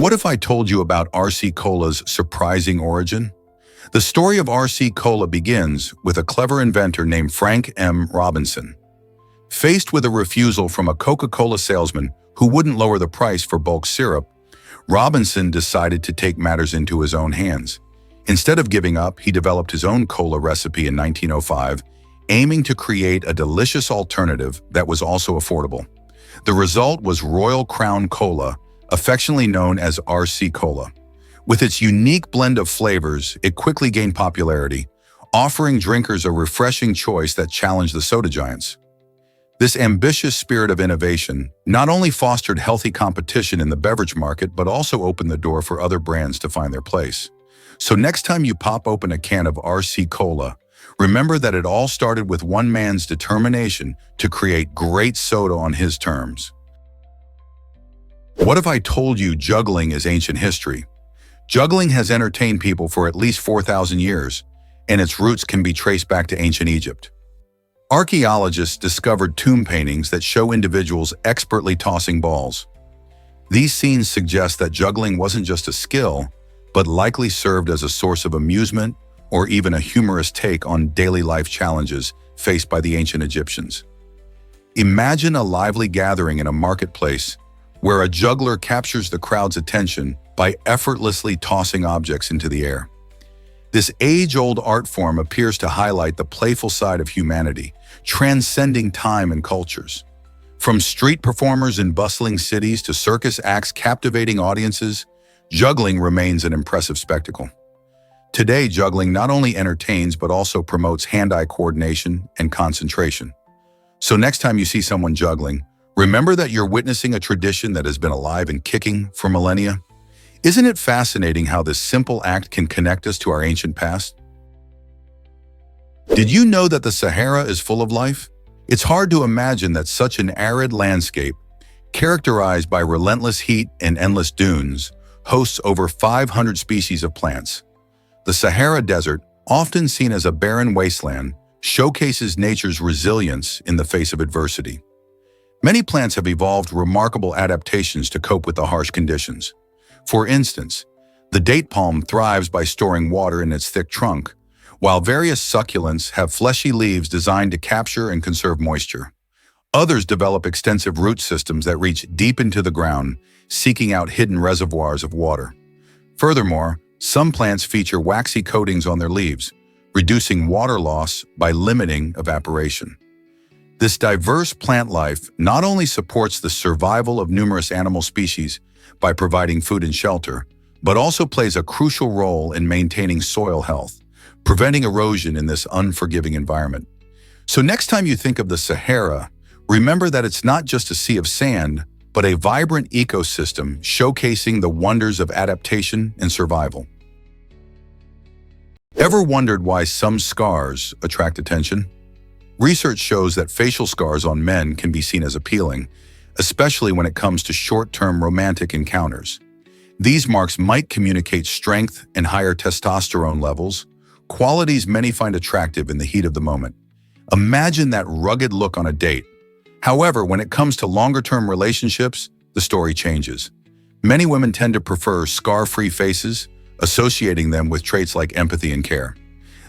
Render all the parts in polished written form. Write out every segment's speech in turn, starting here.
What if I told you about RC Cola's surprising origin? The story of RC Cola begins with a clever inventor named Frank M. Robinson. Faced with a refusal from a Coca-Cola salesman who wouldn't lower the price for bulk syrup, Robinson decided to take matters into his own hands. Instead of giving up, he developed his own cola recipe in 1905, aiming to create a delicious alternative that was also affordable. The result was Royal Crown Cola, affectionately known as RC Cola. With its unique blend of flavors, it quickly gained popularity, offering drinkers a refreshing choice that challenged the soda giants. This ambitious spirit of innovation not only fostered healthy competition in the beverage market, but also opened the door for other brands to find their place. So next time you pop open a can of RC Cola, remember that it all started with one man's determination to create great soda on his terms. What if I told you juggling is ancient history? Juggling has entertained people for at least 4,000 years, and its roots can be traced back to ancient Egypt. Archaeologists discovered tomb paintings that show individuals expertly tossing balls. These scenes suggest that juggling wasn't just a skill, but likely served as a source of amusement or even a humorous take on daily life challenges faced by the ancient Egyptians. Imagine a lively gathering in a marketplace where a juggler captures the crowd's attention by effortlessly tossing objects into the air. This age-old art form appears to highlight the playful side of humanity, transcending time and cultures. From street performers in bustling cities to circus acts captivating audiences, juggling remains an impressive spectacle. Today, juggling not only entertains but also promotes hand-eye coordination and concentration. So next time you see someone juggling, remember that you're witnessing a tradition that has been alive and kicking for millennia. Isn't it fascinating how this simple act can connect us to our ancient past? Did you know that the Sahara is full of life? It's hard to imagine that such an arid landscape, characterized by relentless heat and endless dunes, hosts over 500 species of plants. The Sahara Desert, often seen as a barren wasteland, showcases nature's resilience in the face of adversity. Many plants have evolved remarkable adaptations to cope with the harsh conditions. For instance, the date palm thrives by storing water in its thick trunk, while various succulents have fleshy leaves designed to capture and conserve moisture. Others develop extensive root systems that reach deep into the ground, seeking out hidden reservoirs of water. Furthermore, some plants feature waxy coatings on their leaves, reducing water loss by limiting evaporation. This diverse plant life not only supports the survival of numerous animal species by providing food and shelter, but also plays a crucial role in maintaining soil health, preventing erosion in this unforgiving environment. So next time you think of the Sahara, remember that it's not just a sea of sand, but a vibrant ecosystem showcasing the wonders of adaptation and survival. Ever wondered why some scars attract attention? Research shows that facial scars on men can be seen as appealing, especially when it comes to short-term romantic encounters. These marks might communicate strength and higher testosterone levels, qualities many find attractive in the heat of the moment. Imagine that rugged look on a date. However, when it comes to longer-term relationships, the story changes. Many women tend to prefer scar-free faces, associating them with traits like empathy and care.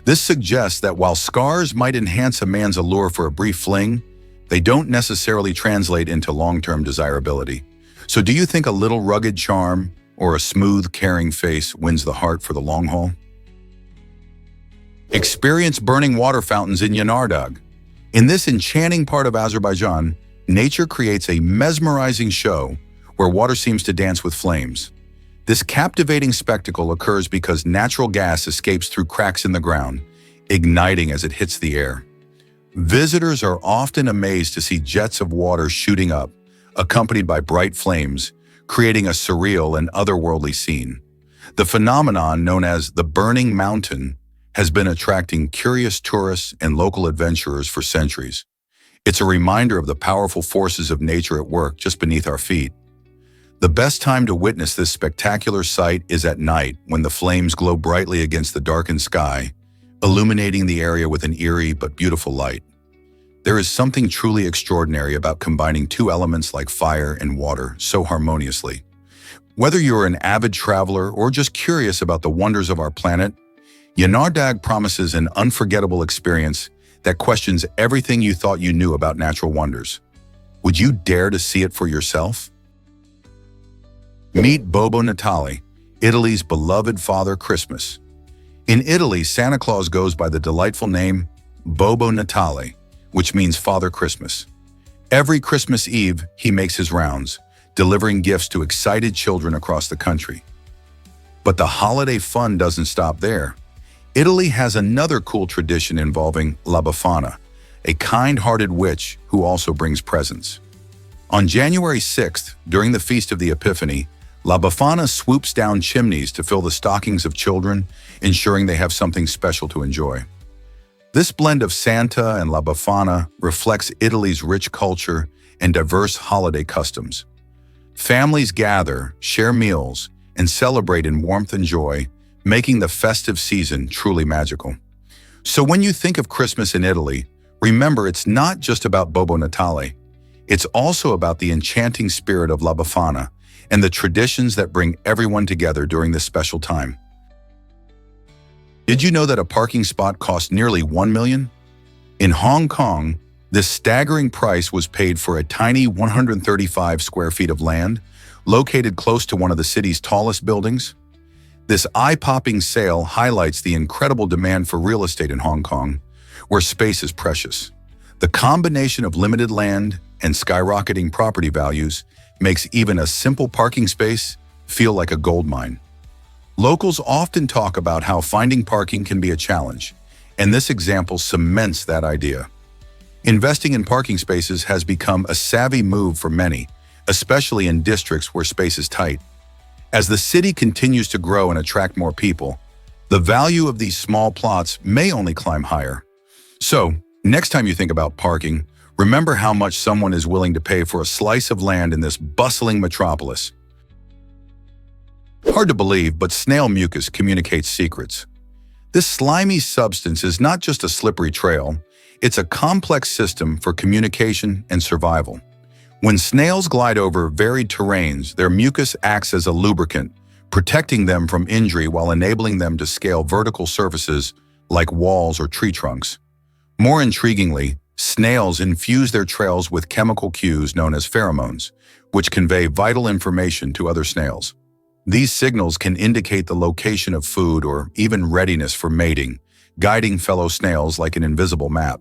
This suggests that while scars might enhance a man's allure for a brief fling, they don't necessarily translate into long-term desirability. So do you think a little rugged charm or a smooth, caring face wins the heart for the long haul? Experience burning water fountains in Yanardag. In this enchanting part of Azerbaijan, nature creates a mesmerizing show where water seems to dance with flames. This captivating spectacle occurs because natural gas escapes through cracks in the ground, igniting as it hits the air. Visitors are often amazed to see jets of water shooting up, accompanied by bright flames, creating a surreal and otherworldly scene. The phenomenon, known as the Burning Mountain, has been attracting curious tourists and local adventurers for centuries. It's a reminder of the powerful forces of nature at work just beneath our feet. The best time to witness this spectacular sight is at night, when the flames glow brightly against the darkened sky, illuminating the area with an eerie but beautiful light. There is something truly extraordinary about combining two elements like fire and water so harmoniously. Whether you're an avid traveler or just curious about the wonders of our planet, Yanardeg promises an unforgettable experience that questions everything you thought you knew about natural wonders. Would you dare to see it for yourself? Meet Babbo Natale, Italy's beloved Father Christmas. In Italy, Santa Claus goes by the delightful name Babbo Natale, which means Father Christmas. Every Christmas Eve, he makes his rounds, delivering gifts to excited children across the country. But the holiday fun doesn't stop there. Italy has another cool tradition involving La Befana, a kind-hearted witch who also brings presents. On January 6th, during the Feast of the Epiphany, La Befana swoops down chimneys to fill the stockings of children, ensuring they have something special to enjoy. This blend of Santa and La Befana reflects Italy's rich culture and diverse holiday customs. Families gather, share meals, and celebrate in warmth and joy, making the festive season truly magical. So when you think of Christmas in Italy, remember it's not just about Babbo Natale. It's also about the enchanting spirit of La Befana and the traditions that bring everyone together during this special time. Did you know that a parking spot costs nearly $1 million? In Hong Kong, this staggering price was paid for a tiny 135 square feet of land, located close to one of the city's tallest buildings. This eye-popping sale highlights the incredible demand for real estate in Hong Kong, where space is precious. The combination of limited land and skyrocketing property values makes even a simple parking space feel like a goldmine. Locals often talk about how finding parking can be a challenge, and this example cements that idea. Investing in parking spaces has become a savvy move for many, especially in districts where space is tight. As the city continues to grow and attract more people, the value of these small plots may only climb higher. So, next time you think about parking, remember how much someone is willing to pay for a slice of land in this bustling metropolis. Hard to believe, but snail mucus communicates secrets. This slimy substance is not just a slippery trail, it's a complex system for communication and survival. When snails glide over varied terrains, their mucus acts as a lubricant, protecting them from injury while enabling them to scale vertical surfaces like walls or tree trunks. More intriguingly, snails infuse their trails with chemical cues known as pheromones, which convey vital information to other snails. These signals can indicate the location of food or even readiness for mating, guiding fellow snails like an invisible map.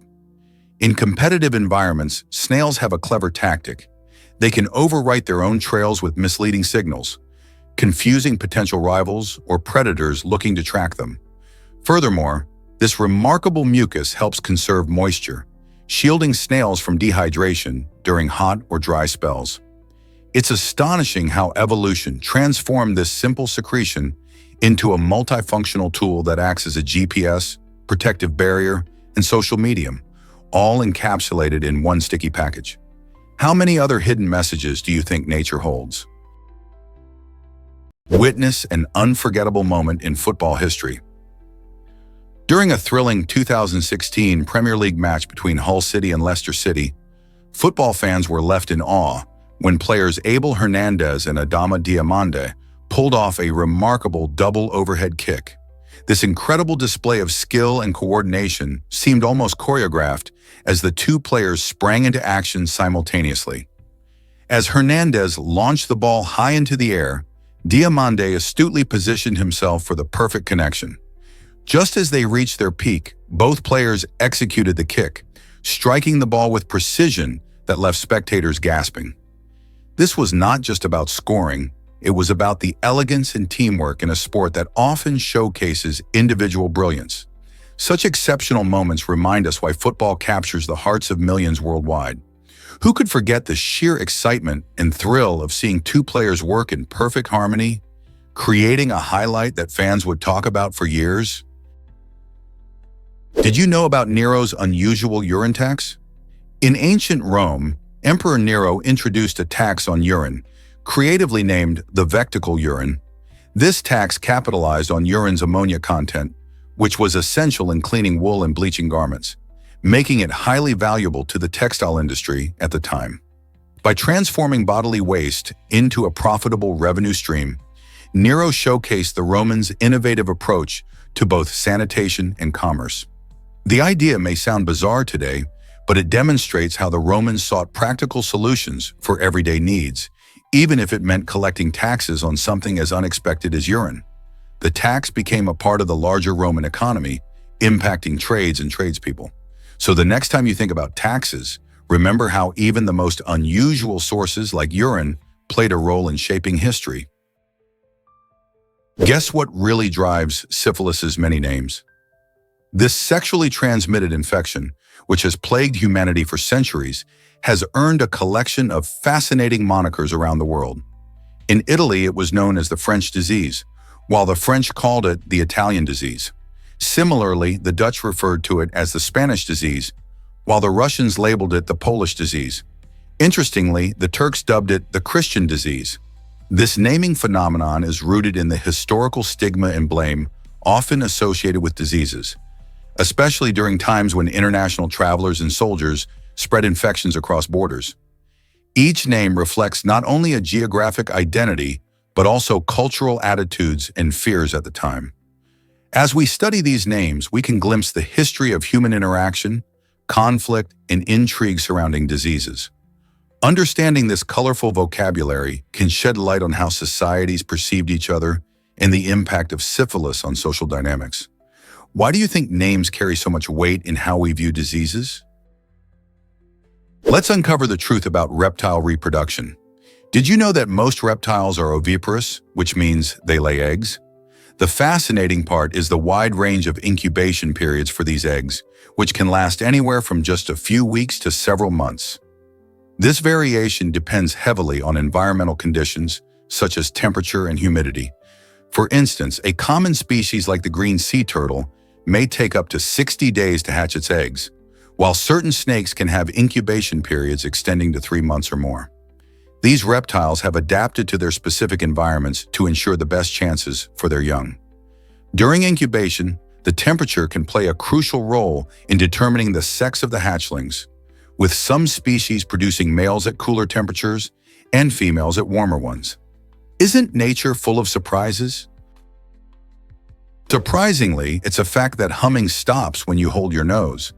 In competitive environments, snails have a clever tactic. They can overwrite their own trails with misleading signals, confusing potential rivals or predators looking to track them. Furthermore, this remarkable mucus helps conserve moisture, shielding snails from dehydration during hot or dry spells. It's astonishing how evolution transformed this simple secretion into a multifunctional tool that acts as a GPS, protective barrier, and social medium, all encapsulated in one sticky package. How many other hidden messages do you think nature holds? Witness an unforgettable moment in football history. During a thrilling 2016 Premier League match between Hull City and Leicester City, football fans were left in awe when players Abel Hernandez and Adama Diomande pulled off a remarkable double overhead kick. This incredible display of skill and coordination seemed almost choreographed as the two players sprang into action simultaneously. As Hernandez launched the ball high into the air, Diomande astutely positioned himself for the perfect connection. Just as they reached their peak, both players executed the kick, striking the ball with precision that left spectators gasping. This was not just about scoring, it was about the elegance and teamwork in a sport that often showcases individual brilliance. Such exceptional moments remind us why football captures the hearts of millions worldwide. Who could forget the sheer excitement and thrill of seeing two players work in perfect harmony, creating a highlight that fans would talk about for years? Did you know about Nero's unusual urine tax? In ancient Rome, Emperor Nero introduced a tax on urine, creatively named the vectical urine. This tax capitalized on urine's ammonia content, which was essential in cleaning wool and bleaching garments, making it highly valuable to the textile industry at the time. By transforming bodily waste into a profitable revenue stream, Nero showcased the Romans' innovative approach to both sanitation and commerce. The idea may sound bizarre today, but it demonstrates how the Romans sought practical solutions for everyday needs, even if it meant collecting taxes on something as unexpected as urine. The tax became a part of the larger Roman economy, impacting trades and tradespeople. So the next time you think about taxes, remember how even the most unusual sources like urine played a role in shaping history. Guess what really drives syphilis's many names? This sexually transmitted infection, which has plagued humanity for centuries, has earned a collection of fascinating monikers around the world. In Italy, it was known as the French disease, while the French called it the Italian disease. Similarly, the Dutch referred to it as the Spanish disease, while the Russians labeled it the Polish disease. Interestingly, the Turks dubbed it the Christian disease. This naming phenomenon is rooted in the historical stigma and blame often associated with diseases, especially during times when international travelers and soldiers spread infections across borders. Each name reflects not only a geographic identity, but also cultural attitudes and fears at the time. As we study these names, we can glimpse the history of human interaction, conflict, and intrigue surrounding diseases. Understanding this colorful vocabulary can shed light on how societies perceived each other and the impact of syphilis on social dynamics. Why do you think names carry so much weight in how we view diseases? Let's uncover the truth about reptile reproduction. Did you know that most reptiles are oviparous, which means they lay eggs? The fascinating part is the wide range of incubation periods for these eggs, which can last anywhere from just a few weeks to several months. This variation depends heavily on environmental conditions, such as temperature and humidity. For instance, a common species like the green sea turtle may take up to 60 days to hatch its eggs, while certain snakes can have incubation periods extending to 3 months or more. These reptiles have adapted to their specific environments to ensure the best chances for their young. During incubation, the temperature can play a crucial role in determining the sex of the hatchlings, with some species producing males at cooler temperatures and females at warmer ones. Isn't nature full of surprises? Surprisingly, it's a fact that humming stops when you hold your nose.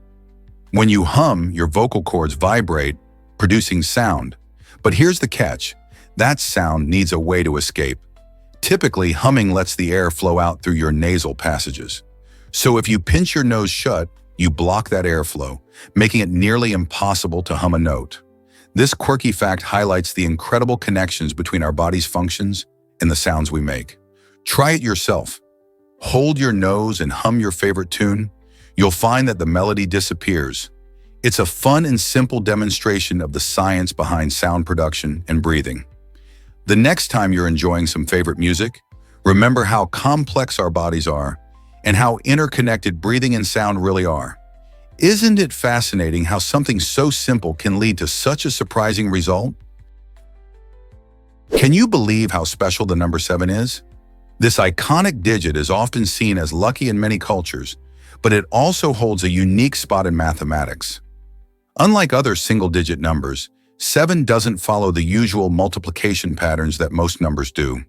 When you hum, your vocal cords vibrate, producing sound. But here's the catch. That sound needs a way to escape. Typically, humming lets the air flow out through your nasal passages. So if you pinch your nose shut, you block that airflow, making it nearly impossible to hum a note. This quirky fact highlights the incredible connections between our body's functions and the sounds we make. Try it yourself. Hold your nose and hum your favorite tune. You'll find that the melody disappears. It's a fun and simple demonstration of the science behind sound production and breathing. The next time you're enjoying some favorite music, remember how complex our bodies are and how interconnected breathing and sound really are. Isn't it fascinating how something so simple can lead to such a surprising result? Can you believe how special the number 7 is? This iconic digit is often seen as lucky in many cultures, but it also holds a unique spot in mathematics. Unlike other single-digit numbers, 7 doesn't follow the usual multiplication patterns that most numbers do.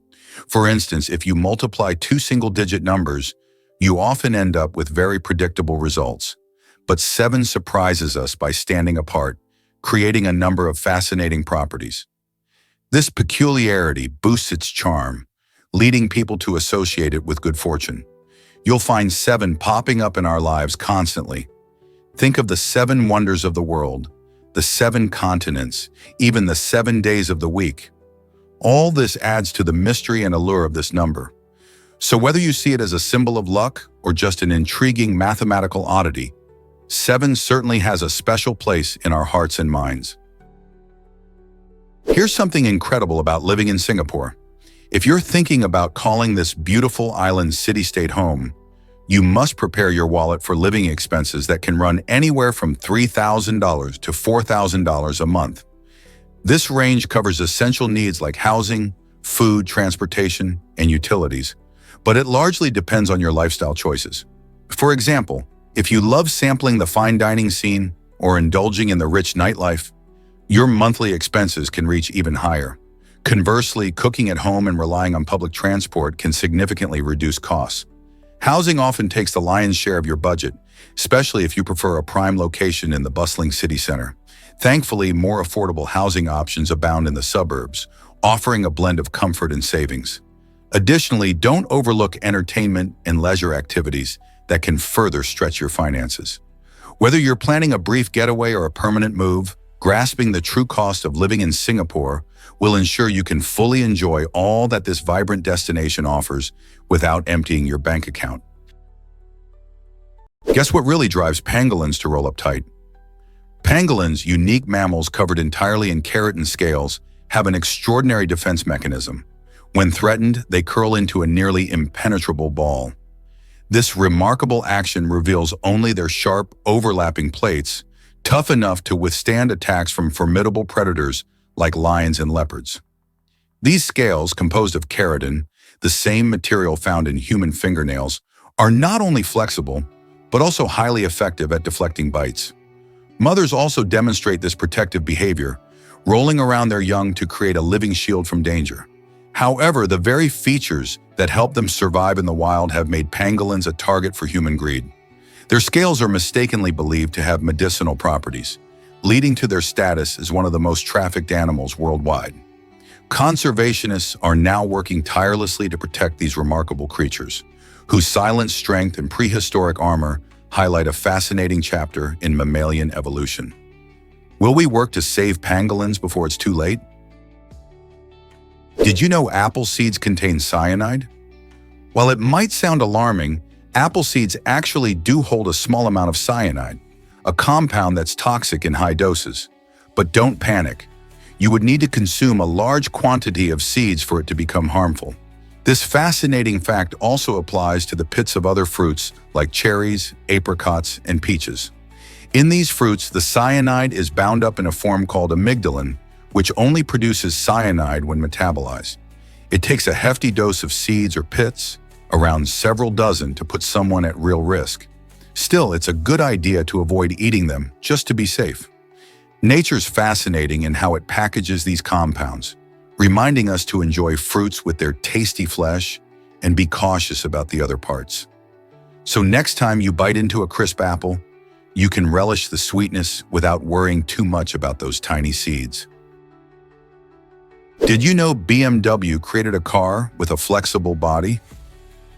For instance, if you multiply 2 single-digit numbers, you often end up with very predictable results. But 7 surprises us by standing apart, creating a number of fascinating properties. This peculiarity boosts its charm, leading people to associate it with good fortune. You'll find 7 popping up in our lives constantly. Think of the 7 wonders of the world, the 7 continents, even the 7 days of the week. All this adds to the mystery and allure of this number. So whether you see it as a symbol of luck or just an intriguing mathematical oddity, 7 certainly has a special place in our hearts and minds. Here's something incredible about living in Singapore. If you're thinking about calling this beautiful island city-state home, you must prepare your wallet for living expenses that can run anywhere from $3,000 to $4,000 a month. This range covers essential needs like housing, food, transportation, and utilities, but it largely depends on your lifestyle choices. For example, if you love sampling the fine dining scene or indulging in the rich nightlife, Your monthly expenses can reach even higher. Conversely, cooking at home and relying on public transport can significantly reduce costs. Housing often takes the lion's share of your budget, especially if you prefer a prime location in the bustling city center. Thankfully, more affordable housing options abound in the suburbs, offering a blend of comfort and savings. Additionally, don't overlook entertainment and leisure activities that can further stretch your finances. Whether you're planning a brief getaway or a permanent move, grasping the true cost of living in Singapore will ensure you can fully enjoy all that this vibrant destination offers without emptying your bank account. Guess what really drives pangolins to roll up tight? Pangolins, unique mammals covered entirely in keratin scales, have an extraordinary defense mechanism. When threatened, they curl into a nearly impenetrable ball. This remarkable action reveals only their sharp, overlapping plates, tough enough to withstand attacks from formidable predators like lions and leopards. These scales, composed of keratin, the same material found in human fingernails, are not only flexible, but also highly effective at deflecting bites. Mothers also demonstrate this protective behavior, rolling around their young to create a living shield from danger. However, the very features that help them survive in the wild have made pangolins a target for human greed. Their scales are mistakenly believed to have medicinal properties, leading to their status as one of the most trafficked animals worldwide. Conservationists are now working tirelessly to protect these remarkable creatures, whose silent strength and prehistoric armor highlight a fascinating chapter in mammalian evolution. Will we work to save pangolins before it's too late? Did you know apple seeds contain cyanide? While it might sound alarming, apple seeds actually do hold a small amount of cyanide, a compound that's toxic in high doses. But don't panic. You would need to consume a large quantity of seeds for it to become harmful. This fascinating fact also applies to the pits of other fruits like cherries, apricots, and peaches. In these fruits, the cyanide is bound up in a form called amygdalin, which only produces cyanide when metabolized. It takes a hefty dose of seeds or pits, around several dozen, to put someone at real risk. Still, it's a good idea to avoid eating them just to be safe. Nature's fascinating in how it packages these compounds, reminding us to enjoy fruits with their tasty flesh and be cautious about the other parts. So next time you bite into a crisp apple, you can relish the sweetness without worrying too much about those tiny seeds. Did you know BMW created a car with a flexible body?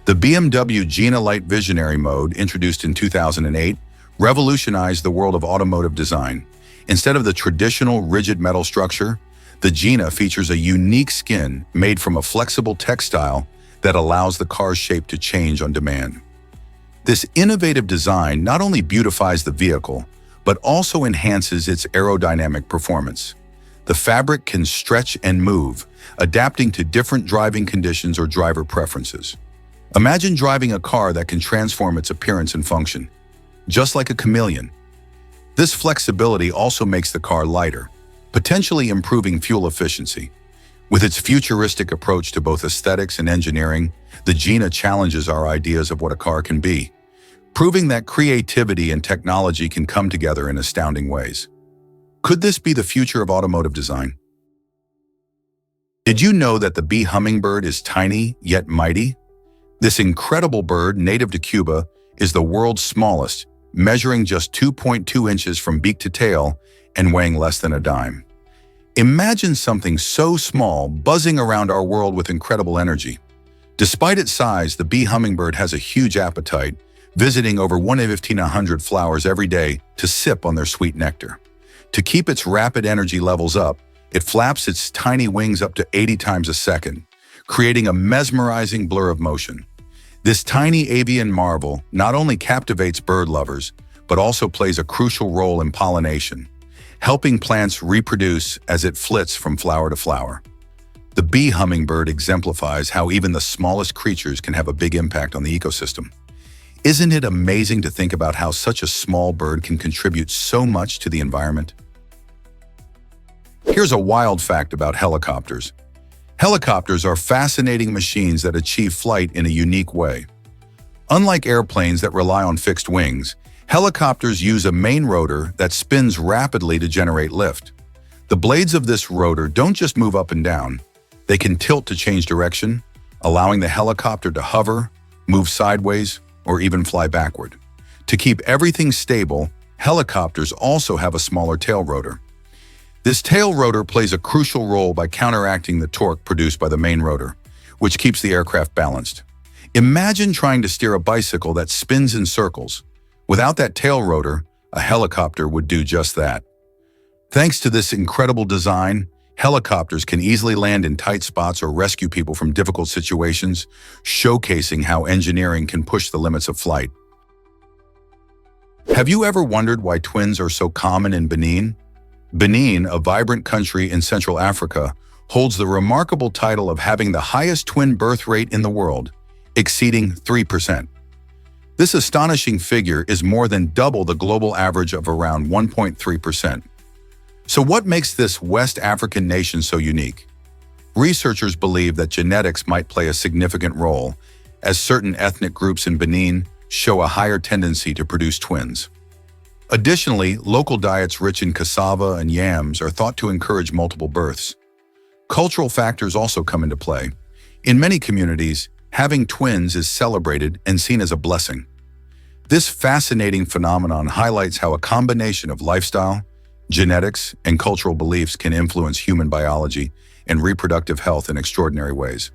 The BMW Gina Light Visionary Mode, introduced in 2008, revolutionized the world of automotive design. Instead of the traditional rigid metal structure, the Gina features a unique skin made from a flexible textile that allows the car's shape to change on demand. This innovative design not only beautifies the vehicle, but also enhances its aerodynamic performance. The fabric can stretch and move, adapting to different driving conditions or driver preferences. Imagine driving a car that can transform its appearance and function, just like a chameleon. This flexibility also makes the car lighter, potentially improving fuel efficiency. With its futuristic approach to both aesthetics and engineering, the Gina challenges our ideas of what a car can be, proving that creativity and technology can come together in astounding ways. Could this be the future of automotive design? Did you know that the bee hummingbird is tiny yet mighty? This incredible bird, native to Cuba, is the world's smallest, measuring just 2.2 inches from beak to tail and weighing less than a dime. Imagine something so small buzzing around our world with incredible energy. Despite its size, the bee hummingbird has a huge appetite, visiting over 1,500 flowers every day to sip on their sweet nectar. To keep its rapid energy levels up, it flaps its tiny wings up to 80 times a second, creating a mesmerizing blur of motion. This tiny avian marvel not only captivates bird lovers, but also plays a crucial role in pollination, helping plants reproduce as it flits from flower to flower. The bee hummingbird exemplifies how even the smallest creatures can have a big impact on the ecosystem. Isn't it amazing to think about how such a small bird can contribute so much to the environment? Here's a wild fact about helicopters. Helicopters are fascinating machines that achieve flight in a unique way. Unlike airplanes that rely on fixed wings, helicopters use a main rotor that spins rapidly to generate lift. The blades of this rotor don't just move up and down, they can tilt to change direction, allowing the helicopter to hover, move sideways, or even fly backward. To keep everything stable, helicopters also have a smaller tail rotor. This tail rotor plays a crucial role by counteracting the torque produced by the main rotor, which keeps the aircraft balanced. Imagine trying to steer a bicycle that spins in circles. Without that tail rotor, a helicopter would do just that. Thanks to this incredible design, helicopters can easily land in tight spots or rescue people from difficult situations, showcasing how engineering can push the limits of flight. Have you ever wondered why twins are so common in Benin? Benin, a vibrant country in Central Africa, holds the remarkable title of having the highest twin birth rate in the world, exceeding 3%. This astonishing figure is more than double the global average of around 1.3%. So what makes this West African nation so unique? Researchers believe that genetics might play a significant role, as certain ethnic groups in Benin show a higher tendency to produce twins. Additionally, local diets rich in cassava and yams are thought to encourage multiple births. Cultural factors also come into play. In many communities, having twins is celebrated and seen as a blessing. This fascinating phenomenon highlights how a combination of lifestyle, genetics, and cultural beliefs can influence human biology and reproductive health in extraordinary ways.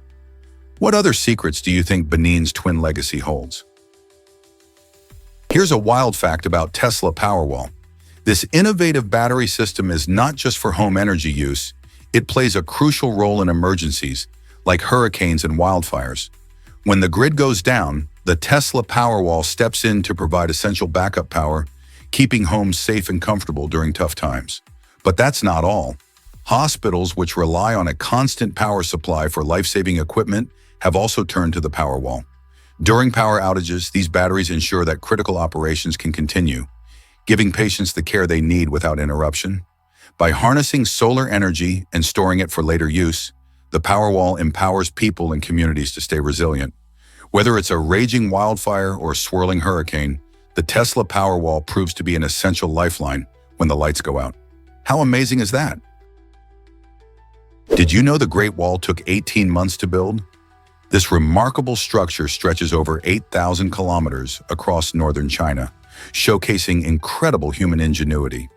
What other secrets do you think Benin's twin legacy holds? Here's a wild fact about Tesla Powerwall. This innovative battery system is not just for home energy use, it plays a crucial role in emergencies, like hurricanes and wildfires. When the grid goes down, the Tesla Powerwall steps in to provide essential backup power, keeping homes safe and comfortable during tough times. But that's not all. Hospitals, which rely on a constant power supply for life-saving equipment, have also turned to the Powerwall. During power outages, these batteries ensure that critical operations can continue, giving patients the care they need without interruption. By harnessing solar energy and storing it for later use, the Powerwall empowers people and communities to stay resilient. Whether it's a raging wildfire or a swirling hurricane, the Tesla Powerwall proves to be an essential lifeline when the lights go out. How amazing is that? Did you know the Great Wall took 18 months to build? This remarkable structure stretches over 8,000 kilometers across northern China, showcasing incredible human ingenuity.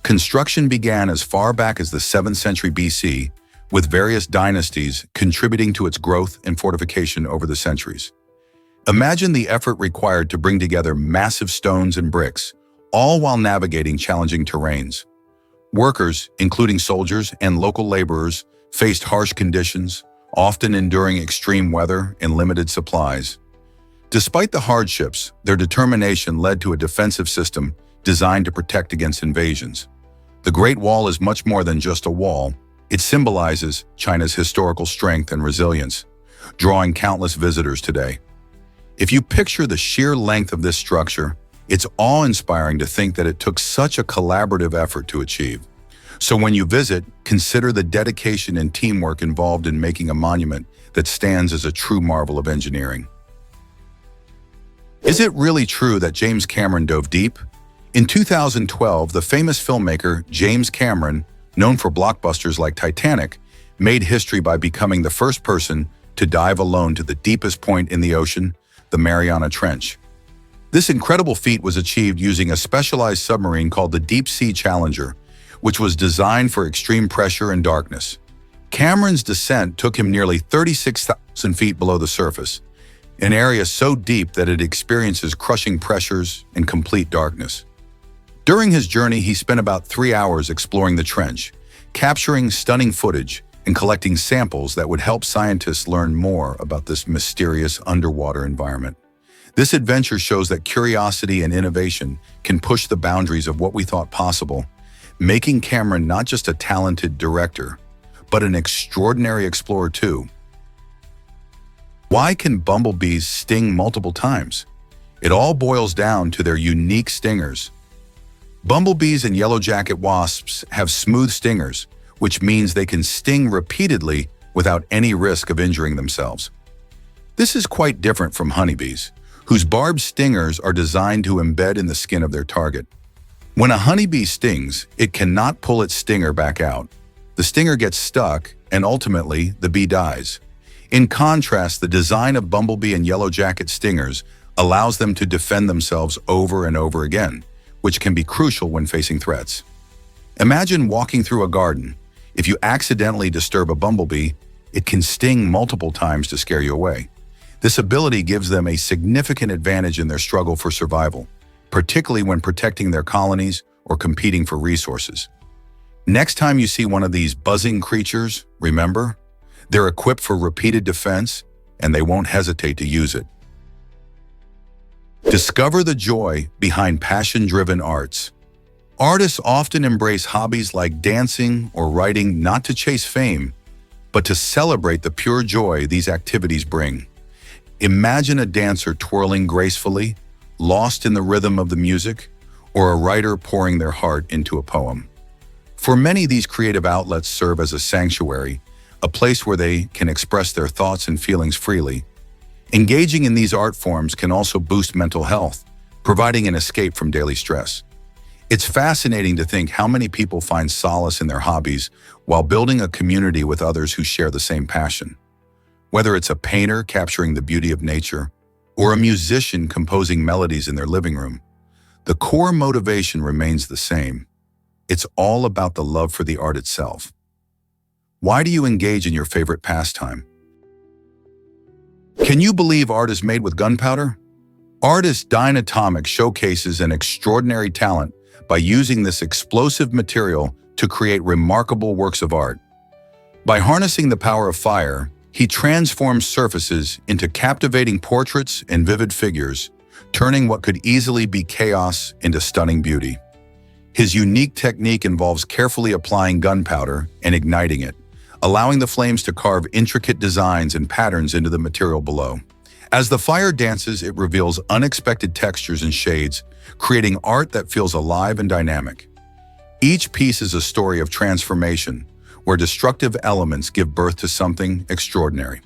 Construction began as far back as the 7th century BC, with various dynasties contributing to its growth and fortification over the centuries. Imagine the effort required to bring together massive stones and bricks, all while navigating challenging terrains. Workers, including soldiers and local laborers, faced harsh conditions, often enduring extreme weather and limited supplies. Despite the hardships, their determination led to a defensive system designed to protect against invasions. The Great Wall is much more than just a wall. It symbolizes China's historical strength and resilience, drawing countless visitors today. If you picture the sheer length of this structure, it's awe-inspiring to think that it took such a collaborative effort to achieve. So when you visit, consider the dedication and teamwork involved in making a monument that stands as a true marvel of engineering. Is it really true that James Cameron dove deep? In 2012, the famous filmmaker James Cameron, known for blockbusters like Titanic, made history by becoming the first person to dive alone to the deepest point in the ocean, the Mariana Trench. This incredible feat was achieved using a specialized submarine called the Deep Sea Challenger, which was designed for extreme pressure and darkness. Cameron's descent took him nearly 36,000 feet below the surface, an area so deep that it experiences crushing pressures and complete darkness. During his journey, he spent about 3 hours exploring the trench, capturing stunning footage and collecting samples that would help scientists learn more about this mysterious underwater environment. This adventure shows that curiosity and innovation can push the boundaries of what we thought possible, making Cameron not just a talented director, but an extraordinary explorer too. Why can bumblebees sting multiple times? It all boils down to their unique stingers. Bumblebees and yellow-jacket wasps have smooth stingers, which means they can sting repeatedly without any risk of injuring themselves. This is quite different from honeybees, whose barbed stingers are designed to embed in the skin of their target. When a honeybee stings, it cannot pull its stinger back out. The stinger gets stuck, and ultimately, the bee dies. In contrast, the design of bumblebee and yellow jacket stingers allows them to defend themselves over and over again, which can be crucial when facing threats. Imagine walking through a garden. If you accidentally disturb a bumblebee, it can sting multiple times to scare you away. This ability gives them a significant advantage in their struggle for survival, particularly when protecting their colonies or competing for resources. Next time you see one of these buzzing creatures, remember, they're equipped for repeated defense, and they won't hesitate to use it. Discover the joy behind passion-driven arts. Artists often embrace hobbies like dancing or writing not to chase fame, but to celebrate the pure joy these activities bring. Imagine a dancer twirling gracefully, lost in the rhythm of the music, or a writer pouring their heart into a poem. For many, these creative outlets serve as a sanctuary, a place where they can express their thoughts and feelings freely. Engaging in these art forms can also boost mental health, providing an escape from daily stress. It's fascinating to think how many people find solace in their hobbies while building a community with others who share the same passion. Whether it's a painter capturing the beauty of nature or a musician composing melodies in their living room, the core motivation remains the same. It's all about the love for the art itself. Why do you engage in your favorite pastime? Can you believe art is made with gunpowder? Artist Dynatomic showcases an extraordinary talent by using this explosive material to create remarkable works of art. By harnessing the power of fire, he transforms surfaces into captivating portraits and vivid figures, turning what could easily be chaos into stunning beauty. His unique technique involves carefully applying gunpowder and igniting it, allowing the flames to carve intricate designs and patterns into the material below. As the fire dances, it reveals unexpected textures and shades, creating art that feels alive and dynamic. Each piece is a story of transformation, where destructive elements give birth to something extraordinary.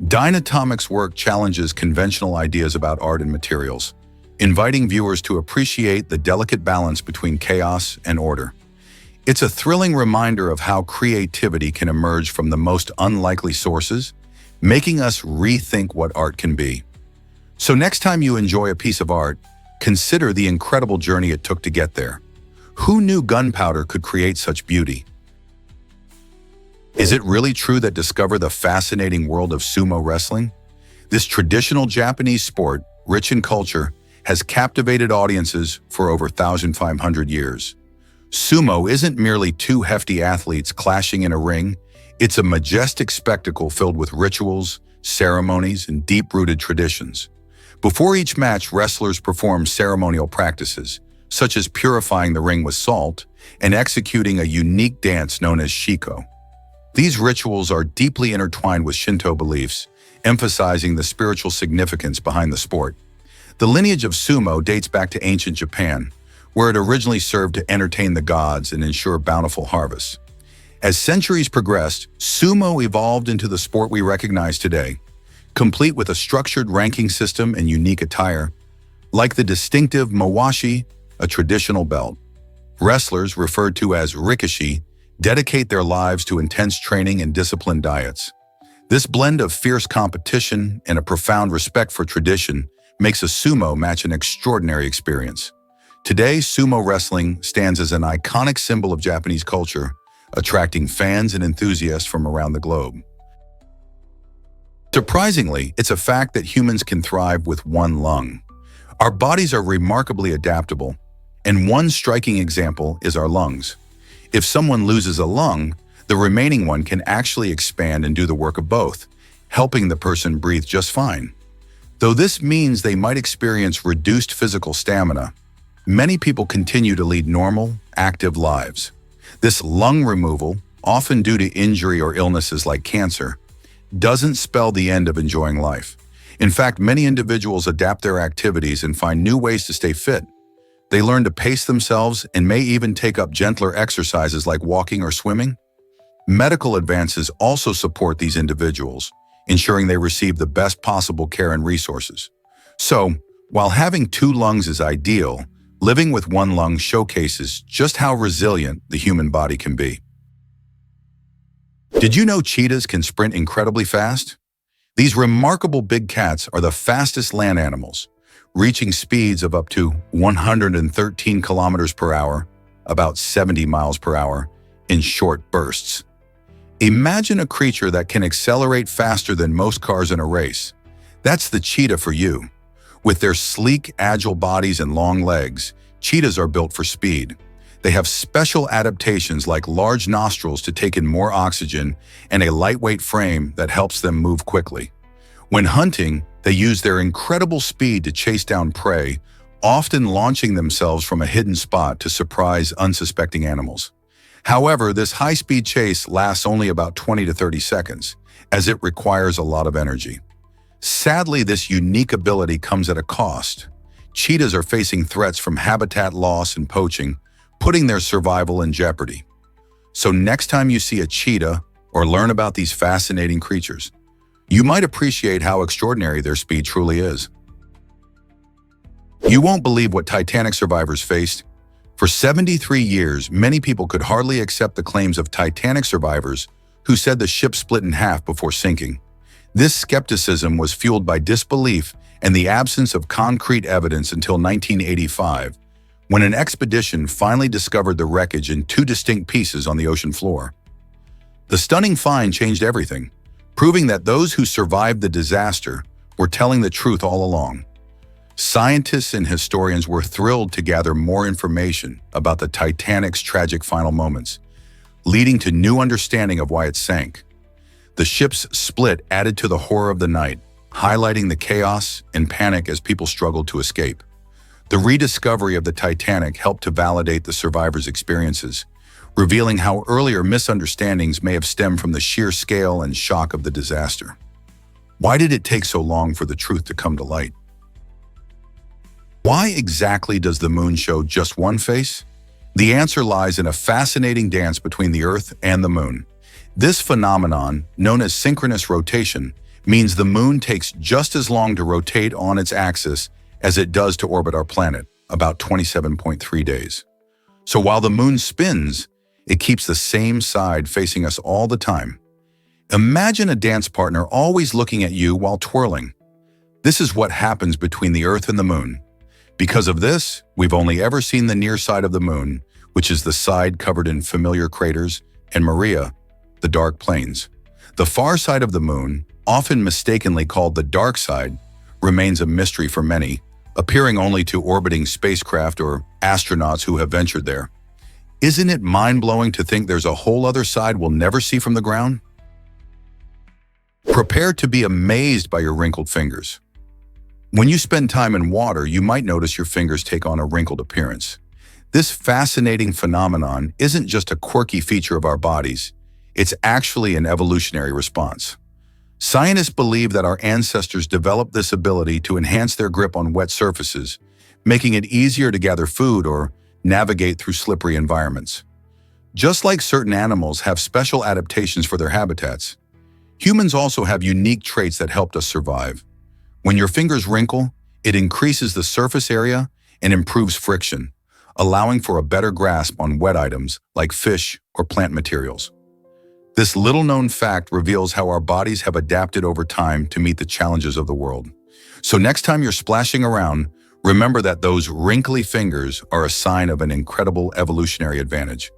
Dynatomic's work challenges conventional ideas about art and materials, inviting viewers to appreciate the delicate balance between chaos and order. It's a thrilling reminder of how creativity can emerge from the most unlikely sources, making us rethink what art can be. So next time you enjoy a piece of art, consider the incredible journey it took to get there. Who knew gunpowder could create such beauty? Is it really true that discover the fascinating world of sumo wrestling? This traditional Japanese sport, rich in culture, has captivated audiences for over 1,500 years. Sumo isn't merely two hefty athletes clashing in a ring. It's a majestic spectacle filled with rituals, ceremonies, and deep-rooted traditions. Before each match, wrestlers perform ceremonial practices, such as purifying the ring with salt and executing a unique dance known as shiko. These rituals are deeply intertwined with Shinto beliefs, emphasizing the spiritual significance behind the sport. The lineage of sumo dates back to ancient Japan, where it originally served to entertain the gods and ensure bountiful harvests. As centuries progressed, sumo evolved into the sport we recognize today, complete with a structured ranking system and unique attire, like the distinctive mawashi, a traditional belt. Wrestlers, referred to as rikishi, dedicate their lives to intense training and disciplined diets. This blend of fierce competition and a profound respect for tradition makes a sumo match an extraordinary experience. Today, sumo wrestling stands as an iconic symbol of Japanese culture, attracting fans and enthusiasts from around the globe. Surprisingly, it's a fact that humans can thrive with one lung. Our bodies are remarkably adaptable, and one striking example is our lungs. If someone loses a lung, the remaining one can actually expand and do the work of both, helping the person breathe just fine. Though this means they might experience reduced physical stamina, many people continue to lead normal, active lives. This lung removal, often due to injury or illnesses like cancer, doesn't spell the end of enjoying life. In fact, many individuals adapt their activities and find new ways to stay fit. They learn to pace themselves and may even take up gentler exercises like walking or swimming. Medical advances also support these individuals, ensuring they receive the best possible care and resources. So, while having two lungs is ideal, Living with one lung showcases just how resilient the human body can be. Did you know cheetahs can sprint incredibly fast? These remarkable big cats are the fastest land animals, reaching speeds of up to 113 kilometers per hour, about 70 miles per hour, in short bursts. Imagine a creature that can accelerate faster than most cars in a race. That's the cheetah for you. With their sleek, agile bodies and long legs, cheetahs are built for speed. They have special adaptations like large nostrils to take in more oxygen and a lightweight frame that helps them move quickly. When hunting, they use their incredible speed to chase down prey, often launching themselves from a hidden spot to surprise unsuspecting animals. However, this high-speed chase lasts only about 20 to 30 seconds, as it requires a lot of energy. Sadly, this unique ability comes at a cost. Cheetahs are facing threats from habitat loss and poaching, putting their survival in jeopardy. So next time you see a cheetah or learn about these fascinating creatures, you might appreciate how extraordinary their speed truly is. You won't believe what Titanic survivors faced. For 73 years, many people could hardly accept the claims of Titanic survivors who said the ship split in half before sinking. This skepticism was fueled by disbelief and the absence of concrete evidence until 1985, when an expedition finally discovered the wreckage in two distinct pieces on the ocean floor. The stunning find changed everything, proving that those who survived the disaster were telling the truth all along. Scientists and historians were thrilled to gather more information about the Titanic's tragic final moments, leading to new understanding of why it sank. The ship's split added to the horror of the night, highlighting the chaos and panic as people struggled to escape. The rediscovery of the Titanic helped to validate the survivors' experiences, revealing how earlier misunderstandings may have stemmed from the sheer scale and shock of the disaster. Why did it take so long for the truth to come to light? Why exactly does the moon show just one face? The answer lies in a fascinating dance between the Earth and the moon. This phenomenon, known as synchronous rotation, means the moon takes just as long to rotate on its axis as it does to orbit our planet, about 27.3 days. So while the moon spins, it keeps the same side facing us all the time. Imagine a dance partner always looking at you while twirling. This is what happens between the Earth and the moon. Because of this, we've only ever seen the near side of the moon, which is the side covered in familiar craters, and Maria, the dark plains. The far side of the moon, often mistakenly called the dark side, remains a mystery for many, appearing only to orbiting spacecraft or astronauts who have ventured there. Isn't it mind-blowing to think there's a whole other side we'll never see from the ground? Prepare to be amazed by your wrinkled fingers. When you spend time in water, you might notice your fingers take on a wrinkled appearance. This fascinating phenomenon isn't just a quirky feature of our bodies, it's actually an evolutionary response. Scientists believe that our ancestors developed this ability to enhance their grip on wet surfaces, making it easier to gather food or navigate through slippery environments. Just like certain animals have special adaptations for their habitats, humans also have unique traits that helped us survive. When your fingers wrinkle, it increases the surface area and improves friction, allowing for a better grasp on wet items like fish or plant materials. This little-known fact reveals how our bodies have adapted over time to meet the challenges of the world. So next time you're splashing around, remember that those wrinkly fingers are a sign of an incredible evolutionary advantage.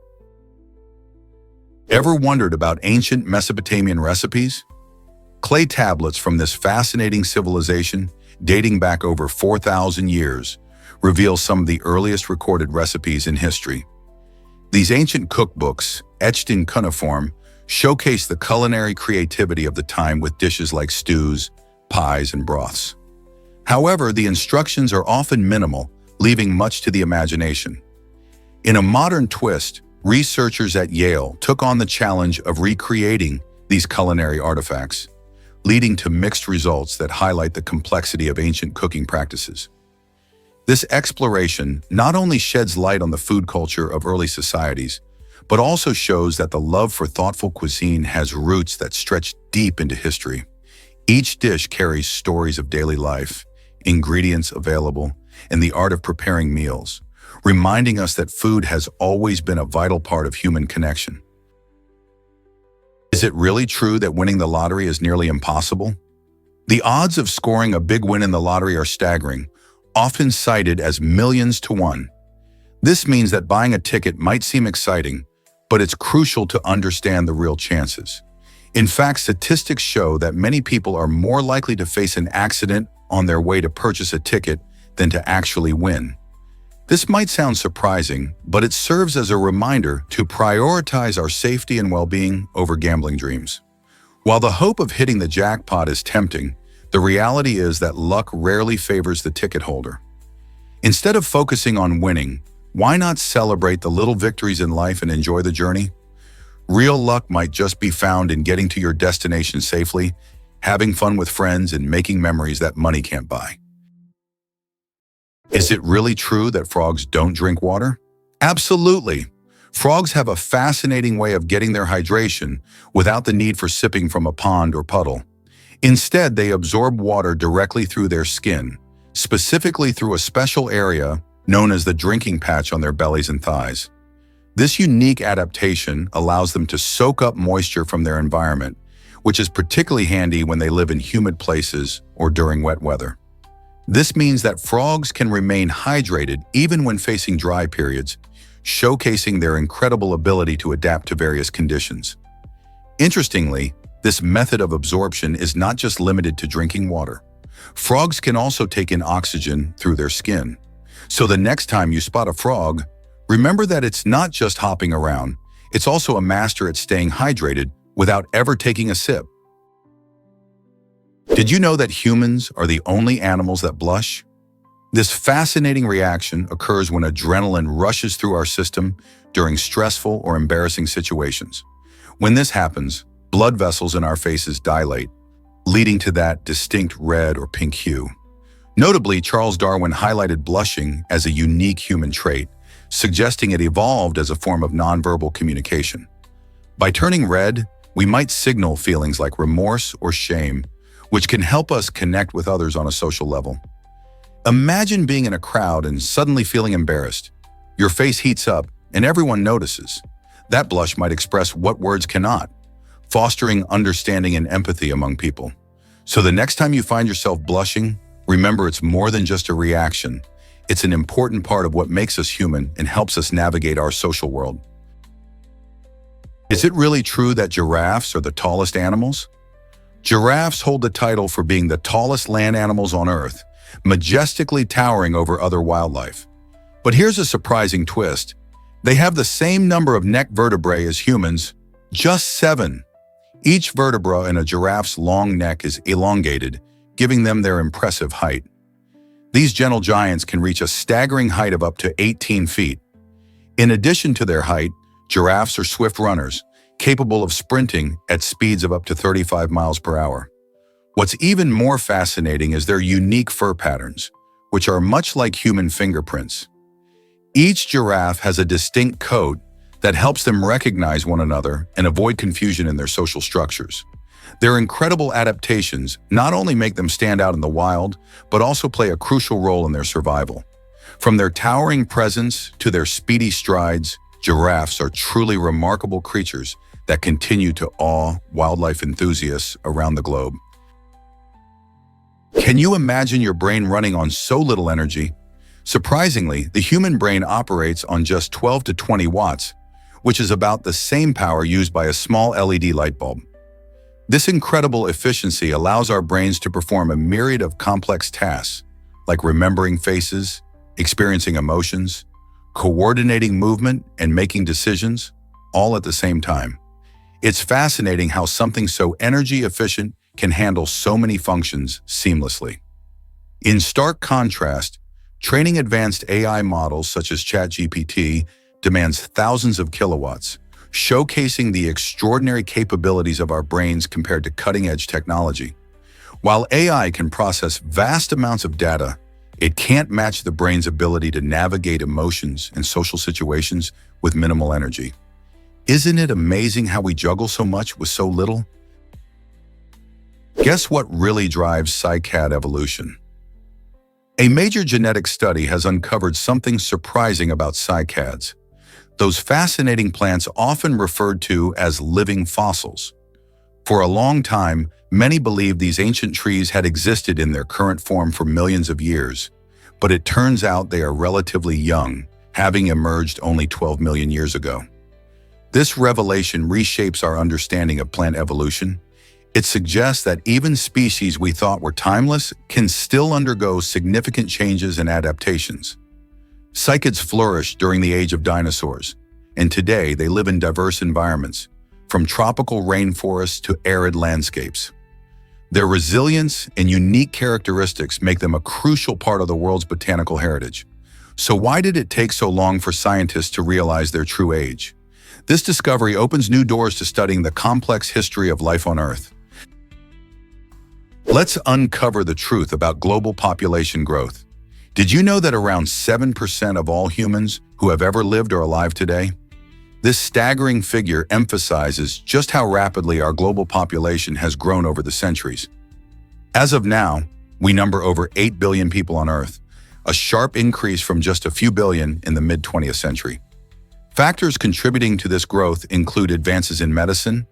Ever wondered about ancient Mesopotamian recipes? Clay tablets from this fascinating civilization, dating back over 4,000 years, reveal some of the earliest recorded recipes in history. These ancient cookbooks, etched in cuneiform, showcase the culinary creativity of the time with dishes like stews, pies, and broths. However, the instructions are often minimal, leaving much to the imagination. In a modern twist, researchers at Yale took on the challenge of recreating these culinary artifacts, leading to mixed results that highlight the complexity of ancient cooking practices. This exploration not only sheds light on the food culture of early societies, but also shows that the love for thoughtful cuisine has roots that stretch deep into history. Each dish carries stories of daily life, ingredients available, and the art of preparing meals, reminding us that food has always been a vital part of human connection. Is it really true that winning the lottery is nearly impossible? The odds of scoring a big win in the lottery are staggering, often cited as millions to one. This means that buying a ticket might seem exciting, but it's crucial to understand the real chances. In fact, statistics show that many people are more likely to face an accident on their way to purchase a ticket than to actually win. This might sound surprising, but it serves as a reminder to prioritize our safety and well-being over gambling dreams. While the hope of hitting the jackpot is tempting, the reality is that luck rarely favors the ticket holder. Instead of focusing on winning, why not celebrate the little victories in life and enjoy the journey? Real luck might just be found in getting to your destination safely, having fun with friends, and making memories that money can't buy. Is it really true that frogs don't drink water? Absolutely. Frogs have a fascinating way of getting their hydration without the need for sipping from a pond or puddle. Instead, they absorb water directly through their skin, specifically through a special area known as the drinking patch on their bellies and thighs. This unique adaptation allows them to soak up moisture from their environment, which is particularly handy when they live in humid places or during wet weather. This means that frogs can remain hydrated even when facing dry periods, showcasing their incredible ability to adapt to various conditions. Interestingly, this method of absorption is not just limited to drinking water. Frogs can also take in oxygen through their skin. So the next time you spot a frog, remember that it's not just hopping around, it's also a master at staying hydrated without ever taking a sip. Did you know that humans are the only animals that blush? This fascinating reaction occurs when adrenaline rushes through our system during stressful or embarrassing situations. When this happens, blood vessels in our faces dilate, leading to that distinct red or pink hue. Notably, Charles Darwin highlighted blushing as a unique human trait, suggesting it evolved as a form of nonverbal communication. By turning red, we might signal feelings like remorse or shame, which can help us connect with others on a social level. Imagine being in a crowd and suddenly feeling embarrassed. Your face heats up and everyone notices. That blush might express what words cannot, fostering understanding and empathy among people. So the next time you find yourself blushing, remember it's more than just a reaction. It's an important part of what makes us human and helps us navigate our social world. Is it really true that giraffes are the tallest animals? Giraffes hold the title for being the tallest land animals on Earth, majestically towering over other wildlife. But here's a surprising twist. They have the same number of neck vertebrae as humans, just 7. Each vertebra in a giraffe's long neck is elongated, giving them their impressive height. These gentle giants can reach a staggering height of up to 18 feet. In addition to their height, giraffes are swift runners, capable of sprinting at speeds of up to 35 miles per hour. What's even more fascinating is their unique fur patterns, which are much like human fingerprints. Each giraffe has a distinct coat that helps them recognize one another and avoid confusion in their social structures. Their incredible adaptations not only make them stand out in the wild, but also play a crucial role in their survival. From their towering presence to their speedy strides, giraffes are truly remarkable creatures that continue to awe wildlife enthusiasts around the globe. Can you imagine your brain running on so little energy? Surprisingly, the human brain operates on just 12 to 20 watts, which is about the same power used by a small LED light bulb. This incredible efficiency allows our brains to perform a myriad of complex tasks, like remembering faces, experiencing emotions, coordinating movement, and making decisions, all at the same time. It's fascinating how something so energy efficient can handle so many functions seamlessly. In stark contrast, training advanced AI models such as ChatGPT demands thousands of kilowatts, showcasing the extraordinary capabilities of our brains compared to cutting-edge technology. While AI can process vast amounts of data, it can't match the brain's ability to navigate emotions and social situations with minimal energy. Isn't it amazing how we juggle so much with so little? Guess what really drives cycad evolution? A major genetic study has uncovered something surprising about cycads, those fascinating plants often referred to as living fossils. For a long time, many believed these ancient trees had existed in their current form for millions of years, but it turns out they are relatively young, having emerged only 12 million years ago. This revelation reshapes our understanding of plant evolution. It suggests that even species we thought were timeless can still undergo significant changes and adaptations. Cycads flourished during the age of dinosaurs, and today they live in diverse environments, from tropical rainforests to arid landscapes. Their resilience and unique characteristics make them a crucial part of the world's botanical heritage. So why did it take so long for scientists to realize their true age? This discovery opens new doors to studying the complex history of life on Earth. Let's uncover the truth about global population growth. Did you know that around 7% of all humans who have ever lived are alive today? This staggering figure emphasizes just how rapidly our global population has grown over the centuries. As of now, we number over 8 billion people on Earth, a sharp increase from just a few billion in the mid-20th century. Factors contributing to this growth include advances in medicine,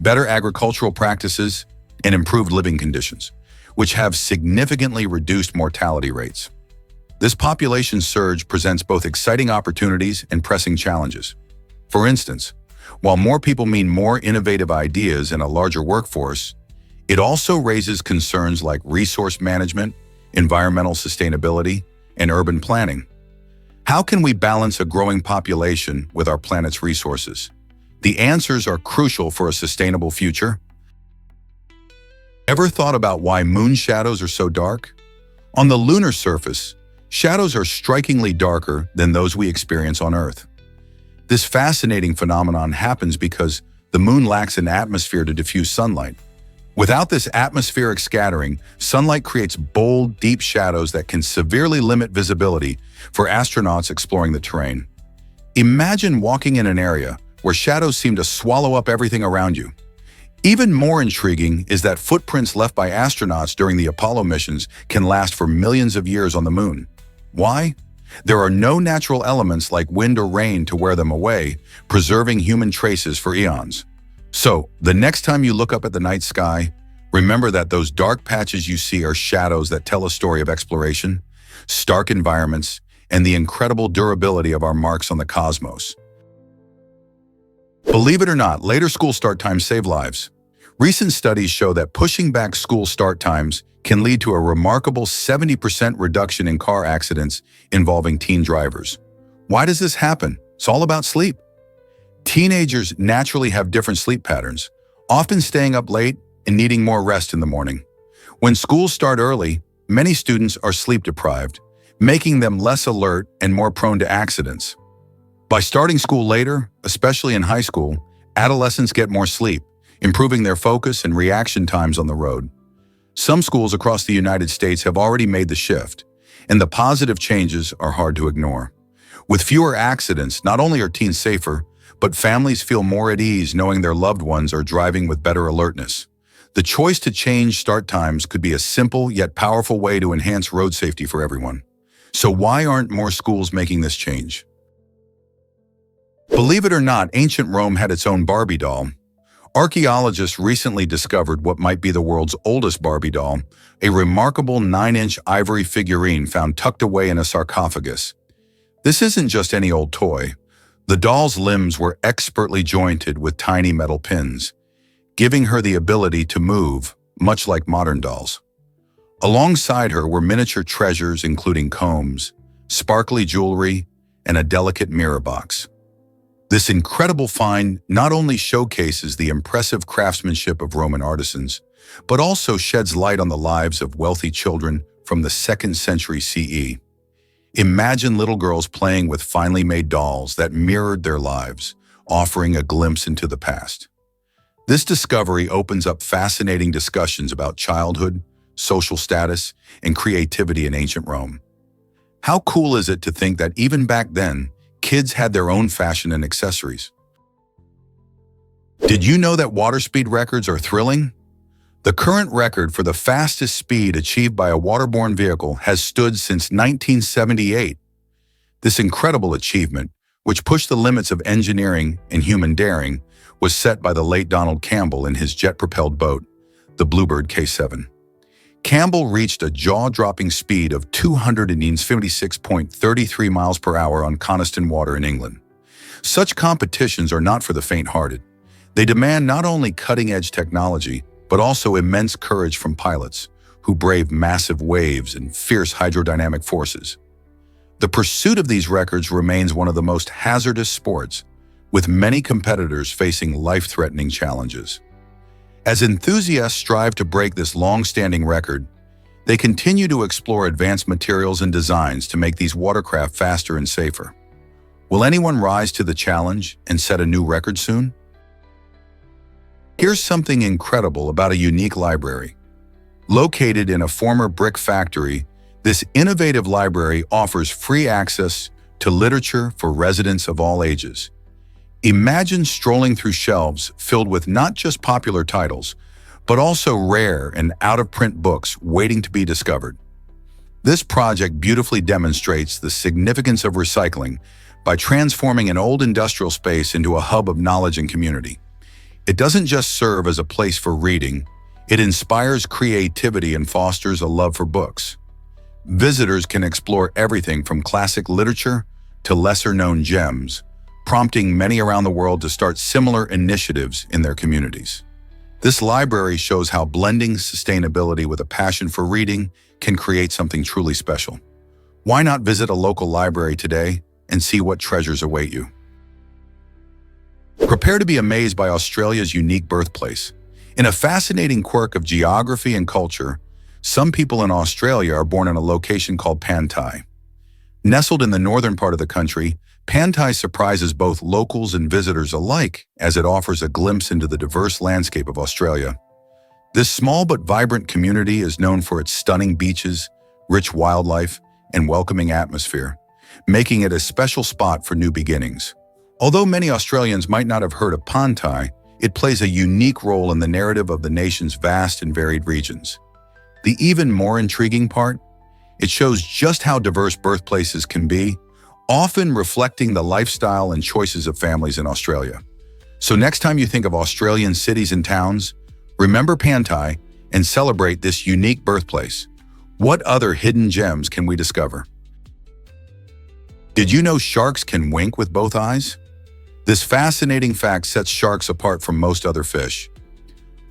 better agricultural practices, and improved living conditions, which have significantly reduced mortality rates. This population surge presents both exciting opportunities and pressing challenges. For instance, while more people mean more innovative ideas and a larger workforce, it also raises concerns like resource management, environmental sustainability, and urban planning. How can we balance a growing population with our planet's resources? The answers are crucial for a sustainable future. Ever thought about why moon shadows are so dark? On the lunar surface, shadows are strikingly darker than those we experience on Earth. This fascinating phenomenon happens because the moon lacks an atmosphere to diffuse sunlight. Without this atmospheric scattering, sunlight creates bold, deep shadows that can severely limit visibility for astronauts exploring the terrain. Imagine walking in an area where shadows seem to swallow up everything around you. Even more intriguing is that footprints left by astronauts during the Apollo missions can last for millions of years on the moon. Why? There are no natural elements like wind or rain to wear them away, preserving human traces for eons. So, the next time you look up at the night sky, remember that those dark patches you see are shadows that tell a story of exploration, stark environments, and the incredible durability of our marks on the cosmos. Believe it or not, later school start times save lives. Recent studies show that pushing back school start times can lead to a remarkable 70% reduction in car accidents involving teen drivers. Why does this happen? It's all about sleep. Teenagers naturally have different sleep patterns, often staying up late and needing more rest in the morning. When schools start early, many students are sleep deprived, making them less alert and more prone to accidents. By starting school later, especially in high school, adolescents get more sleep, improving their focus and reaction times on the road. Some schools across the United States have already made the shift, and the positive changes are hard to ignore. With fewer accidents, not only are teens safer, but families feel more at ease knowing their loved ones are driving with better alertness. The choice to change start times could be a simple yet powerful way to enhance road safety for everyone. So why aren't more schools making this change? Believe it or not, ancient Rome had its own Barbie doll. Archaeologists recently discovered what might be the world's oldest Barbie doll, a remarkable 9-inch ivory figurine found tucked away in a sarcophagus. This isn't just any old toy. The doll's limbs were expertly jointed with tiny metal pins, giving her the ability to move, much like modern dolls. Alongside her were miniature treasures including combs, sparkly jewelry, and a delicate mirror box. This incredible find not only showcases the impressive craftsmanship of Roman artisans, but also sheds light on the lives of wealthy children from the 2nd century CE. Imagine little girls playing with finely made dolls that mirrored their lives, offering a glimpse into the past. This discovery opens up fascinating discussions about childhood, social status, and creativity in ancient Rome. How cool is it to think that even back then, kids had their own fashion and accessories? Did you know that water speed records are thrilling? The current record for the fastest speed achieved by a waterborne vehicle has stood since 1978. This incredible achievement, which pushed the limits of engineering and human daring, was set by the late Donald Campbell in his jet-propelled boat, the Bluebird K7. Campbell reached a jaw-dropping speed of 256.33 miles per hour on Coniston Water in England. Such competitions are not for the faint-hearted. They demand not only cutting-edge technology, but also immense courage from pilots who brave massive waves and fierce hydrodynamic forces. The pursuit of these records remains one of the most hazardous sports, with many competitors facing life-threatening challenges. As enthusiasts strive to break this long-standing record, they continue to explore advanced materials and designs to make these watercraft faster and safer. Will anyone rise to the challenge and set a new record soon? Here's something incredible about a unique library. Located in a former brick factory, this innovative library offers free access to literature for residents of all ages. Imagine strolling through shelves filled with not just popular titles, but also rare and out-of-print books waiting to be discovered. This project beautifully demonstrates the significance of recycling by transforming an old industrial space into a hub of knowledge and community. It doesn't just serve as a place for reading, it inspires creativity and fosters a love for books. Visitors can explore everything from classic literature to lesser-known gems, prompting many around the world to start similar initiatives in their communities. This library shows how blending sustainability with a passion for reading can create something truly special. Why not visit a local library today and see what treasures await you? Prepare to be amazed by Australia's unique birthplace. In a fascinating quirk of geography and culture, some people in Australia are born in a location called Pantai. Nestled in the northern part of the country, Pantai surprises both locals and visitors alike as it offers a glimpse into the diverse landscape of Australia. This small but vibrant community is known for its stunning beaches, rich wildlife, and welcoming atmosphere, making it a special spot for new beginnings. Although many Australians might not have heard of Pantai, it plays a unique role in the narrative of the nation's vast and varied regions. The even more intriguing part? It shows just how diverse birthplaces can be, often reflecting the lifestyle and choices of families in Australia. So next time you think of Australian cities and towns, remember Pantai and celebrate this unique birthplace. What other hidden gems can we discover? Did you know sharks can wink with both eyes? This fascinating fact sets sharks apart from most other fish.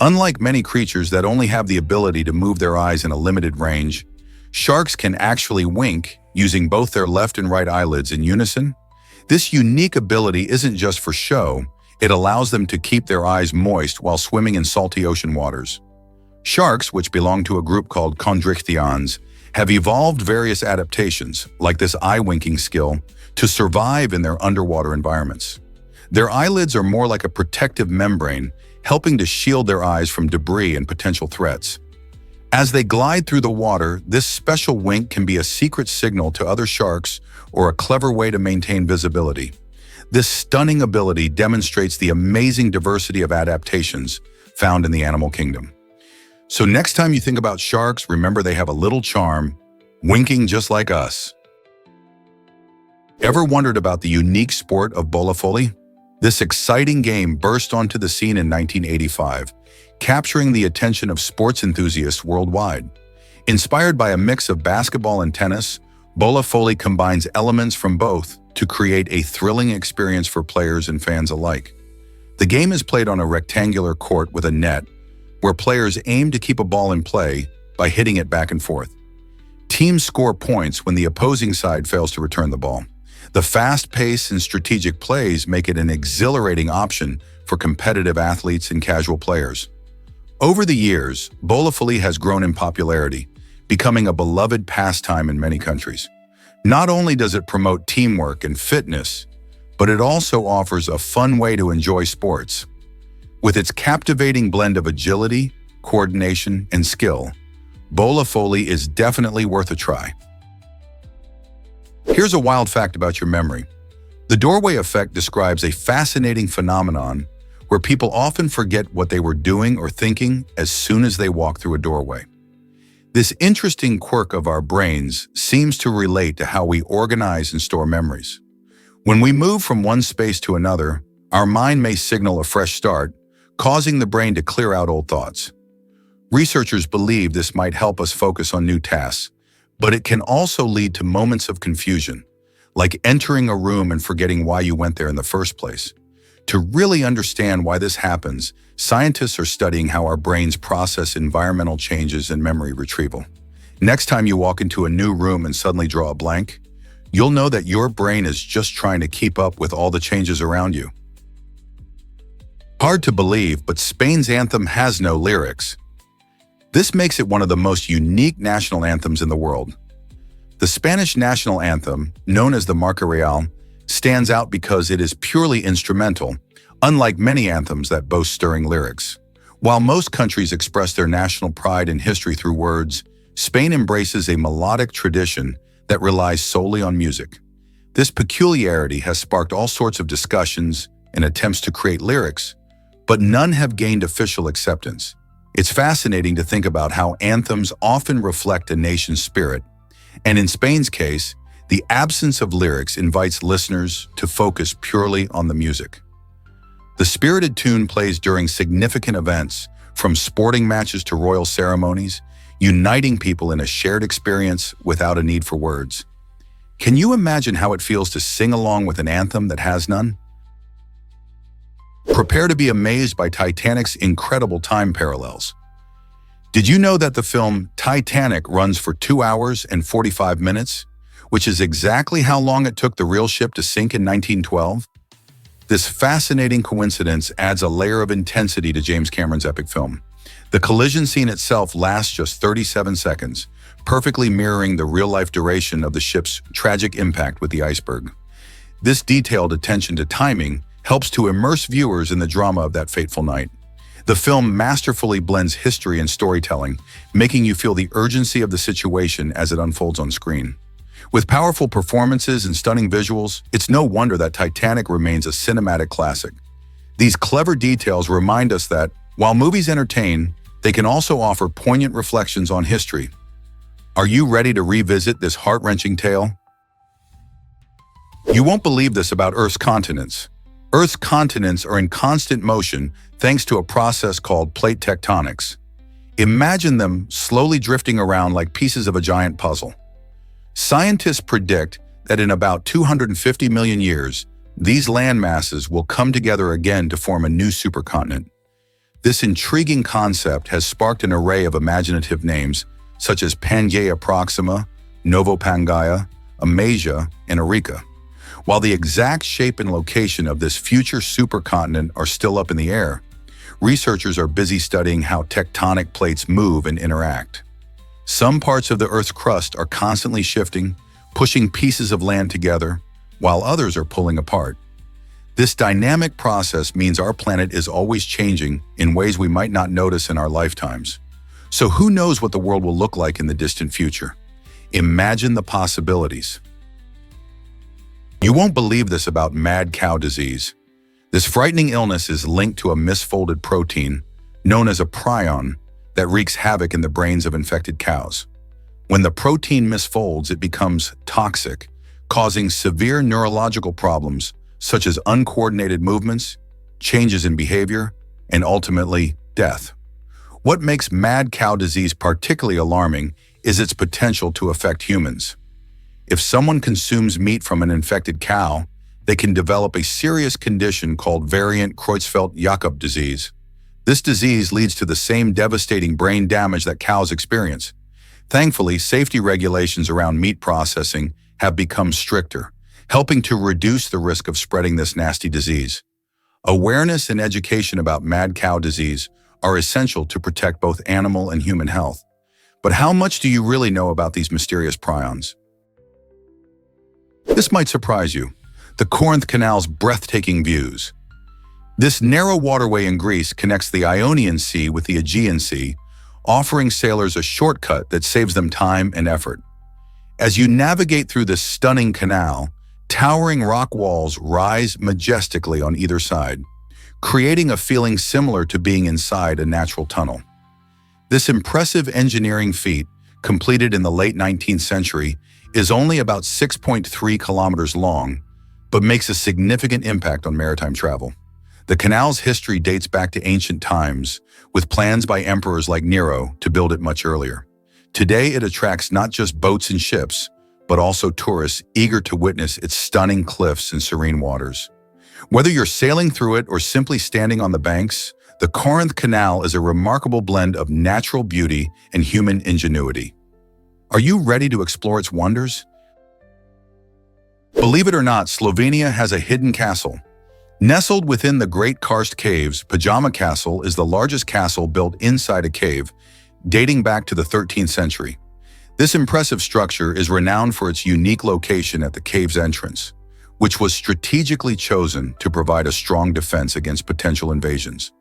Unlike many creatures that only have the ability to move their eyes in a limited range, sharks can actually wink using both their left and right eyelids in unison. This unique ability isn't just for show, it allows them to keep their eyes moist while swimming in salty ocean waters. Sharks, which belong to a group called chondrichthyons, have evolved various adaptations, like this eye-winking skill, to survive in their underwater environments. Their eyelids are more like a protective membrane, helping to shield their eyes from debris and potential threats. As they glide through the water, this special wink can be a secret signal to other sharks or a clever way to maintain visibility. This stunning ability demonstrates the amazing diversity of adaptations found in the animal kingdom. So next time you think about sharks, remember they have a little charm, winking just like us. Ever wondered about the unique sport of bola foley? This exciting game burst onto the scene in 1985, capturing the attention of sports enthusiasts worldwide. Inspired by a mix of basketball and tennis, bola foley combines elements from both to create a thrilling experience for players and fans alike. The game is played on a rectangular court with a net, where players aim to keep a ball in play by hitting it back and forth. Teams score points when the opposing side fails to return the ball. The fast pace and strategic plays make it an exhilarating option for competitive athletes and casual players. Over the years, bola foley has grown in popularity, becoming a beloved pastime in many countries. Not only does it promote teamwork and fitness, but it also offers a fun way to enjoy sports. With its captivating blend of agility, coordination, and skill, bola foley is definitely worth a try. Here's a wild fact about your memory. The doorway effect describes a fascinating phenomenon where people often forget what they were doing or thinking as soon as they walk through a doorway. This interesting quirk of our brains seems to relate to how we organize and store memories. When we move from one space to another, our mind may signal a fresh start, causing the brain to clear out old thoughts. Researchers believe this might help us focus on new tasks, but it can also lead to moments of confusion, like entering a room and forgetting why you went there in the first place. To really understand why this happens, scientists are studying how our brains process environmental changes and memory retrieval. Next time you walk into a new room and suddenly draw a blank, you'll know that your brain is just trying to keep up with all the changes around you. Hard to believe, but Spain's anthem has no lyrics. This makes it one of the most unique national anthems in the world. The Spanish national anthem, known as the Marcha Real, stands out because it is purely instrumental, unlike many anthems that boast stirring lyrics. While most countries express their national pride and history through words, Spain embraces a melodic tradition that relies solely on music. This peculiarity has sparked all sorts of discussions and attempts to create lyrics, but none have gained official acceptance. It's fascinating to think about how anthems often reflect a nation's spirit, and in Spain's case, the absence of lyrics invites listeners to focus purely on the music. The spirited tune plays during significant events, from sporting matches to royal ceremonies, uniting people in a shared experience without a need for words. Can you imagine how it feels to sing along with an anthem that has none? Prepare to be amazed by Titanic's incredible time parallels. Did you know that the film Titanic runs for 2 hours and 45 minutes, which is exactly how long it took the real ship to sink in 1912? This fascinating coincidence adds a layer of intensity to James Cameron's epic film. The collision scene itself lasts just 37 seconds, perfectly mirroring the real-life duration of the ship's tragic impact with the iceberg. This detailed attention to timing helps to immerse viewers in the drama of that fateful night. The film masterfully blends history and storytelling, making you feel the urgency of the situation as it unfolds on screen. With powerful performances and stunning visuals, it's no wonder that Titanic remains a cinematic classic. These clever details remind us that, while movies entertain, they can also offer poignant reflections on history. Are you ready to revisit this heart-wrenching tale? You won't believe this about Earth's continents. Earth's continents are in constant motion thanks to a process called plate tectonics. Imagine them slowly drifting around like pieces of a giant puzzle. Scientists predict that in about 250 million years, these land masses will come together again to form a new supercontinent. This intriguing concept has sparked an array of imaginative names such as Pangaea Proxima, Novo Pangaea, Amasia, and Eureka. While the exact shape and location of this future supercontinent are still up in the air, researchers are busy studying how tectonic plates move and interact. Some parts of the Earth's crust are constantly shifting, pushing pieces of land together, while others are pulling apart. This dynamic process means our planet is always changing in ways we might not notice in our lifetimes. So who knows what the world will look like in the distant future? Imagine the possibilities. You won't believe this about mad cow disease. This frightening illness is linked to a misfolded protein, known as a prion, that wreaks havoc in the brains of infected cows. When the protein misfolds, it becomes toxic, causing severe neurological problems such as uncoordinated movements, changes in behavior, and ultimately, death. What makes mad cow disease particularly alarming is its potential to affect humans. If someone consumes meat from an infected cow, they can develop a serious condition called variant Creutzfeldt-Jakob disease. This disease leads to the same devastating brain damage that cows experience. Thankfully, safety regulations around meat processing have become stricter, helping to reduce the risk of spreading this nasty disease. Awareness and education about mad cow disease are essential to protect both animal and human health. But how much do you really know about these mysterious prions? This might surprise you. The Corinth Canal's breathtaking views. This narrow waterway in Greece connects the Ionian Sea with the Aegean Sea, offering sailors a shortcut that saves them time and effort. As you navigate through this stunning canal, towering rock walls rise majestically on either side, creating a feeling similar to being inside a natural tunnel. This impressive engineering feat, completed in the late 19th century, is only about 6.3 kilometers long, but makes a significant impact on maritime travel. The canal's history dates back to ancient times, with plans by emperors like Nero to build it much earlier. Today, it attracts not just boats and ships, but also tourists eager to witness its stunning cliffs and serene waters. Whether you're sailing through it or simply standing on the banks, the Corinth Canal is a remarkable blend of natural beauty and human ingenuity. Are you ready to explore its wonders? Believe it or not, Slovenia has a hidden castle. Nestled within the Great Karst Caves, Pajama Castle is the largest castle built inside a cave, dating back to the 13th century. This impressive structure is renowned for its unique location at the cave's entrance, which was strategically chosen to provide a strong defense against potential invasions.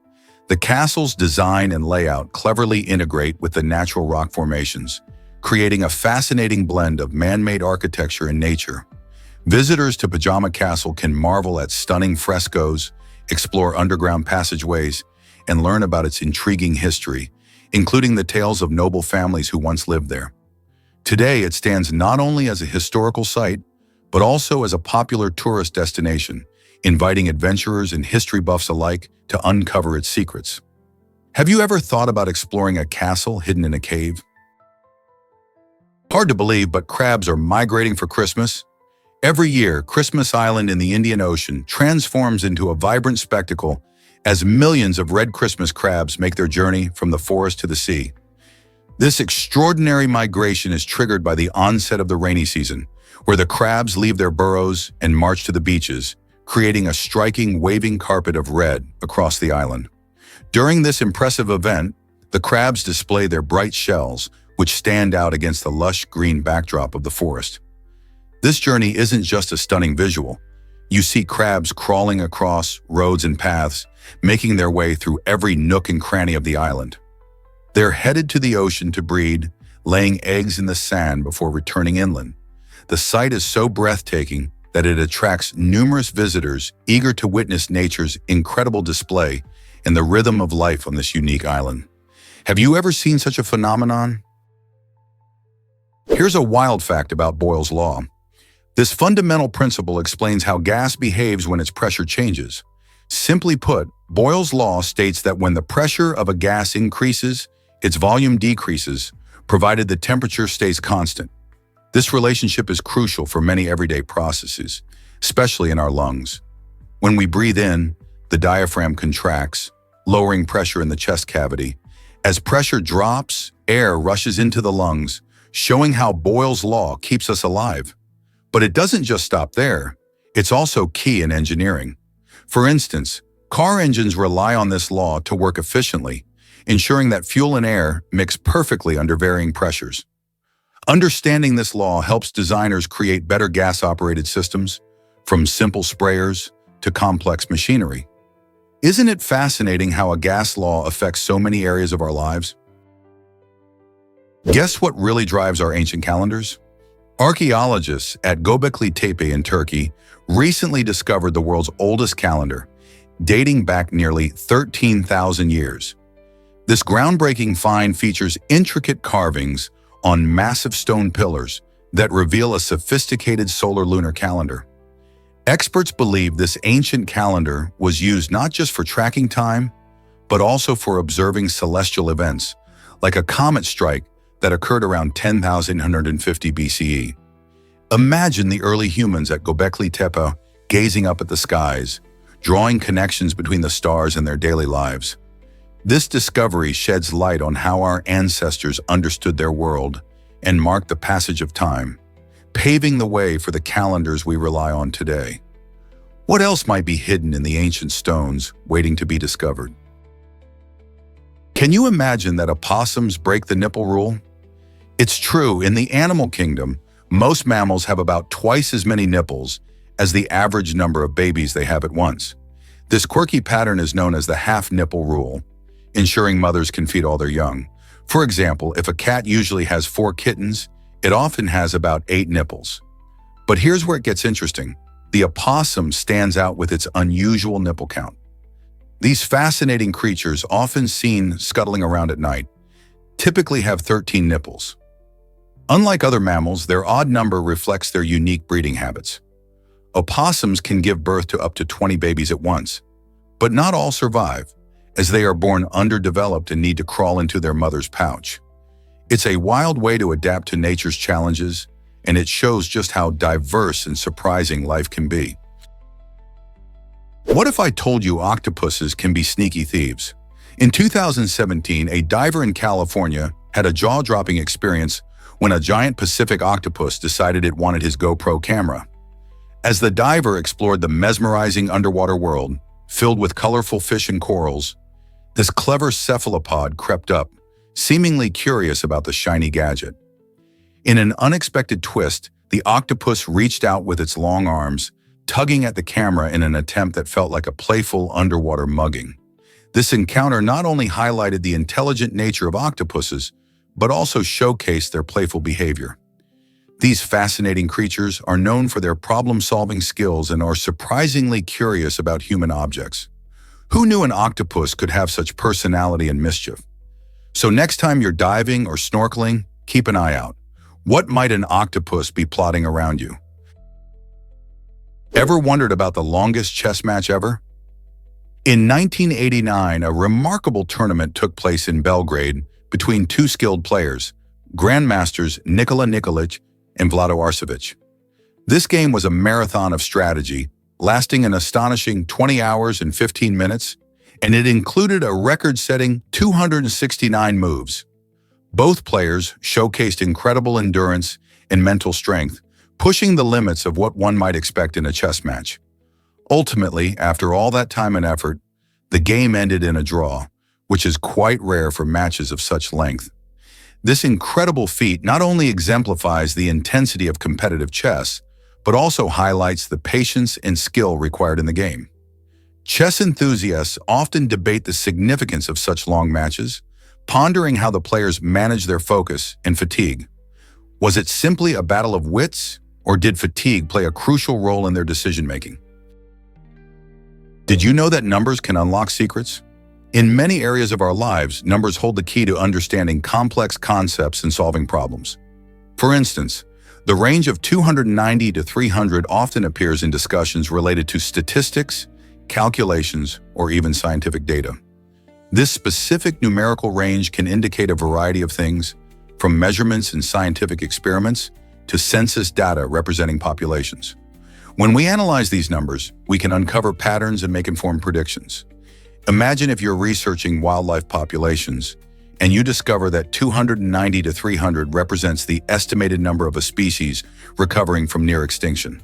The castle's design and layout cleverly integrate with the natural rock formations, creating a fascinating blend of man-made architecture and nature. Visitors to Pajama Castle can marvel at stunning frescoes, explore underground passageways, and learn about its intriguing history, including the tales of noble families who once lived there. Today, it stands not only as a historical site, but also as a popular tourist destination, inviting adventurers and history buffs alike to uncover its secrets. Have you ever thought about exploring a castle hidden in a cave? Hard to believe, but crabs are migrating for Christmas. Every year, Christmas Island in the Indian Ocean transforms into a vibrant spectacle as millions of red Christmas crabs make their journey from the forest to the sea. This extraordinary migration is triggered by the onset of the rainy season, where the crabs leave their burrows and march to the beaches, creating a striking waving carpet of red across the island. During this impressive event, the crabs display their bright shells, which stand out against the lush green backdrop of the forest. This journey isn't just a stunning visual. You see crabs crawling across roads and paths, making their way through every nook and cranny of the island. They're headed to the ocean to breed, laying eggs in the sand before returning inland. The sight is so breathtaking that it attracts numerous visitors eager to witness nature's incredible display and the rhythm of life on this unique island. Have you ever seen such a phenomenon? Here's a wild fact about Boyle's Law. This fundamental principle explains how gas behaves when its pressure changes. Simply put, Boyle's Law states that when the pressure of a gas increases, its volume decreases, provided the temperature stays constant. This relationship is crucial for many everyday processes, especially in our lungs. When we breathe in, the diaphragm contracts, lowering pressure in the chest cavity. As pressure drops, air rushes into the lungs, showing how Boyle's Law keeps us alive. But it doesn't just stop there. It's also key in engineering. For instance, car engines rely on this law to work efficiently, ensuring that fuel and air mix perfectly under varying pressures. Understanding this law helps designers create better gas-operated systems, from simple sprayers to complex machinery. Isn't it fascinating how a gas law affects so many areas of our lives? Guess what really drives our ancient calendars? Archaeologists at Göbekli Tepe in Turkey recently discovered the world's oldest calendar, dating back nearly 13,000 years. This groundbreaking find features intricate carvings on massive stone pillars that reveal a sophisticated solar-lunar calendar. Experts believe this ancient calendar was used not just for tracking time, but also for observing celestial events, like a comet strike that occurred around 10,150 BCE. Imagine the early humans at Göbekli Tepe gazing up at the skies, drawing connections between the stars and their daily lives. This discovery sheds light on how our ancestors understood their world and marked the passage of time, paving the way for the calendars we rely on today. What else might be hidden in the ancient stones waiting to be discovered? Can you imagine that opossums break the nipple rule? It's true, in the animal kingdom, most mammals have about twice as many nipples as the average number of babies they have at once. This quirky pattern is known as the half-nipple rule, ensuring mothers can feed all their young. For example, if a cat usually has 4 kittens, it often has about 8 nipples. But here's where it gets interesting. The opossum stands out with its unusual nipple count. These fascinating creatures, often seen scuttling around at night, typically have 13 nipples. Unlike other mammals, their odd number reflects their unique breeding habits. Opossums can give birth to up to 20 babies at once, but not all survive, as they are born underdeveloped and need to crawl into their mother's pouch. It's a wild way to adapt to nature's challenges, and it shows just how diverse and surprising life can be. What if I told you octopuses can be sneaky thieves? In 2017, a diver in California had a jaw-dropping experience when a giant Pacific octopus decided it wanted his GoPro camera. As the diver explored the mesmerizing underwater world, filled with colorful fish and corals, this clever cephalopod crept up, seemingly curious about the shiny gadget. In an unexpected twist, the octopus reached out with its long arms, tugging at the camera in an attempt that felt like a playful underwater mugging. This encounter not only highlighted the intelligent nature of octopuses, but also showcased their playful behavior. These fascinating creatures are known for their problem-solving skills and are surprisingly curious about human objects. Who knew an octopus could have such personality and mischief? So next time you're diving or snorkeling, keep an eye out. What might an octopus be plotting around you? Ever wondered about the longest chess match ever? In 1989, a remarkable tournament took place in Belgrade between two skilled players, grandmasters Nikola Nikolic and Vlado Arsevic. This game was a marathon of strategy, lasting an astonishing 20 hours and 15 minutes, and it included a record-setting 269 moves. Both players showcased incredible endurance and mental strength, pushing the limits of what one might expect in a chess match. Ultimately, after all that time and effort, the game ended in a draw, which is quite rare for matches of such length. This incredible feat not only exemplifies the intensity of competitive chess, but also highlights the patience and skill required in the game. Chess enthusiasts often debate the significance of such long matches, pondering how the players manage their focus and fatigue. Was it simply a battle of wits, or did fatigue play a crucial role in their decision-making? Did you know that numbers can unlock secrets? In many areas of our lives, numbers hold the key to understanding complex concepts and solving problems. For instance, the range of 290 to 300 often appears in discussions related to statistics, calculations, or even scientific data. This specific numerical range can indicate a variety of things, from measurements in scientific experiments to census data representing populations. When we analyze these numbers, we can uncover patterns and make informed predictions. Imagine if you're researching wildlife populations and you discover that 290 to 300 represents the estimated number of a species recovering from near extinction.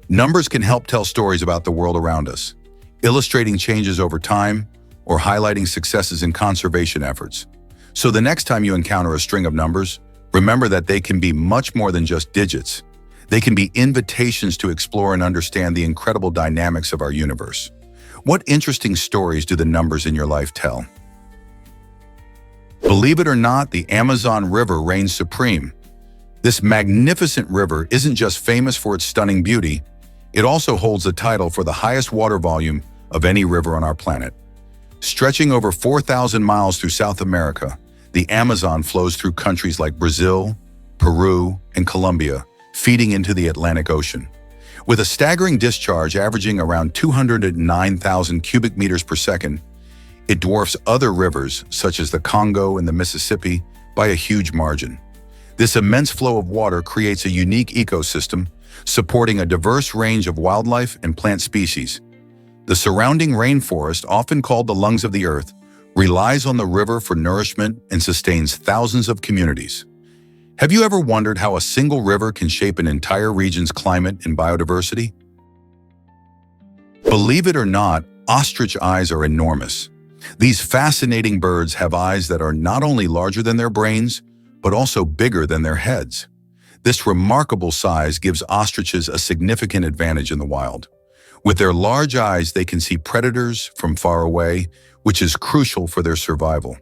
Numbers can help tell stories about the world around us, illustrating changes over time or highlighting successes in conservation efforts. So the next time you encounter a string of numbers, remember that they can be much more than just digits. They can be invitations to explore and understand the incredible dynamics of our universe. What interesting stories do the numbers in your life tell? Believe it or not, the Amazon River reigns supreme. This magnificent river isn't just famous for its stunning beauty, it also holds the title for the highest water volume of any river on our planet. Stretching over 4,000 miles through South America, the Amazon flows through countries like Brazil, Peru, and Colombia, feeding into the Atlantic Ocean. With a staggering discharge averaging around 209,000 cubic meters per second, it dwarfs other rivers such as the Congo and the Mississippi by a huge margin. This immense flow of water creates a unique ecosystem, supporting a diverse range of wildlife and plant species. The surrounding rainforest, often called the lungs of the earth, relies on the river for nourishment and sustains thousands of communities. Have you ever wondered how a single river can shape an entire region's climate and biodiversity? Believe it or not, ostrich eyes are enormous. These fascinating birds have eyes that are not only larger than their brains, but also bigger than their heads. This remarkable size gives ostriches a significant advantage in the wild. With their large eyes, they can see predators from far away, which is crucial for their survival.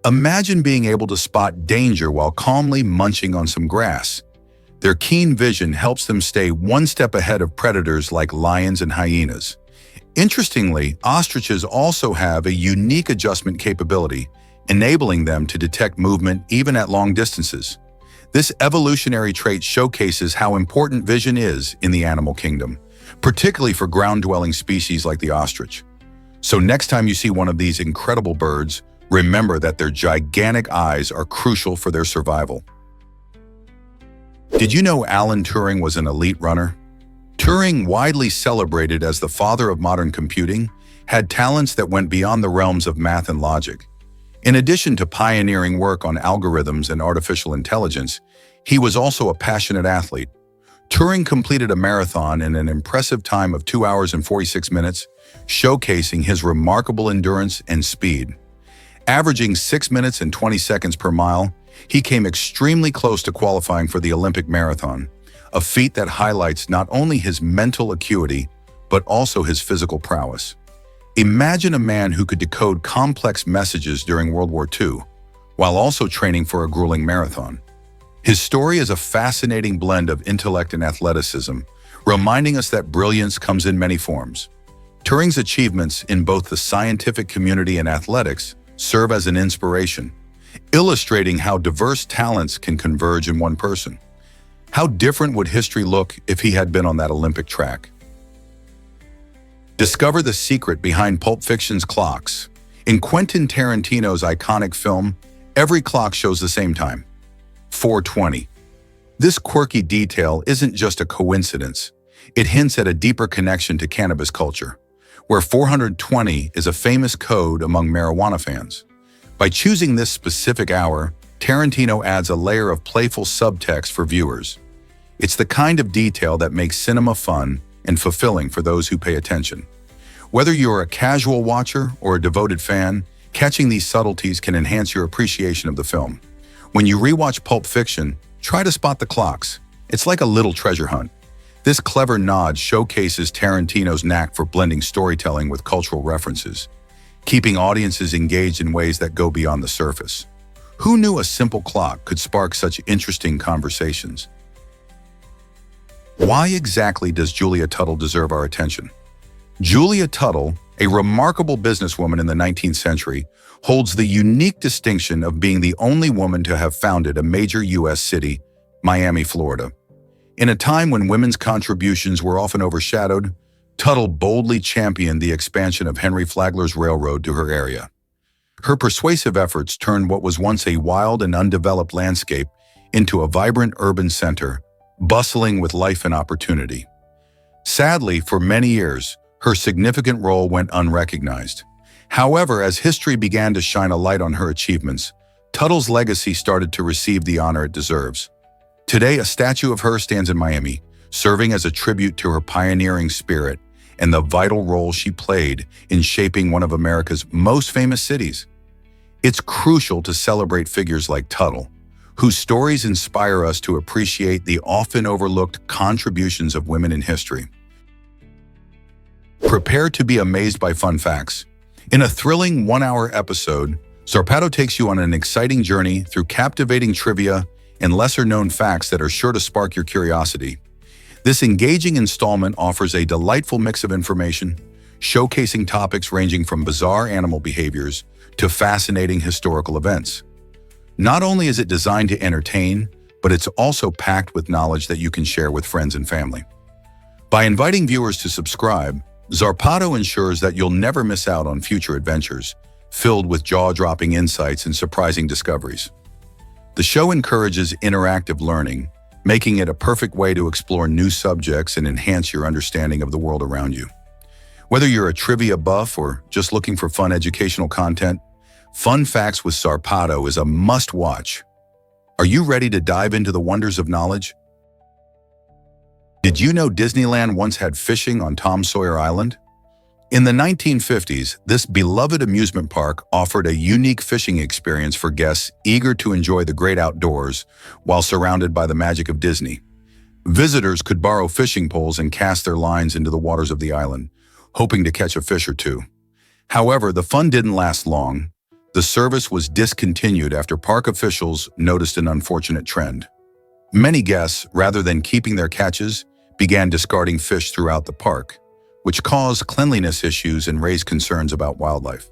Imagine being able to spot danger while calmly munching on some grass. Their keen vision helps them stay one step ahead of predators like lions and hyenas. Interestingly, ostriches also have a unique adjustment capability, enabling them to detect movement even at long distances. This evolutionary trait showcases how important vision is in the animal kingdom, particularly for ground-dwelling species like the ostrich. So next time you see one of these incredible birds, remember that their gigantic eyes are crucial for their survival. Did you know Alan Turing was an elite runner? Turing, widely celebrated as the father of modern computing, had talents that went beyond the realms of math and logic. In addition to pioneering work on algorithms and artificial intelligence, he was also a passionate athlete. Turing completed a marathon in an impressive time of 2 hours and 46 minutes, showcasing his remarkable endurance and speed. Averaging 6 minutes and 20 seconds per mile, he came extremely close to qualifying for the Olympic marathon, a feat that highlights not only his mental acuity, but also his physical prowess. Imagine a man who could decode complex messages during World War II, while also training for a grueling marathon. His story is a fascinating blend of intellect and athleticism, reminding us that brilliance comes in many forms. Turing's achievements in both the scientific community and athletics serve as an inspiration, illustrating how diverse talents can converge in one person. How different would history look if he had been on that Olympic track? Discover the secret behind Pulp Fiction's clocks. In Quentin Tarantino's iconic film, every clock shows the same time: 4:20. This quirky detail isn't just a coincidence. It hints at a deeper connection to cannabis culture, where 420 is a famous code among marijuana fans. By choosing this specific hour, Tarantino adds a layer of playful subtext for viewers. It's the kind of detail that makes cinema fun and fulfilling for those who pay attention. Whether you're a casual watcher or a devoted fan, catching these subtleties can enhance your appreciation of the film. When you rewatch Pulp Fiction, try to spot the clocks. It's like a little treasure hunt. This clever nod showcases Tarantino's knack for blending storytelling with cultural references, keeping audiences engaged in ways that go beyond the surface. Who knew a simple clock could spark such interesting conversations? Why exactly does Julia Tuttle deserve our attention? Julia Tuttle, a remarkable businesswoman in the 19th century, holds the unique distinction of being the only woman to have founded a major U.S. city, Miami, Florida. In a time when women's contributions were often overshadowed, Tuttle boldly championed the expansion of Henry Flagler's railroad to her area. Her persuasive efforts turned what was once a wild and undeveloped landscape into a vibrant urban center, bustling with life and opportunity. Sadly, for many years, her significant role went unrecognized. However, as history began to shine a light on her achievements, Tuttle's legacy started to receive the honor it deserves. Today, a statue of her stands in Miami, serving as a tribute to her pioneering spirit and the vital role she played in shaping one of America's most famous cities. It's crucial to celebrate figures like Tuttle, whose stories inspire us to appreciate the often overlooked contributions of women in history. Prepare to be amazed by fun facts. In a thrilling 1-hour episode, Zarpato takes you on an exciting journey through captivating trivia and lesser-known facts that are sure to spark your curiosity. This engaging installment offers a delightful mix of information, showcasing topics ranging from bizarre animal behaviors to fascinating historical events. Not only is it designed to entertain, but it's also packed with knowledge that you can share with friends and family. By inviting viewers to subscribe, Zarpato ensures that you'll never miss out on future adventures, filled with jaw-dropping insights and surprising discoveries. The show encourages interactive learning, making it a perfect way to explore new subjects and enhance your understanding of the world around you. Whether you're a trivia buff or just looking for fun educational content, Fun Facts with Zarpato is a must-watch. Are you ready to dive into the wonders of knowledge? Did you know Disneyland once had fishing on Tom Sawyer Island? In the 1950s, this beloved amusement park offered a unique fishing experience for guests eager to enjoy the great outdoors while surrounded by the magic of Disney. Visitors could borrow fishing poles and cast their lines into the waters of the island, hoping to catch a fish or two. However, the fun didn't last long. The service was discontinued after park officials noticed an unfortunate trend. Many guests, rather than keeping their catches, began discarding fish throughout the park, which cause cleanliness issues and raise concerns about wildlife.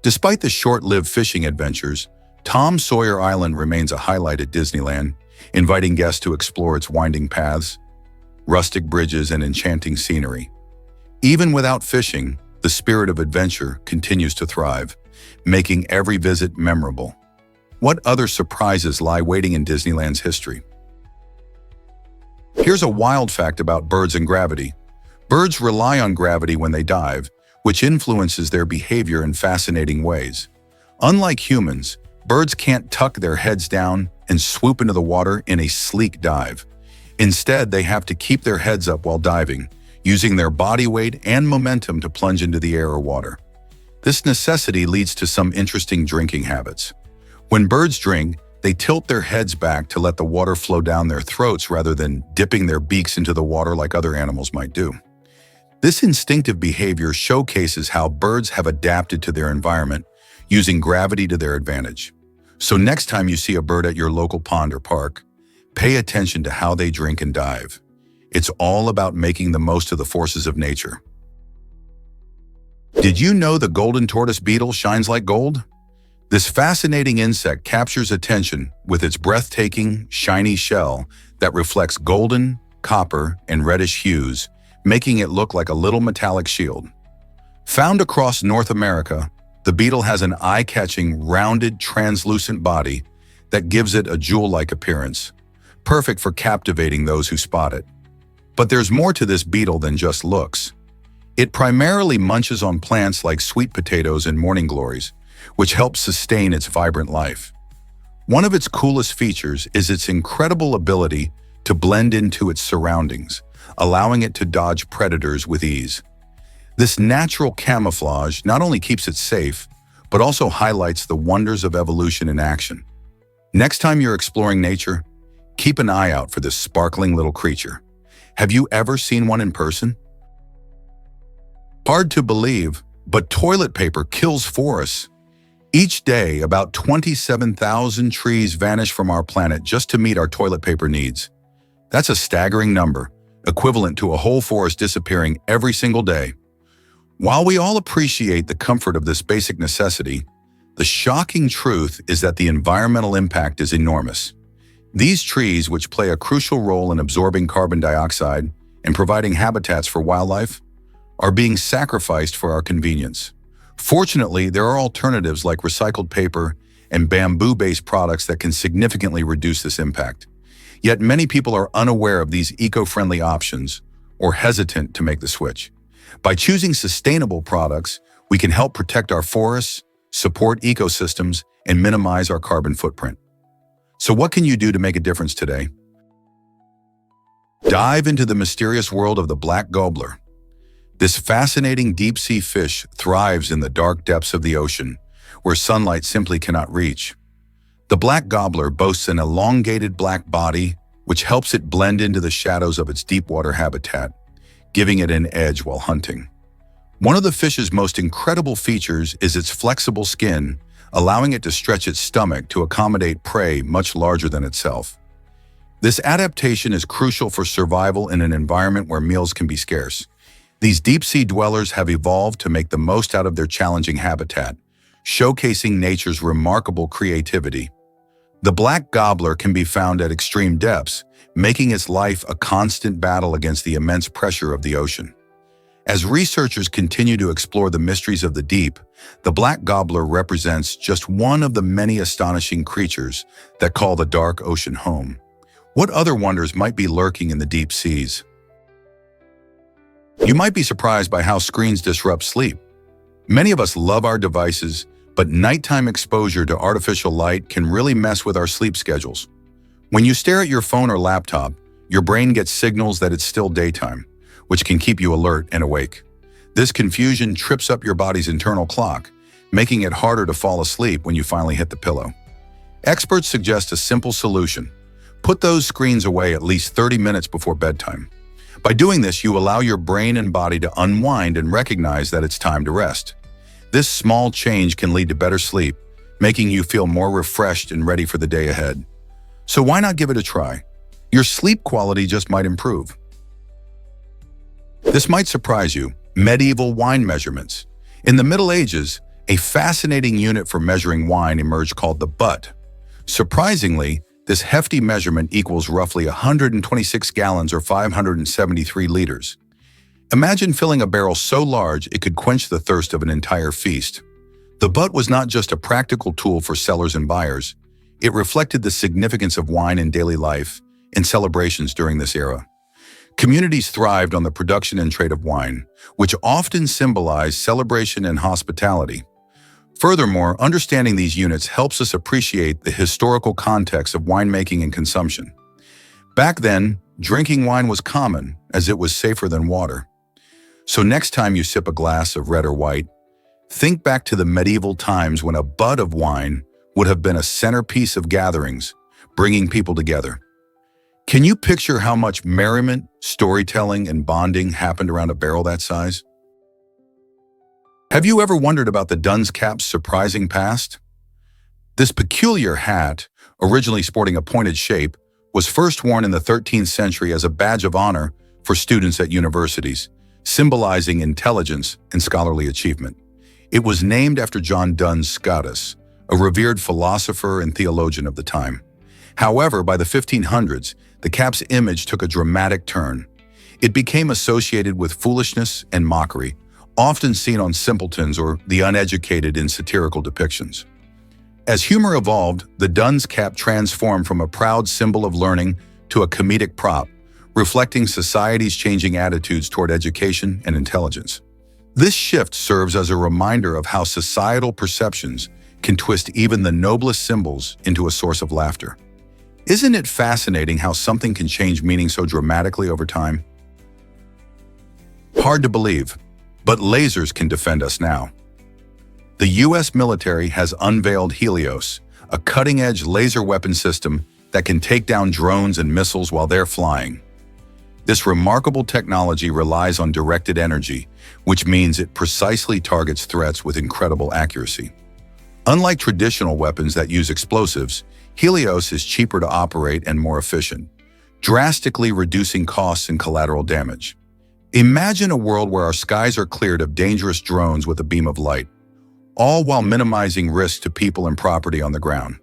Despite the short-lived fishing adventures, Tom Sawyer Island remains a highlight at Disneyland, inviting guests to explore its winding paths, rustic bridges, and enchanting scenery. Even without fishing, the spirit of adventure continues to thrive, making every visit memorable. What other surprises lie waiting in Disneyland's history? Here's a wild fact about birds and gravity. Birds rely on gravity when they dive, which influences their behavior in fascinating ways. Unlike humans, birds can't tuck their heads down and swoop into the water in a sleek dive. Instead, they have to keep their heads up while diving, using their body weight and momentum to plunge into the air or water. This necessity leads to some interesting drinking habits. When birds drink, they tilt their heads back to let the water flow down their throats rather than dipping their beaks into the water like other animals might do. This instinctive behavior showcases how birds have adapted to their environment, using gravity to their advantage. So next time you see a bird at your local pond or park, pay attention to how they drink and dive. It's all about making the most of the forces of nature. Did you know the golden tortoise beetle shines like gold? This fascinating insect captures attention with its breathtaking, shiny shell that reflects golden, copper, and reddish hues, making it look like a little metallic shield. Found across North America, the beetle has an eye-catching, rounded, translucent body that gives it a jewel-like appearance, perfect for captivating those who spot it. But there's more to this beetle than just looks. It primarily munches on plants like sweet potatoes and morning glories, which helps sustain its vibrant life. One of its coolest features is its incredible ability to blend into its surroundings, allowing it to dodge predators with ease. This natural camouflage not only keeps it safe, but also highlights the wonders of evolution in action. Next time you're exploring nature, keep an eye out for this sparkling little creature. Have you ever seen one in person? Hard to believe, but toilet paper kills forests. Each day, about 27,000 trees vanish from our planet just to meet our toilet paper needs. That's a staggering number, equivalent to a whole forest disappearing every single day. While we all appreciate the comfort of this basic necessity, the shocking truth is that the environmental impact is enormous. These trees, which play a crucial role in absorbing carbon dioxide and providing habitats for wildlife, are being sacrificed for our convenience. Fortunately, there are alternatives like recycled paper and bamboo-based products that can significantly reduce this impact. Yet many people are unaware of these eco-friendly options or hesitant to make the switch. By choosing sustainable products, we can help protect our forests, support ecosystems, and minimize our carbon footprint. So what can you do to make a difference today? Dive into the mysterious world of the black gobbler. This fascinating deep-sea fish thrives in the dark depths of the ocean, where sunlight simply cannot reach. The black gobbler boasts an elongated black body, which helps it blend into the shadows of its deep-water habitat, giving it an edge while hunting. One of the fish's most incredible features is its flexible skin, allowing it to stretch its stomach to accommodate prey much larger than itself. This adaptation is crucial for survival in an environment where meals can be scarce. These deep-sea dwellers have evolved to make the most out of their challenging habitat, showcasing nature's remarkable creativity. The black gobbler can be found at extreme depths, making its life a constant battle against the immense pressure of the ocean. As researchers continue to explore the mysteries of the deep, the black gobbler represents just one of the many astonishing creatures that call the dark ocean home. What other wonders might be lurking in the deep seas? You might be surprised by how screens disrupt sleep. Many of us love our devices, but nighttime exposure to artificial light can really mess with our sleep schedules. When you stare at your phone or laptop, your brain gets signals that it's still daytime, which can keep you alert and awake. This confusion trips up your body's internal clock, making it harder to fall asleep when you finally hit the pillow. Experts suggest a simple solution. Put those screens away at least 30 minutes before bedtime. By doing this, you allow your brain and body to unwind and recognize that it's time to rest. This small change can lead to better sleep, making you feel more refreshed and ready for the day ahead. So why not give it a try? Your sleep quality just might improve. This might surprise you: medieval wine measurements. In the Middle Ages, a fascinating unit for measuring wine emerged called the butt. Surprisingly, this hefty measurement equals roughly 126 gallons or 573 liters. Imagine filling a barrel so large it could quench the thirst of an entire feast. The butt was not just a practical tool for sellers and buyers. It reflected the significance of wine in daily life and celebrations during this era. Communities thrived on the production and trade of wine, which often symbolized celebration and hospitality. Furthermore, understanding these units helps us appreciate the historical context of winemaking and consumption. Back then, drinking wine was common, as it was safer than water. So next time you sip a glass of red or white, think back to the medieval times when a butt of wine would have been a centerpiece of gatherings, bringing people together. Can you picture how much merriment, storytelling, and bonding happened around a barrel that size? Have you ever wondered about the Duns cap's surprising past? This peculiar hat, originally sporting a pointed shape, was first worn in the 13th century as a badge of honor for students at universities, symbolizing intelligence and scholarly achievement. It was named after John Duns Scotus, a revered philosopher and theologian of the time. However, by the 1500s, the cap's image took a dramatic turn. It became associated with foolishness and mockery, often seen on simpletons or the uneducated in satirical depictions. As humor evolved, the Duns cap transformed from a proud symbol of learning to a comedic prop, reflecting society's changing attitudes toward education and intelligence. This shift serves as a reminder of how societal perceptions can twist even the noblest symbols into a source of laughter. Isn't it fascinating how something can change meaning so dramatically over time? Hard to believe, but lasers can defend us now. The US military has unveiled Helios, a cutting-edge laser weapon system that can take down drones and missiles while they're flying. This remarkable technology relies on directed energy, which means it precisely targets threats with incredible accuracy. Unlike traditional weapons that use explosives, Helios is cheaper to operate and more efficient, drastically reducing costs and collateral damage. Imagine a world where our skies are cleared of dangerous drones with a beam of light, all while minimizing risk to people and property on the ground.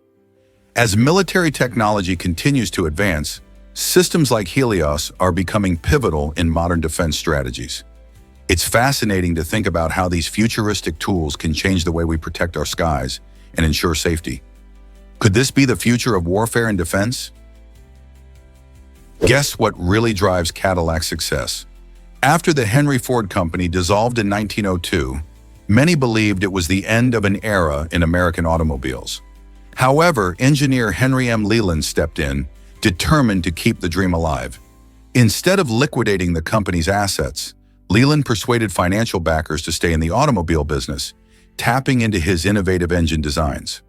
As military technology continues to advance, systems like Helios are becoming pivotal in modern defense strategies. It's fascinating to think about how these futuristic tools can change the way we protect our skies and ensure safety. Could this be the future of warfare and defense? Guess what really drives Cadillac's success? After the Henry Ford Company dissolved in 1902, many believed it was the end of an era in American automobiles. However, engineer Henry M. Leland stepped in, determined to keep the dream alive. Instead of liquidating the company's assets, Leland persuaded financial backers to stay in the automobile business, tapping into his innovative engine designs.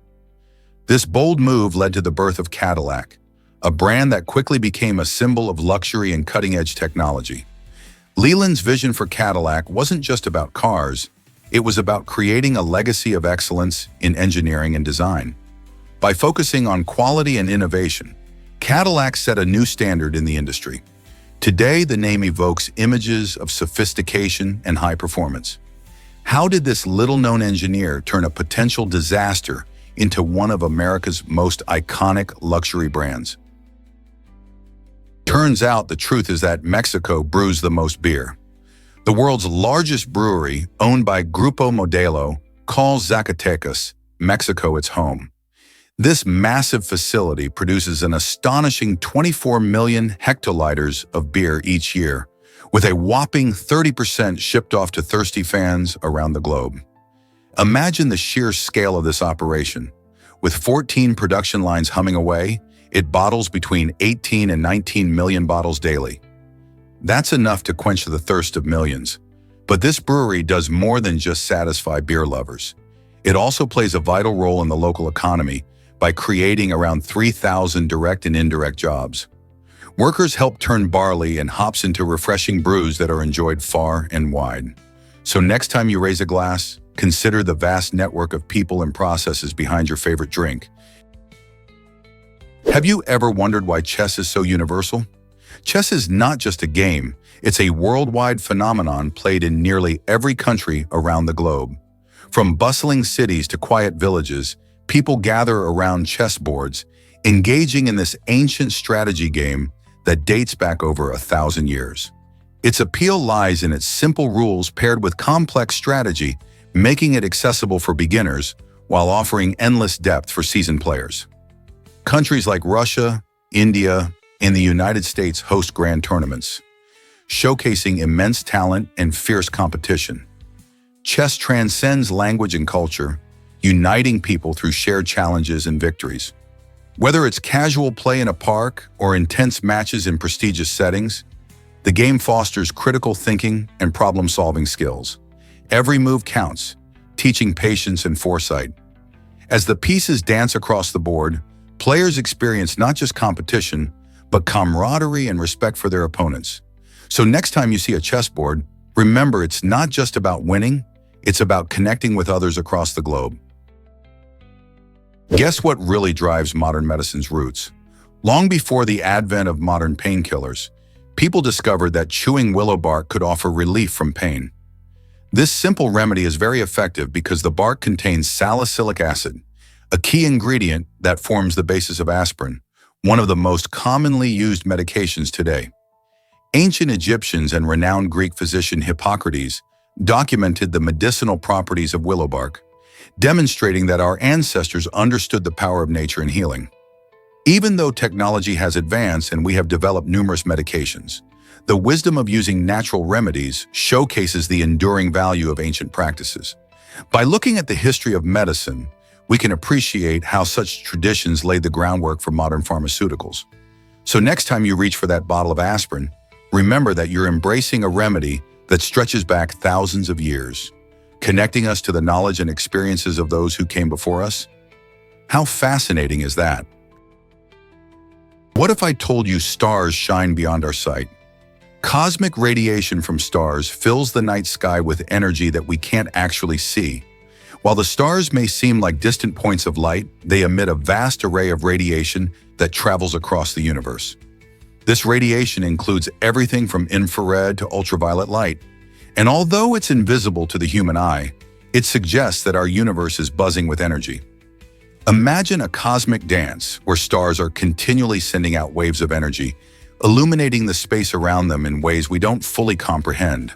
This bold move led to the birth of Cadillac, a brand that quickly became a symbol of luxury and cutting-edge technology. Leland's vision for Cadillac wasn't just about cars, it was about creating a legacy of excellence in engineering and design. By focusing on quality and innovation, Cadillac set a new standard in the industry. Today, the name evokes images of sophistication and high performance. How did this little-known engineer turn a potential disaster into one of America's most iconic luxury brands? Turns out the truth is that Mexico brews the most beer. The world's largest brewery, owned by Grupo Modelo, calls Zacatecas, Mexico, its home. This massive facility produces an astonishing 24 million hectoliters of beer each year, with a whopping 30% shipped off to thirsty fans around the globe. Imagine the sheer scale of this operation. With 14 production lines humming away, it bottles between 18 and 19 million bottles daily. That's enough to quench the thirst of millions. But this brewery does more than just satisfy beer lovers. It also plays a vital role in the local economy by creating around 3,000 direct and indirect jobs. Workers help turn barley and hops into refreshing brews that are enjoyed far and wide. So next time you raise a glass, consider the vast network of people and processes behind your favorite drink. Have you ever wondered why chess is so universal? Chess is not just a game, it's a worldwide phenomenon played in nearly every country around the globe. From bustling cities to quiet villages, people gather around chessboards, engaging in this ancient strategy game that dates back over 1,000 years. Its appeal lies in its simple rules paired with complex strategy, making it accessible for beginners while offering endless depth for seasoned players. Countries like Russia, India, and the United States host grand tournaments, showcasing immense talent and fierce competition. Chess transcends language and culture, uniting people through shared challenges and victories. Whether it's casual play in a park or intense matches in prestigious settings, the game fosters critical thinking and problem-solving skills. Every move counts, teaching patience and foresight. As the pieces dance across the board, players experience not just competition, but camaraderie and respect for their opponents. So next time you see a chessboard, remember it's not just about winning, it's about connecting with others across the globe. Guess what really drives modern medicine's roots? Long before the advent of modern painkillers, people discovered that chewing willow bark could offer relief from pain. This simple remedy is very effective because the bark contains salicylic acid, a key ingredient that forms the basis of aspirin, one of the most commonly used medications today. Ancient Egyptians and renowned Greek physician Hippocrates documented the medicinal properties of willow bark, demonstrating that our ancestors understood the power of nature in healing. Even though technology has advanced and we have developed numerous medications, the wisdom of using natural remedies showcases the enduring value of ancient practices. By looking at the history of medicine, we can appreciate how such traditions laid the groundwork for modern pharmaceuticals. So next time you reach for that bottle of aspirin, remember that you're embracing a remedy that stretches back thousands of years, connecting us to the knowledge and experiences of those who came before us. How fascinating is that? What if I told you stars shine beyond our sight? Cosmic radiation from stars fills the night sky with energy that we can't actually see. While the stars may seem like distant points of light, they emit a vast array of radiation that travels across the universe. This radiation includes everything from infrared to ultraviolet light. And although it's invisible to the human eye, it suggests that our universe is buzzing with energy. Imagine a cosmic dance where stars are continually sending out waves of energy, illuminating the space around them in ways we don't fully comprehend.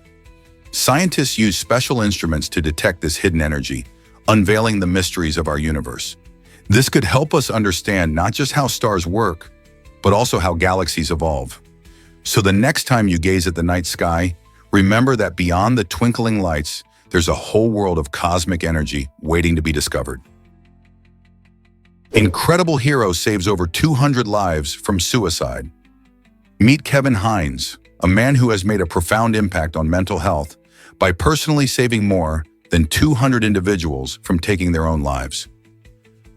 Scientists use special instruments to detect this hidden energy, unveiling the mysteries of our universe. This could help us understand not just how stars work, but also how galaxies evolve. So the next time you gaze at the night sky, remember that beyond the twinkling lights, there's a whole world of cosmic energy waiting to be discovered. Incredible hero saves over 200 lives from suicide. Meet Kevin Hines, a man who has made a profound impact on mental health by personally saving more than 200 individuals from taking their own lives.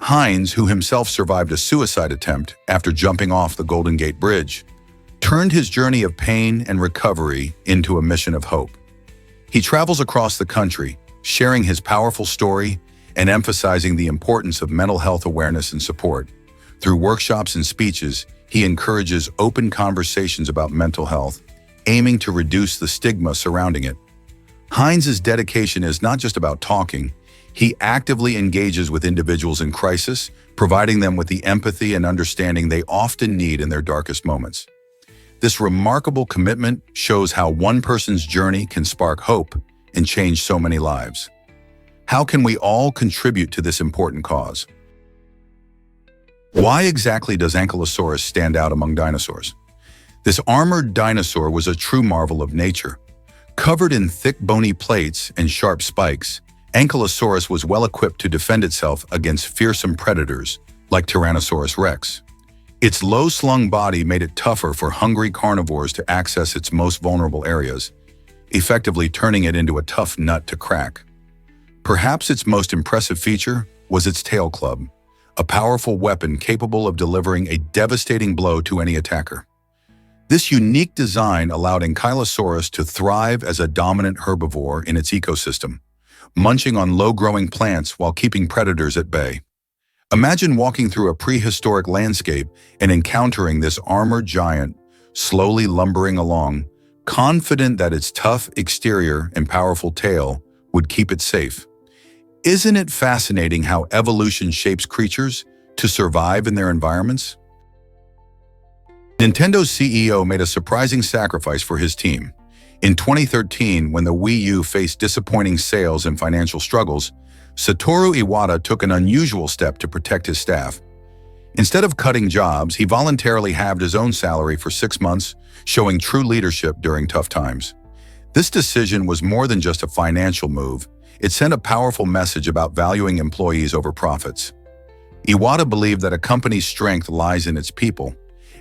Hines, who himself survived a suicide attempt after jumping off the Golden Gate Bridge, turned his journey of pain and recovery into a mission of hope. He travels across the country, sharing his powerful story and emphasizing the importance of mental health awareness and support. Through workshops and speeches, he encourages open conversations about mental health, aiming to reduce the stigma surrounding it. Hines' dedication is not just about talking. He actively engages with individuals in crisis, providing them with the empathy and understanding they often need in their darkest moments. This remarkable commitment shows how one person's journey can spark hope and change so many lives. How can we all contribute to this important cause? Why exactly does Ankylosaurus stand out among dinosaurs? This armored dinosaur was a true marvel of nature. Covered in thick bony plates and sharp spikes, Ankylosaurus was well equipped to defend itself against fearsome predators like Tyrannosaurus rex. Its low-slung body made it tougher for hungry carnivores to access its most vulnerable areas, effectively turning it into a tough nut to crack. Perhaps its most impressive feature was its tail club, a powerful weapon capable of delivering a devastating blow to any attacker. This unique design allowed Ankylosaurus to thrive as a dominant herbivore in its ecosystem, munching on low-growing plants while keeping predators at bay. Imagine walking through a prehistoric landscape and encountering this armored giant slowly lumbering along, confident that its tough exterior and powerful tail would keep it safe. Isn't it fascinating how evolution shapes creatures to survive in their environments? Nintendo's CEO made a surprising sacrifice for his team. In 2013, when the Wii U faced disappointing sales and financial struggles, Satoru Iwata took an unusual step to protect his staff. Instead of cutting jobs, he voluntarily halved his own salary for 6 months, showing true leadership during tough times. This decision was more than just a financial move. It sent a powerful message about valuing employees over profits. Iwata believed that a company's strength lies in its people,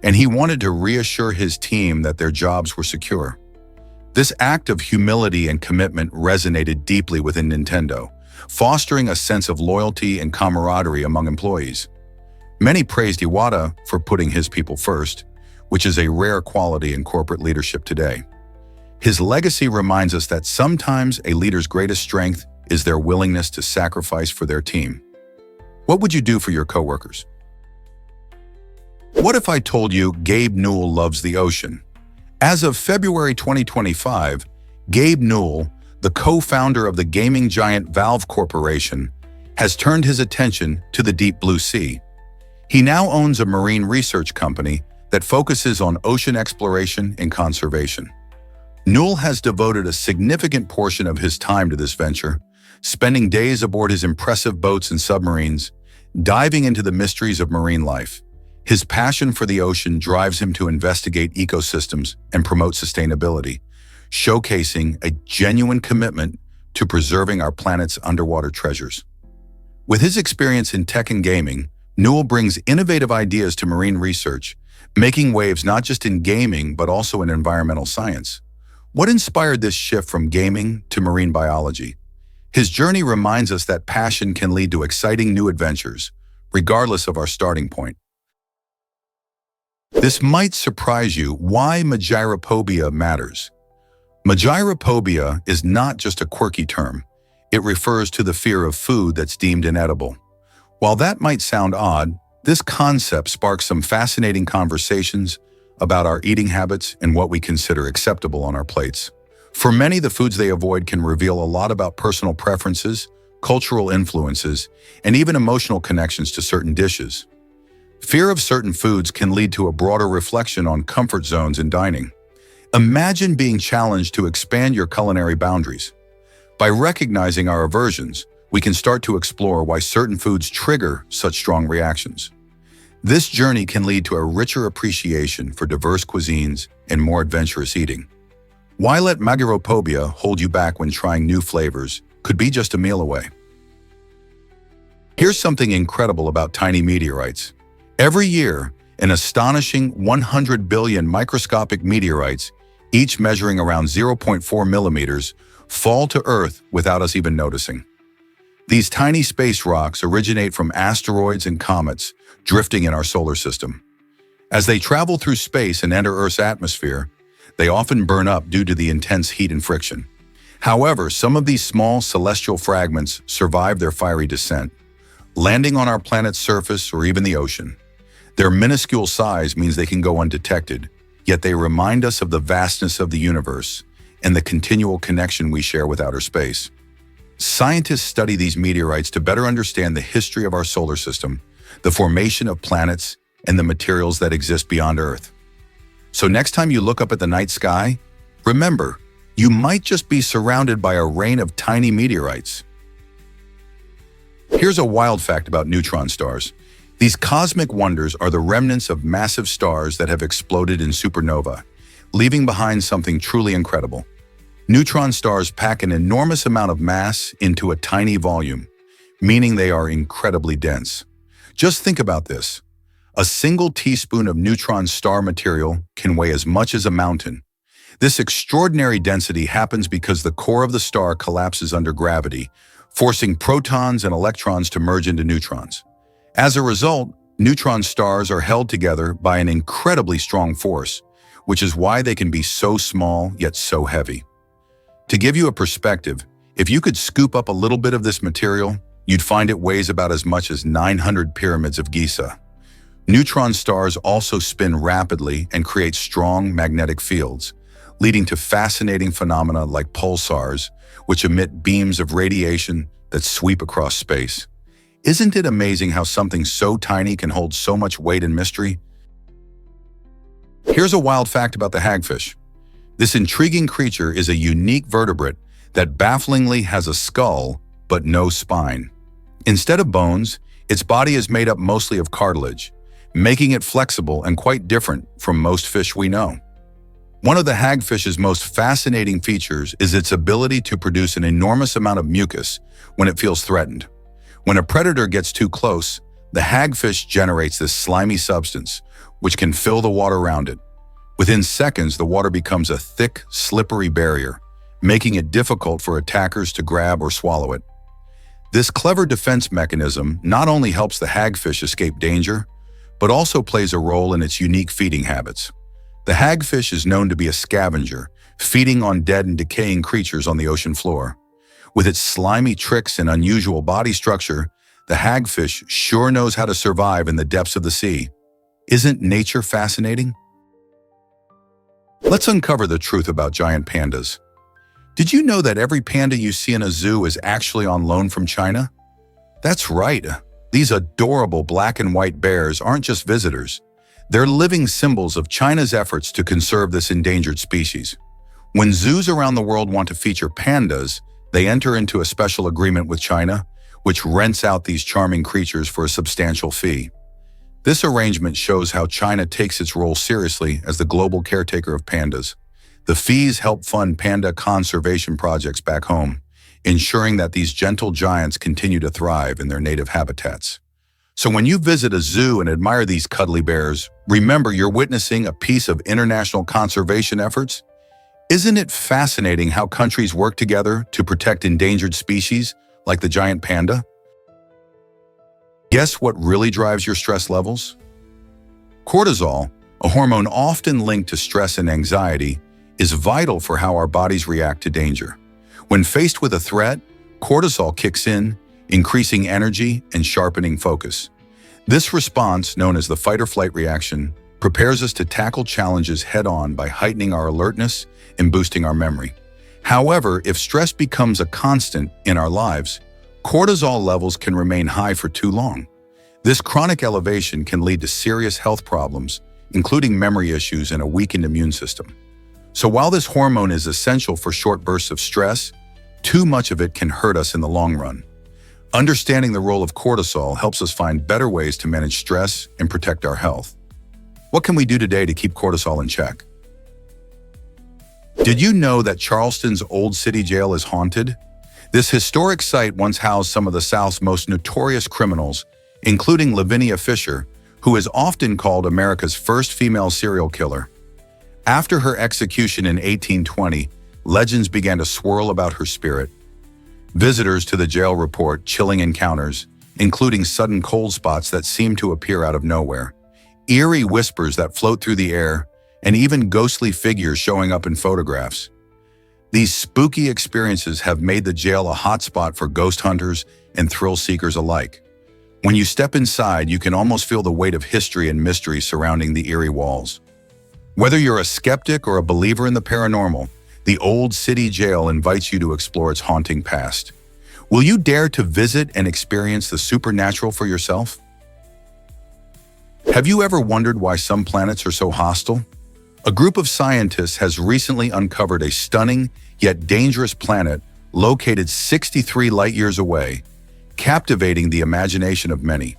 and he wanted to reassure his team that their jobs were secure. This act of humility and commitment resonated deeply within Nintendo, fostering a sense of loyalty and camaraderie among employees. Many praised Iwata for putting his people first, which is a rare quality in corporate leadership today. His legacy reminds us that sometimes a leader's greatest strength is their willingness to sacrifice for their team. What would you do for your coworkers? What if I told you Gabe Newell loves the ocean? As of February 2025, Gabe Newell, the co-founder of the gaming giant Valve Corporation, has turned his attention to the deep blue sea. He now owns a marine research company that focuses on ocean exploration and conservation. Newell has devoted a significant portion of his time to this venture, spending days aboard his impressive boats and submarines, diving into the mysteries of marine life. His passion for the ocean drives him to investigate ecosystems and promote sustainability, showcasing a genuine commitment to preserving our planet's underwater treasures. With his experience in tech and gaming, Newell brings innovative ideas to marine research, making waves not just in gaming but also in environmental science. What inspired this shift from gaming to marine biology? His journey reminds us that passion can lead to exciting new adventures, regardless of our starting point. This might surprise you why Megarophobia matters. Megarophobia is not just a quirky term. It refers to the fear of food that's deemed inedible. While that might sound odd, this concept sparks some fascinating conversations about our eating habits and what we consider acceptable on our plates. For many, the foods they avoid can reveal a lot about personal preferences, cultural influences, and even emotional connections to certain dishes. Fear of certain foods can lead to a broader reflection on comfort zones in dining. Imagine being challenged to expand your culinary boundaries. By recognizing our aversions, we can start to explore why certain foods trigger such strong reactions. This journey can lead to a richer appreciation for diverse cuisines and more adventurous eating. Why let Megarophobia hold you back when trying new flavors? Could be just a meal away. Here's something incredible about tiny meteorites. Every year, an astonishing 100 billion microscopic meteorites, each measuring around 0.4 millimeters, fall to Earth without us even noticing. These tiny space rocks originate from asteroids and comets drifting in our solar system. As they travel through space and enter Earth's atmosphere, they often burn up due to the intense heat and friction. However, some of these small celestial fragments survive their fiery descent, landing on our planet's surface or even the ocean. Their minuscule size means they can go undetected, yet they remind us of the vastness of the universe and the continual connection we share with outer space. Scientists study these meteorites to better understand the history of our solar system, the formation of planets, and the materials that exist beyond Earth. So next time you look up at the night sky, remember, you might just be surrounded by a rain of tiny meteorites. Here's a wild fact about neutron stars. These cosmic wonders are the remnants of massive stars that have exploded in supernova, leaving behind something truly incredible. Neutron stars pack an enormous amount of mass into a tiny volume, meaning they are incredibly dense. Just think about this. A single teaspoon of neutron star material can weigh as much as a mountain. This extraordinary density happens because the core of the star collapses under gravity, forcing protons and electrons to merge into neutrons. As a result, neutron stars are held together by an incredibly strong force, which is why they can be so small yet so heavy. To give you a perspective, if you could scoop up a little bit of this material, you'd find it weighs about as much as 900 pyramids of Giza. Neutron stars also spin rapidly and create strong magnetic fields, leading to fascinating phenomena like pulsars, which emit beams of radiation that sweep across space. Isn't it amazing how something so tiny can hold so much weight and mystery? Here's a wild fact about the hagfish. This intriguing creature is a unique vertebrate that bafflingly has a skull but no spine. Instead of bones, its body is made up mostly of cartilage, making it flexible and quite different from most fish we know. One of the hagfish's most fascinating features is its ability to produce an enormous amount of mucus when it feels threatened. When a predator gets too close, the hagfish generates this slimy substance, which can fill the water around it. Within seconds, the water becomes a thick, slippery barrier, making it difficult for attackers to grab or swallow it. This clever defense mechanism not only helps the hagfish escape danger, but also plays a role in its unique feeding habits. The hagfish is known to be a scavenger, feeding on dead and decaying creatures on the ocean floor. With its slimy tricks and unusual body structure, the hagfish sure knows how to survive in the depths of the sea. Isn't nature fascinating? Let's uncover the truth about giant pandas. Did you know that every panda you see in a zoo is actually on loan from China? That's right. These adorable black and white bears aren't just visitors. They're living symbols of China's efforts to conserve this endangered species. When zoos around the world want to feature pandas, they enter into a special agreement with China, which rents out these charming creatures for a substantial fee. This arrangement shows how China takes its role seriously as the global caretaker of pandas. The fees help fund panda conservation projects back home, ensuring that these gentle giants continue to thrive in their native habitats. So when you visit a zoo and admire these cuddly bears, remember you're witnessing a piece of international conservation efforts. Isn't it fascinating how countries work together to protect endangered species like the giant panda? Guess what really drives your stress levels? Cortisol, a hormone often linked to stress and anxiety, is vital for how our bodies react to danger. When faced with a threat, cortisol kicks in, increasing energy and sharpening focus. This response, known as the fight-or-flight reaction, prepares us to tackle challenges head-on by heightening our alertness and boosting our memory. However, if stress becomes a constant in our lives, cortisol levels can remain high for too long. This chronic elevation can lead to serious health problems, including memory issues and a weakened immune system. So while this hormone is essential for short bursts of stress, too much of it can hurt us in the long run. Understanding the role of cortisol helps us find better ways to manage stress and protect our health. What can we do today to keep cortisol in check? Did you know that Charleston's Old City Jail is haunted? This historic site once housed some of the South's most notorious criminals, including Lavinia Fisher, who is often called America's first female serial killer. After her execution in 1820, legends began to swirl about her spirit. Visitors to the jail report chilling encounters, including sudden cold spots that seem to appear out of nowhere, eerie whispers that float through the air, and even ghostly figures showing up in photographs. These spooky experiences have made the jail a hotspot for ghost hunters and thrill seekers alike. When you step inside, you can almost feel the weight of history and mystery surrounding the eerie walls. Whether you're a skeptic or a believer in the paranormal, the Old City Jail invites you to explore its haunting past. Will you dare to visit and experience the supernatural for yourself? Have you ever wondered why some planets are so hostile? A group of scientists has recently uncovered a stunning yet dangerous planet located 63 light-years away, captivating the imagination of many.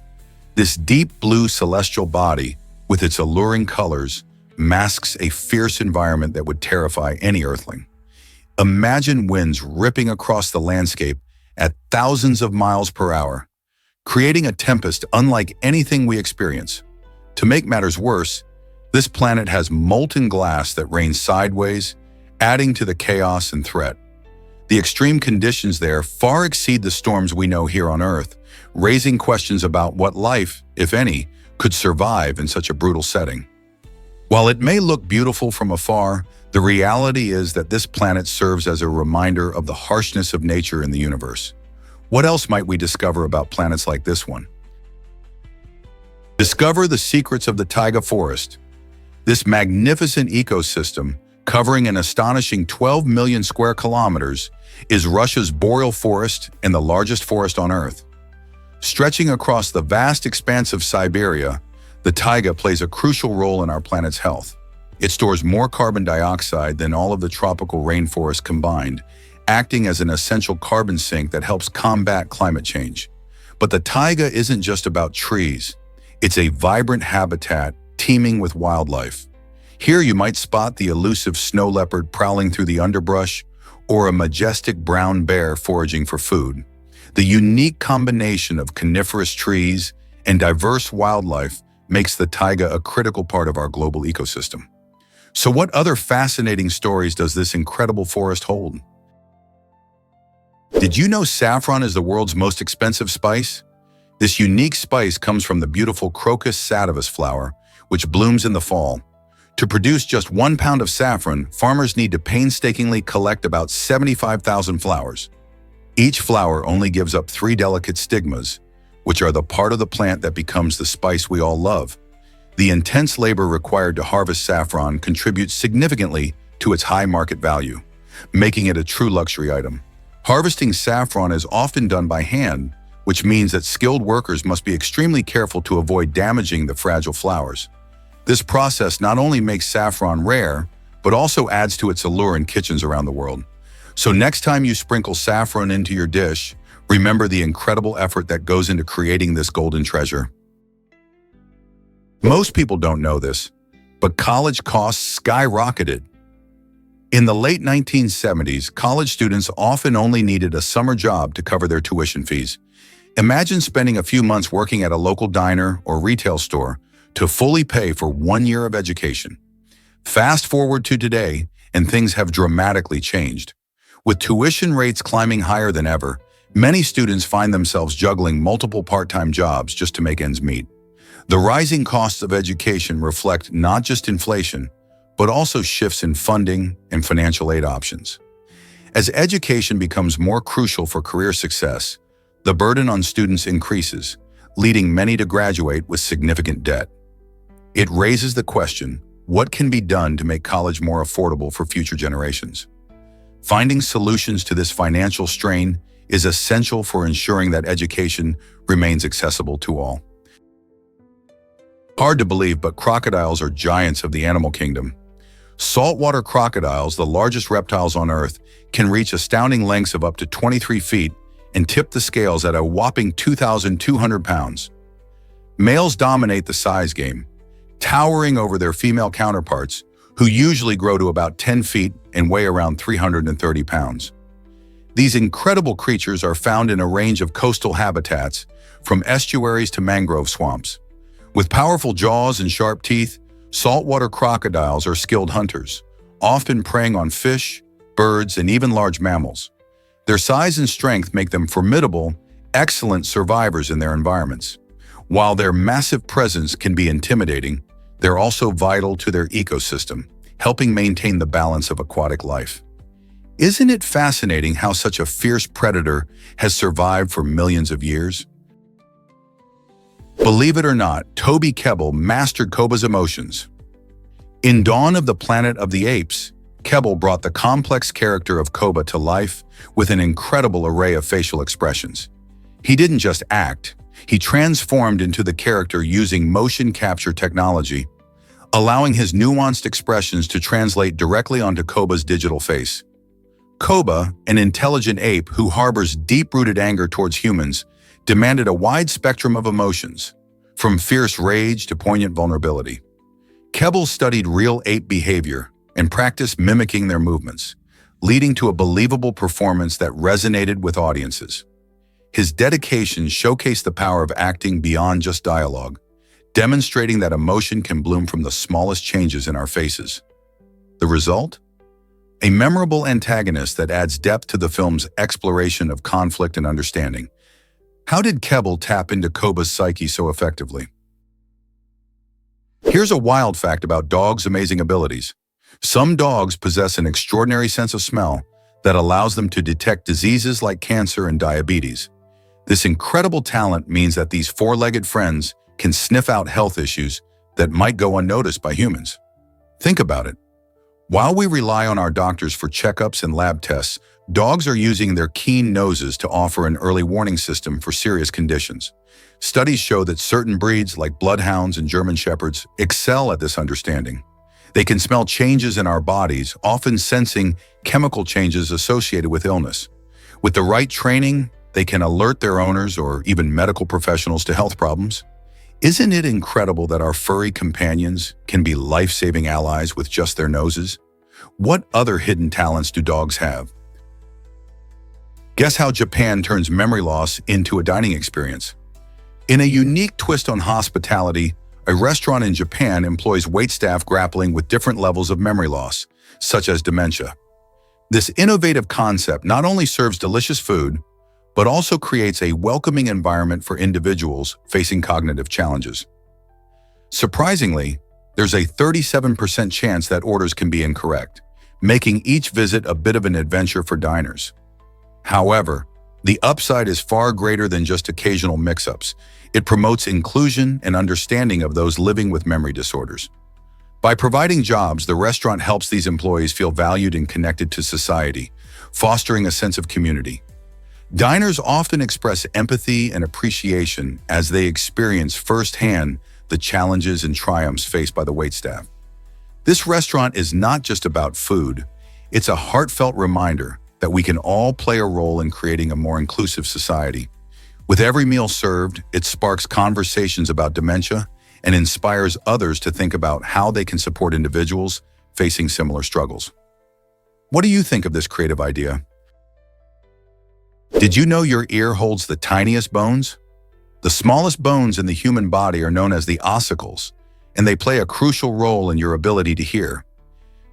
This deep blue celestial body, with its alluring colors, masks a fierce environment that would terrify any Earthling. Imagine winds ripping across the landscape at thousands of miles per hour, creating a tempest unlike anything we experience. To make matters worse, this planet has molten glass that rains sideways, adding to the chaos and threat. The extreme conditions there far exceed the storms we know here on Earth, raising questions about what life, if any, could survive in such a brutal setting. While it may look beautiful from afar, the reality is that this planet serves as a reminder of the harshness of nature in the universe. What else might we discover about planets like this one? Discover the secrets of the taiga forest. This magnificent ecosystem, covering an astonishing 12 million square kilometers, is Russia's boreal forest and the largest forest on Earth. Stretching across the vast expanse of Siberia, the taiga plays a crucial role in our planet's health. It stores more carbon dioxide than all of the tropical rainforests combined, acting as an essential carbon sink that helps combat climate change. But the taiga isn't just about trees. It's a vibrant habitat teeming with wildlife. Here you might spot the elusive snow leopard prowling through the underbrush or a majestic brown bear foraging for food. The unique combination of coniferous trees and diverse wildlife makes the taiga a critical part of our global ecosystem. So what other fascinating stories does this incredible forest hold? Did you know saffron is the world's most expensive spice? This unique spice comes from the beautiful Crocus sativus flower, which blooms in the fall. To produce just 1 pound of saffron, farmers need to painstakingly collect about 75,000 flowers. Each flower only gives up 3 delicate stigmas, which are the part of the plant that becomes the spice we all love. The intense labor required to harvest saffron contributes significantly to its high market value, making it a true luxury item. Harvesting saffron is often done by hand, which means that skilled workers must be extremely careful to avoid damaging the fragile flowers. This process not only makes saffron rare, but also adds to its allure in kitchens around the world. So next time you sprinkle saffron into your dish, remember the incredible effort that goes into creating this golden treasure. Most people don't know this, but college costs skyrocketed. In the late 1970s, college students often only needed a summer job to cover their tuition fees. Imagine spending a few months working at a local diner or retail store to fully pay for 1 year of education. Fast forward to today, and things have dramatically changed. With tuition rates climbing higher than ever, many students find themselves juggling multiple part-time jobs just to make ends meet. The rising costs of education reflect not just inflation, but also shifts in funding and financial aid options. As education becomes more crucial for career success, the burden on students increases, leading many to graduate with significant debt. It raises the question, what can be done to make college more affordable for future generations? Finding solutions to this financial strain is essential for ensuring that education remains accessible to all. Hard to believe, but crocodiles are giants of the animal kingdom. Saltwater crocodiles, the largest reptiles on Earth, can reach astounding lengths of up to 23 feet and tip the scales at a whopping 2,200 pounds. Males dominate the size game, towering over their female counterparts, who usually grow to about 10 feet and weigh around 330 pounds. These incredible creatures are found in a range of coastal habitats, from estuaries to mangrove swamps. With powerful jaws and sharp teeth, saltwater crocodiles are skilled hunters, often preying on fish, birds, and even large mammals. Their size and strength make them formidable, excellent survivors in their environments. While their massive presence can be intimidating, they're also vital to their ecosystem, helping maintain the balance of aquatic life. Isn't it fascinating how such a fierce predator has survived for millions of years? Believe it or not, Toby Kebbell mastered Koba's emotions. In Dawn of the Planet of the Apes, Kebbell brought the complex character of Koba to life with an incredible array of facial expressions. He didn't just act, he transformed into the character using motion capture technology, allowing his nuanced expressions to translate directly onto Koba's digital face. Koba, an intelligent ape who harbors deep-rooted anger towards humans, demanded a wide spectrum of emotions, from fierce rage to poignant vulnerability. Kebbell studied real ape behavior and practiced mimicking their movements, leading to a believable performance that resonated with audiences. His dedication showcased the power of acting beyond just dialogue, demonstrating that emotion can bloom from the smallest changes in our faces. The result? A memorable antagonist that adds depth to the film's exploration of conflict and understanding. How did Kebbell tap into Koba's psyche so effectively? Here's a wild fact about dogs' amazing abilities. Some dogs possess an extraordinary sense of smell that allows them to detect diseases like cancer and diabetes. This incredible talent means that these four-legged friends can sniff out health issues that might go unnoticed by humans. Think about it. While we rely on our doctors for checkups and lab tests, dogs are using their keen noses to offer an early warning system for serious conditions. Studies show that certain breeds, like bloodhounds and German shepherds, excel at this understanding. They can smell changes in our bodies, often sensing chemical changes associated with illness. With the right training, they can alert their owners or even medical professionals to health problems. Isn't it incredible that our furry companions can be life-saving allies with just their noses? What other hidden talents do dogs have? Guess how Japan turns memory loss into a dining experience? In a unique twist on hospitality, a restaurant in Japan employs waitstaff grappling with different levels of memory loss, such as dementia. This innovative concept not only serves delicious food, but also creates a welcoming environment for individuals facing cognitive challenges. Surprisingly, there's a 37% chance that orders can be incorrect, making each visit a bit of an adventure for diners. However, the upside is far greater than just occasional mix-ups. It promotes inclusion and understanding of those living with memory disorders. By providing jobs, the restaurant helps these employees feel valued and connected to society, fostering a sense of community. Diners often express empathy and appreciation as they experience firsthand the challenges and triumphs faced by the waitstaff. This restaurant is not just about food, it's a heartfelt reminder that we can all play a role in creating a more inclusive society. With every meal served, it sparks conversations about dementia and inspires others to think about how they can support individuals facing similar struggles. What do you think of this creative idea? Did you know your ear holds the tiniest bones? The smallest bones in the human body are known as the ossicles, and they play a crucial role in your ability to hear.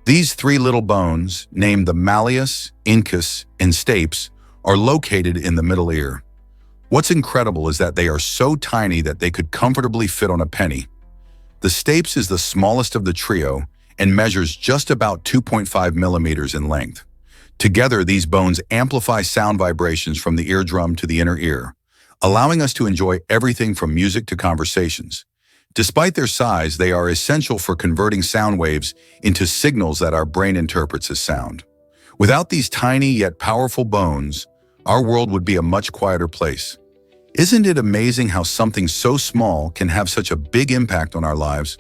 These three little bones, named the malleus, incus, and stapes, are located in the middle ear. What's incredible is that they are so tiny that they could comfortably fit on a penny. The stapes is the smallest of the trio and measures just about 2.5 millimeters in length. Together, these bones amplify sound vibrations from the eardrum to the inner ear, allowing us to enjoy everything from music to conversations. Despite their size, they are essential for converting sound waves into signals that our brain interprets as sound. Without these tiny yet powerful bones, our world would be a much quieter place. Isn't it amazing how something so small can have such a big impact on our lives?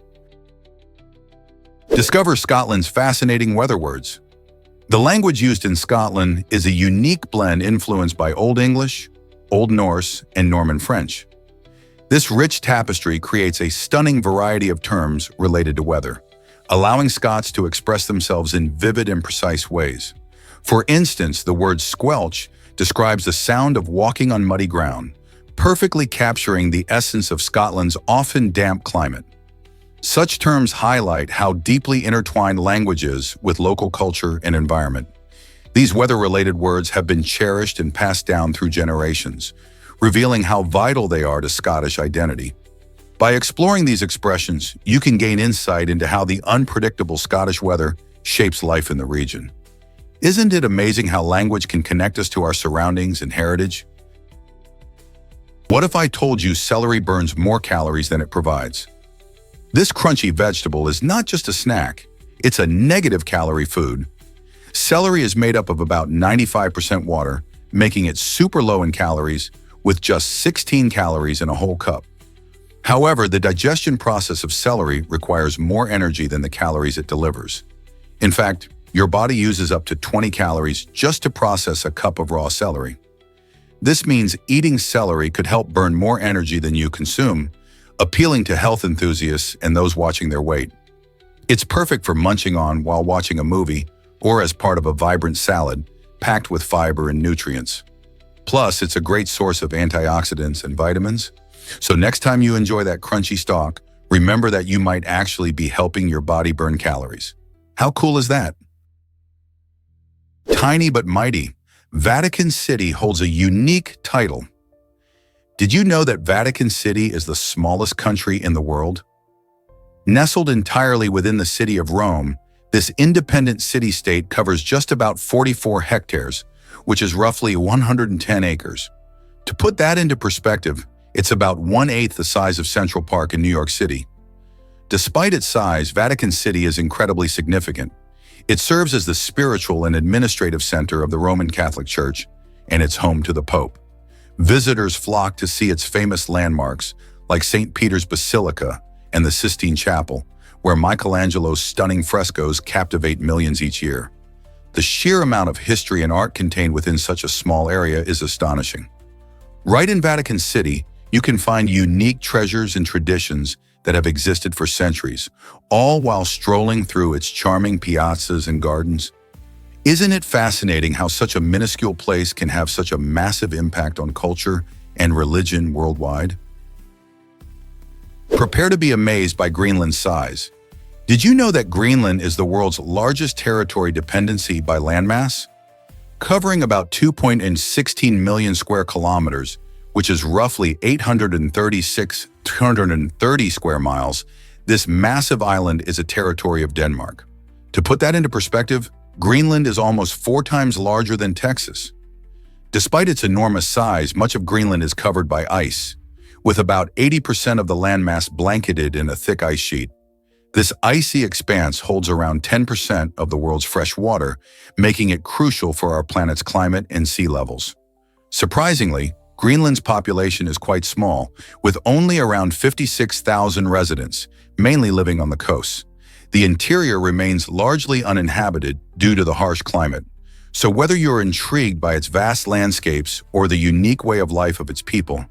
Discover Scotland's fascinating weather words. The language used in Scotland is a unique blend influenced by Old English, Old Norse, and Norman French. This rich tapestry creates a stunning variety of terms related to weather, allowing Scots to express themselves in vivid and precise ways. For instance, the word squelch describes the sound of walking on muddy ground, perfectly capturing the essence of Scotland's often damp climate. Such terms highlight how deeply intertwined language is with local culture and environment. These weather-related words have been cherished and passed down through generations, revealing how vital they are to Scottish identity. By exploring these expressions, you can gain insight into how the unpredictable Scottish weather shapes life in the region. Isn't it amazing how language can connect us to our surroundings and heritage? What if I told you celery burns more calories than it provides? This crunchy vegetable is not just a snack, it's a negative calorie food. Celery is made up of about 95% water, making it super low in calories, with just 16 calories in a whole cup. However, the digestion process of celery requires more energy than the calories it delivers. In fact, your body uses up to 20 calories just to process a cup of raw celery. This means eating celery could help burn more energy than you consume, appealing to health enthusiasts and those watching their weight. It's perfect for munching on while watching a movie or as part of a vibrant salad packed with fiber and nutrients. Plus, it's a great source of antioxidants and vitamins. So next time you enjoy that crunchy stalk, remember that you might actually be helping your body burn calories. How cool is that? Tiny but mighty, Vatican City holds a unique title. Did you know that Vatican City is the smallest country in the world? Nestled entirely within the city of Rome, this independent city-state covers just about 44 hectares, which is roughly 110 acres. To put that into perspective, It's about 1/8 the size of Central Park in New York City. Despite its size, Vatican City is incredibly significant. It serves as the spiritual and administrative center of the Roman Catholic Church, and it's home to the Pope. Visitors flock to see its famous landmarks, like St. Peter's Basilica and the Sistine Chapel, where Michelangelo's stunning frescoes captivate millions each year. The sheer amount of history and art contained within such a small area is astonishing. Right in Vatican City, you can find unique treasures and traditions that have existed for centuries, all while strolling through its charming piazzas and gardens. Isn't it fascinating how such a minuscule place can have such a massive impact on culture and religion worldwide? Prepare to be amazed by Greenland's size. Did you know that Greenland is the world's largest territory dependency by landmass? Covering about 2.16 million square kilometers, which is roughly 836,230 square miles, this massive island is a territory of Denmark. To put that into perspective, Greenland is almost 4 times larger than Texas. Despite its enormous size, much of Greenland is covered by ice, with about 80% of the landmass blanketed in a thick ice sheet. This icy expanse holds around 10% of the world's fresh water, making it crucial for our planet's climate and sea levels. Surprisingly, Greenland's population is quite small, with only around 56,000 residents, mainly living on the coasts. The interior remains largely uninhabited due to the harsh climate. So whether you're intrigued by its vast landscapes or the unique way of life of its people,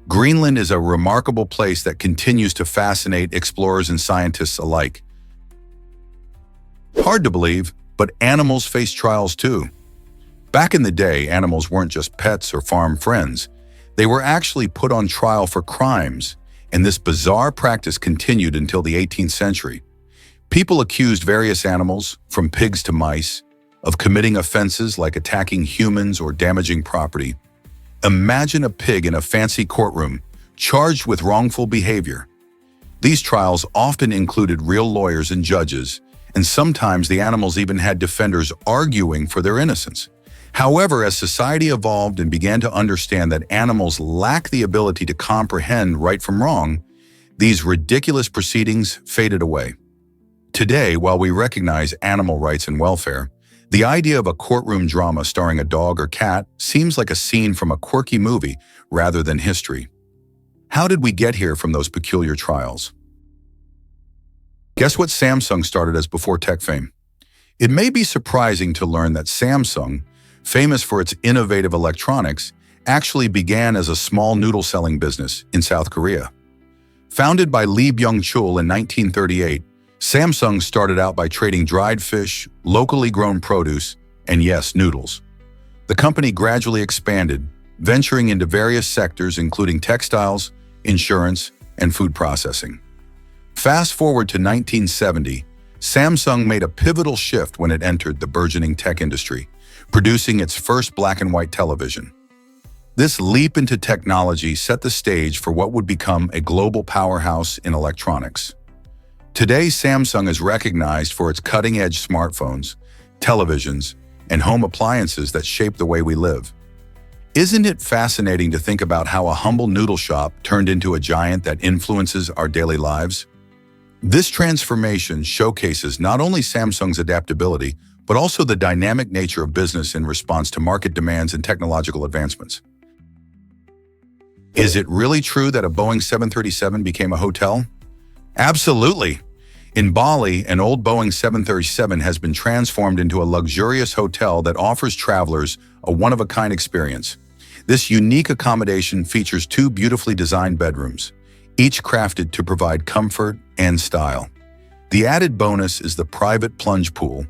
Greenland is a remarkable place that continues to fascinate explorers and scientists alike. Hard to believe, but animals face trials too. Back in the day, animals weren't just pets or farm friends. They were actually put on trial for crimes, and this bizarre practice continued until the 18th century. People accused various animals, from pigs to mice, of committing offenses like attacking humans or damaging property. Imagine a pig in a fancy courtroom, charged with wrongful behavior. These trials often included real lawyers and judges, and sometimes the animals even had defenders arguing for their innocence. However, as society evolved and began to understand that animals lack the ability to comprehend right from wrong, these ridiculous proceedings faded away. Today, while we recognize animal rights and welfare, the idea of a courtroom drama starring a dog or cat seems like a scene from a quirky movie rather than history. How did we get here from those peculiar trials? Guess what Samsung started as before tech fame? It may be surprising to learn that Samsung, famous for its innovative electronics, actually began as a small noodle-selling business in South Korea. Founded by Lee Byung-chul in 1938, Samsung started out by trading dried fish, locally grown produce, and yes, noodles. The company gradually expanded, venturing into various sectors including textiles, insurance, and food processing. Fast forward to 1970, Samsung made a pivotal shift when it entered the burgeoning tech industry, producing its first black and white television. This leap into technology set the stage for what would become a global powerhouse in electronics. Today, Samsung is recognized for its cutting-edge smartphones, televisions, and home appliances that shape the way we live. Isn't it fascinating to think about how a humble noodle shop turned into a giant that influences our daily lives? This transformation showcases not only Samsung's adaptability, but also the dynamic nature of business in response to market demands and technological advancements. Is it really true that a Boeing 737 became a hotel? Absolutely. In Bali, an old Boeing 737 has been transformed into a luxurious hotel that offers travelers a one-of-a-kind experience. This unique accommodation features 2 beautifully designed bedrooms, each crafted to provide comfort and style. The added bonus is the private plunge pool,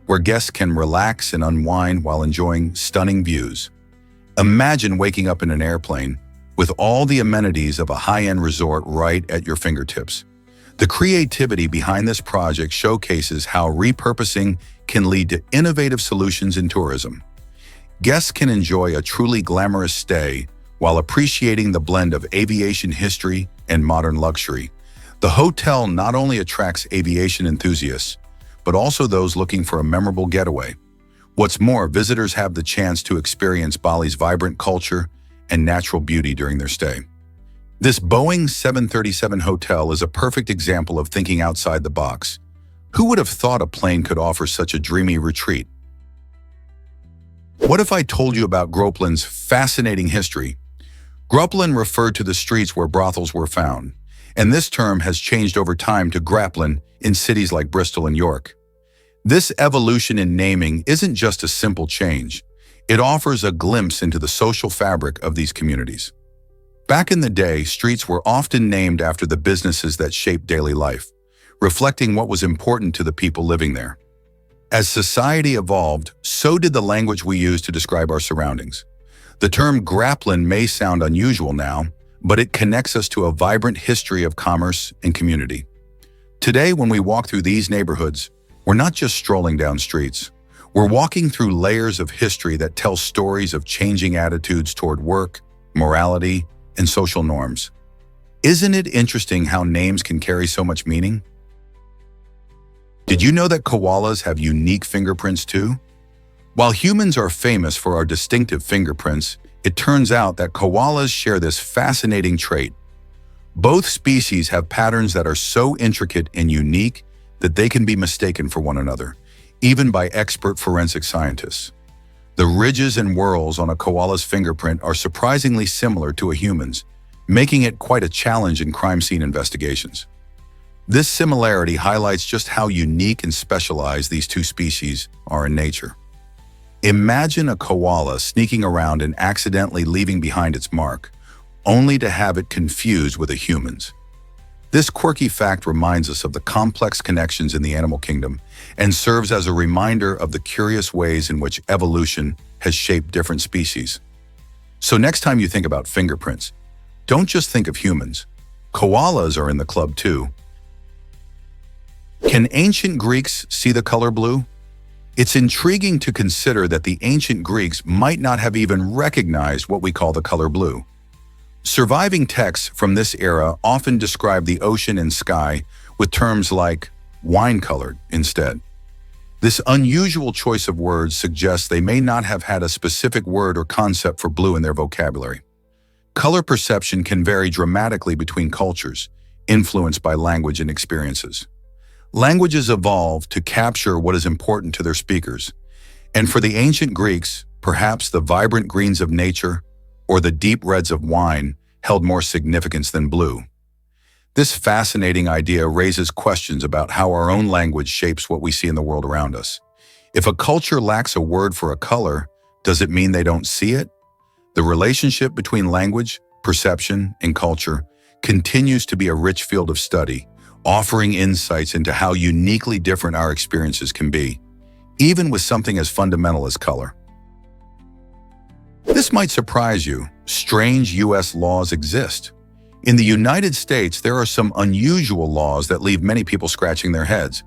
where guests can relax and unwind while enjoying stunning views. Imagine waking up in an airplane with all the amenities of a high-end resort right at your fingertips. The creativity behind this project showcases how repurposing can lead to innovative solutions in tourism. Guests can enjoy a truly glamorous stay while appreciating the blend of aviation history and modern luxury. The hotel not only attracts aviation enthusiasts, but also those looking for a memorable getaway. What's more, visitors have the chance to experience Bali's vibrant culture and natural beauty during their stay. This Boeing 737 hotel is a perfect example of thinking outside the box. Who would have thought a plane could offer such a dreamy retreat? What if I told you about Grouplin's fascinating history? Gruplin referred to the streets where brothels were found, and this term has changed over time to Graplin in cities like Bristol and York. This evolution in naming isn't just a simple change. It offers a glimpse into the social fabric of these communities. Back in the day, streets were often named after the businesses that shaped daily life, reflecting what was important to the people living there. As society evolved, so did the language we use to describe our surroundings. The term Graplin may sound unusual now, but it connects us to a vibrant history of commerce and community. Today, when we walk through these neighborhoods, we're not just strolling down streets. We're walking through layers of history that tell stories of changing attitudes toward work, morality, and social norms. Isn't it interesting how names can carry so much meaning? Did you know that koalas have unique fingerprints too? While humans are famous for our distinctive fingerprints, it turns out that koalas share this fascinating trait. Both species have patterns that are so intricate and unique that they can be mistaken for one another, even by expert forensic scientists. The ridges and whorls on a koala's fingerprint are surprisingly similar to a human's, making it quite a challenge in crime scene investigations. This similarity highlights just how unique and specialized these two species are in nature. Imagine a koala sneaking around and accidentally leaving behind its mark, only to have it confused with a human's. This quirky fact reminds us of the complex connections in the animal kingdom and serves as a reminder of the curious ways in which evolution has shaped different species. So next time you think about fingerprints, don't just think of humans. Koalas are in the club too. Can ancient Greeks see the color blue? It's intriguing to consider that the ancient Greeks might not have even recognized what we call the color blue. Surviving texts from this era often describe the ocean and sky with terms like wine-colored instead. This unusual choice of words suggests they may not have had a specific word or concept for blue in their vocabulary. Color perception can vary dramatically between cultures, influenced by language and experiences. Languages evolve to capture what is important to their speakers, and for the ancient Greeks, perhaps the vibrant greens of nature or the deep reds of wine held more significance than blue. This fascinating idea raises questions about how our own language shapes what we see in the world around us. If a culture lacks a word for a color, does it mean they don't see it? The relationship between language, perception, and culture continues to be a rich field of study, offering insights into how uniquely different our experiences can be, even with something as fundamental as color. This might surprise you. Strange U.S. laws exist. In the United States, there are some unusual laws that leave many people scratching their heads.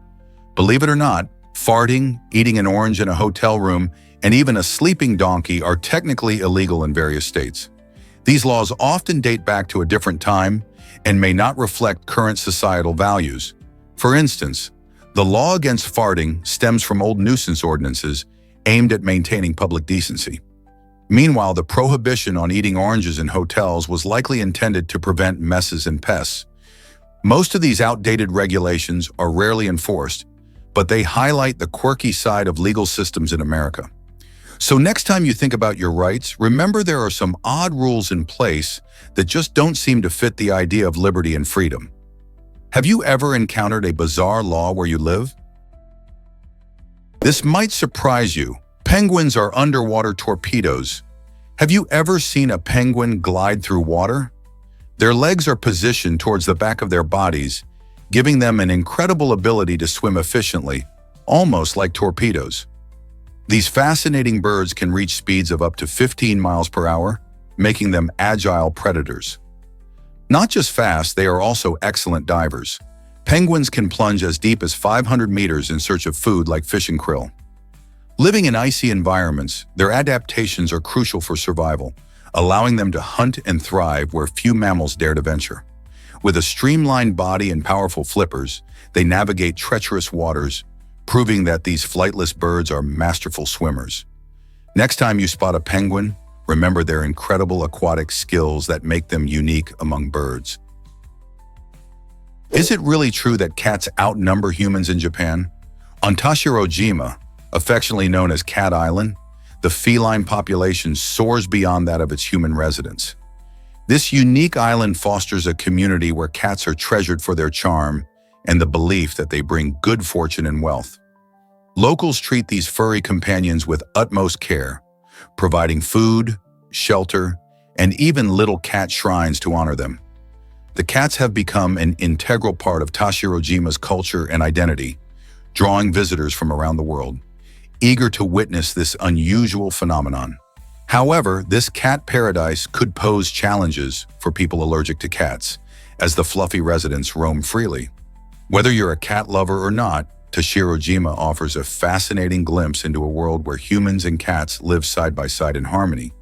Believe it or not, farting, eating an orange in a hotel room, and even a sleeping donkey are technically illegal in various states. These laws often date back to a different time and may not reflect current societal values. For instance, the law against farting stems from old nuisance ordinances aimed at maintaining public decency. Meanwhile, the prohibition on eating oranges in hotels was likely intended to prevent messes and pests. Most of these outdated regulations are rarely enforced, but they highlight the quirky side of legal systems in America. So next time you think about your rights, remember there are some odd rules in place that just don't seem to fit the idea of liberty and freedom. Have you ever encountered a bizarre law where you live? This might surprise you. Penguins are underwater torpedoes. Have you ever seen a penguin glide through water? Their legs are positioned towards the back of their bodies, giving them an incredible ability to swim efficiently, almost like torpedoes. These fascinating birds can reach speeds of up to 15 miles per hour, making them agile predators. Not just fast, they are also excellent divers. Penguins can plunge as deep as 500 meters in search of food like fish and krill. Living in icy environments, their adaptations are crucial for survival, allowing them to hunt and thrive where few mammals dare to venture. With a streamlined body and powerful flippers, they navigate treacherous waters, proving that these flightless birds are masterful swimmers. Next time you spot a penguin, remember their incredible aquatic skills that make them unique among birds. Is it really true that cats outnumber humans in Japan? On Tashirojima, affectionately known as Cat Island, the feline population soars beyond that of its human residents. This unique island fosters a community where cats are treasured for their charm and the belief that they bring good fortune and wealth. Locals treat these furry companions with utmost care, providing food, shelter, and even little cat shrines to honor them. The cats have become an integral part of Tashirojima's culture and identity, drawing visitors from around the world, eager to witness this unusual phenomenon. However, this cat paradise could pose challenges for people allergic to cats, as the fluffy residents roam freely. Whether you're a cat lover or not, Tashirojima offers a fascinating glimpse into a world where humans and cats live side by side in harmony.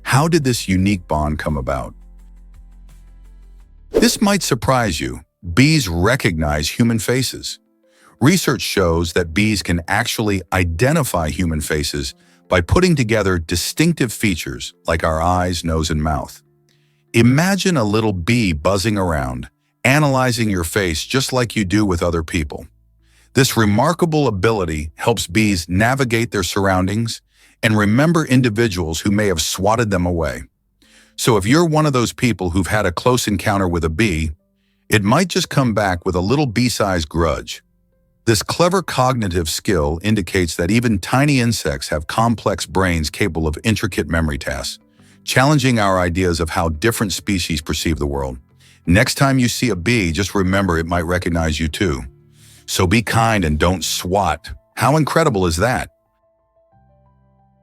How did this unique bond come about? This might surprise you. Bees recognize human faces. Research shows that bees can actually identify human faces by putting together distinctive features like our eyes, nose, and mouth. Imagine a little bee buzzing around, analyzing your face just like you do with other people. This remarkable ability helps bees navigate their surroundings and remember individuals who may have swatted them away. So if you're one of those people who've had a close encounter with a bee, it might just come back with a little bee-sized grudge. This clever cognitive skill indicates that even tiny insects have complex brains capable of intricate memory tasks, challenging our ideas of how different species perceive the world. Next time you see a bee, just remember it might recognize you too. So be kind and don't swat. How incredible is that?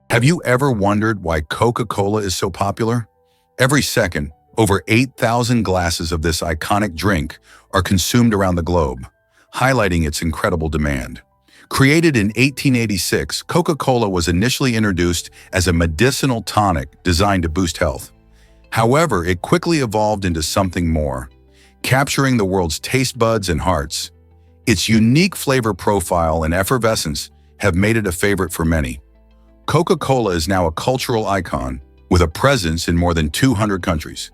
Have you ever wondered why Coca-Cola is so popular? Every second, over 8,000 glasses of this iconic drink are consumed around the globe, highlighting its incredible demand. Created in 1886, Coca-Cola was initially introduced as a medicinal tonic designed to boost health. However, it quickly evolved into something more, capturing the world's taste buds and hearts. Its unique flavor profile and effervescence have made it a favorite for many. Coca-Cola is now a cultural icon, with a presence in more than 200 countries.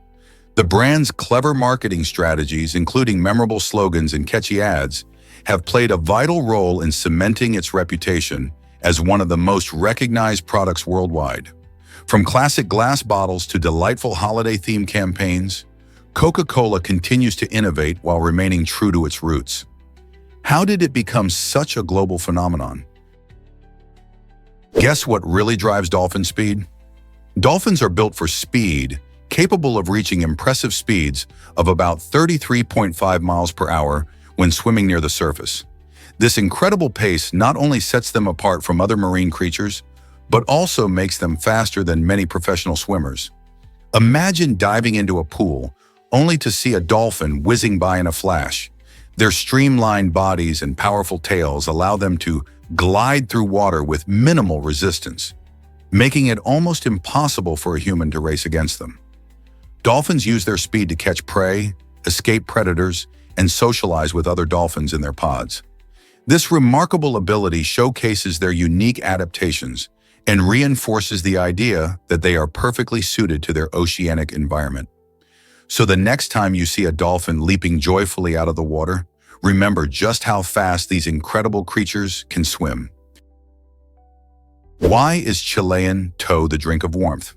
The brand's clever marketing strategies, including memorable slogans and catchy ads, have played a vital role in cementing its reputation as one of the most recognized products worldwide. From classic glass bottles to delightful holiday-themed campaigns, Coca-Cola continues to innovate while remaining true to its roots. How did it become such a global phenomenon? Guess what really drives dolphin speed? Dolphins are built for speed, capable of reaching impressive speeds of about 33.5 miles per hour when swimming near the surface. This incredible pace not only sets them apart from other marine creatures, but also makes them faster than many professional swimmers. Imagine diving into a pool only to see a dolphin whizzing by in a flash. Their streamlined bodies and powerful tails allow them to glide through water with minimal resistance, making it almost impossible for a human to race against them. Dolphins use their speed to catch prey, escape predators, and socialize with other dolphins in their pods. This remarkable ability showcases their unique adaptations and reinforces the idea that they are perfectly suited to their oceanic environment. So the next time you see a dolphin leaping joyfully out of the water, remember just how fast these incredible creatures can swim. Why is Chilean tow the drink of warmth?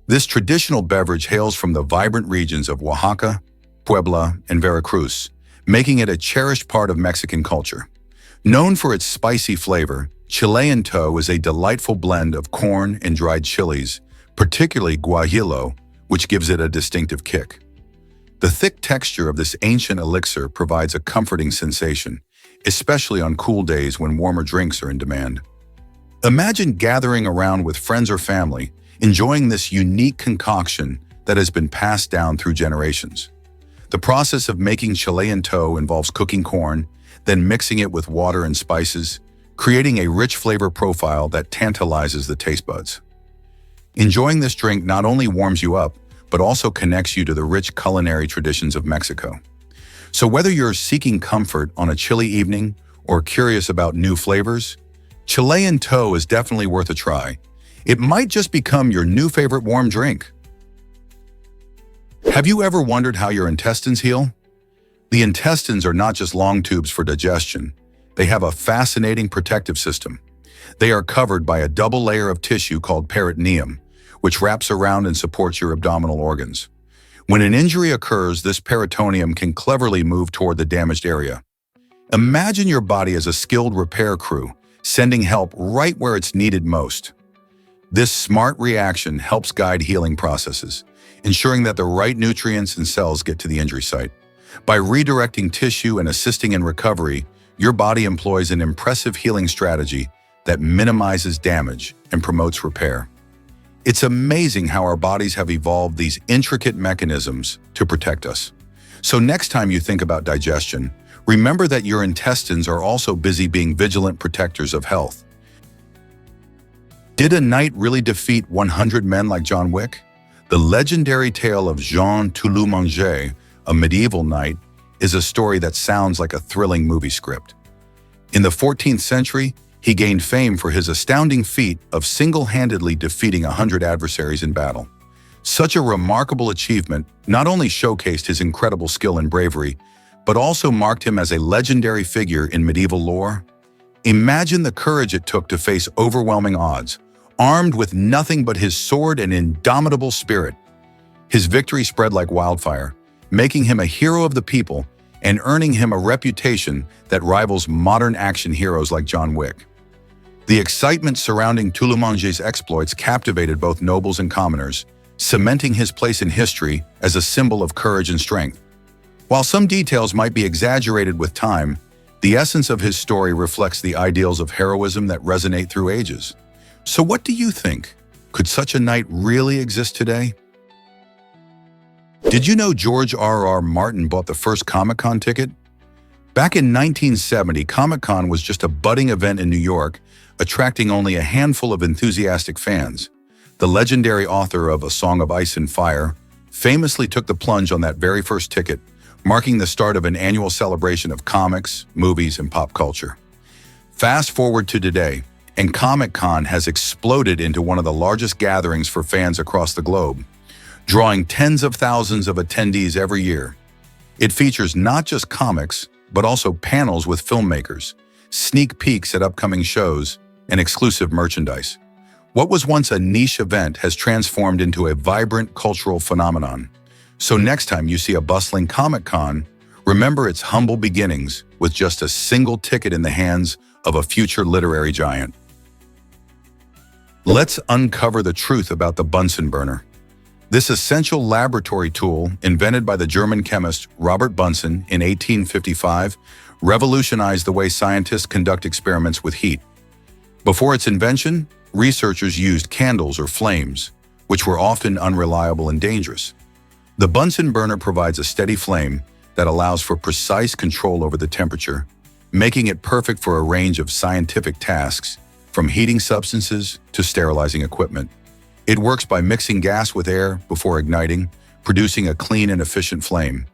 This traditional beverage hails from the vibrant regions of Oaxaca, Puebla, and Veracruz, making it a cherished part of Mexican culture. Known for its spicy flavor, Chilean tow is a delightful blend of corn and dried chilies, particularly guajillo, which gives it a distinctive kick. The thick texture of this ancient elixir provides a comforting sensation, especially on cool days when warmer drinks are in demand. Imagine gathering around with friends or family, enjoying this unique concoction that has been passed down through generations. The process of making Chilean tow involves cooking corn, then mixing it with water and spices, creating a rich flavor profile that tantalizes the taste buds. Enjoying this drink not only warms you up, but also connects you to the rich culinary traditions of Mexico. So whether you're seeking comfort on a chilly evening or curious about new flavors, Chilean tow is definitely worth a try. It might just become your new favorite warm drink. Have you ever wondered how your intestines heal? The intestines are not just long tubes for digestion. They have a fascinating protective system. They are covered by a double layer of tissue called peritoneum, which wraps around and supports your abdominal organs. When an injury occurs, this peritoneum can cleverly move toward the damaged area. Imagine your body as a skilled repair crew, sending help right where it's needed most. This smart reaction helps guide healing processes, ensuring that the right nutrients and cells get to the injury site. By redirecting tissue and assisting in recovery, your body employs an impressive healing strategy that minimizes damage and promotes repair. It's amazing how our bodies have evolved these intricate mechanisms to protect us. So next time you think about digestion, remember that your intestines are also busy being vigilant protectors of health. Did a knight really defeat 100 men like John Wick? The legendary tale of Jean Touloumanger, a medieval knight, is a story that sounds like a thrilling movie script. In the 14th century, he gained fame for his astounding feat of single-handedly defeating 100 adversaries in battle. Such a remarkable achievement not only showcased his incredible skill and bravery, but also marked him as a legendary figure in medieval lore. Imagine the courage it took to face overwhelming odds, armed with nothing but his sword and indomitable spirit. His victory spread like wildfire, making him a hero of the people and earning him a reputation that rivals modern action heroes like John Wick. The excitement surrounding Touloumanger's exploits captivated both nobles and commoners, cementing his place in history as a symbol of courage and strength. While some details might be exaggerated with time, the essence of his story reflects the ideals of heroism that resonate through ages. So what do you think? Could such a knight really exist today? Did you know George R.R. Martin bought the first Comic-Con ticket? Back in 1970, Comic-Con was just a budding event in New York, attracting only a handful of enthusiastic fans. The legendary author of A Song of Ice and Fire famously took the plunge on that very first ticket, marking the start of an annual celebration of comics, movies, and pop culture. Fast forward to today, and Comic-Con has exploded into one of the largest gatherings for fans across the globe, drawing tens of thousands of attendees every year. It features not just comics, but also panels with filmmakers, sneak peeks at upcoming shows, and exclusive merchandise. What was once a niche event has transformed into a vibrant cultural phenomenon. So next time you see a bustling Comic-Con, remember its humble beginnings with just a single ticket in the hands of a future literary giant. Let's uncover the truth about the Bunsen burner. This essential laboratory tool, invented by the German chemist Robert Bunsen in 1855, revolutionized the way scientists conduct experiments with heat. Before its invention, researchers used candles or flames, which were often unreliable and dangerous. The Bunsen burner provides a steady flame that allows for precise control over the temperature, making it perfect for a range of scientific tasks, from heating substances to sterilizing equipment. It works by mixing gas with air before igniting, producing a clean and efficient flame.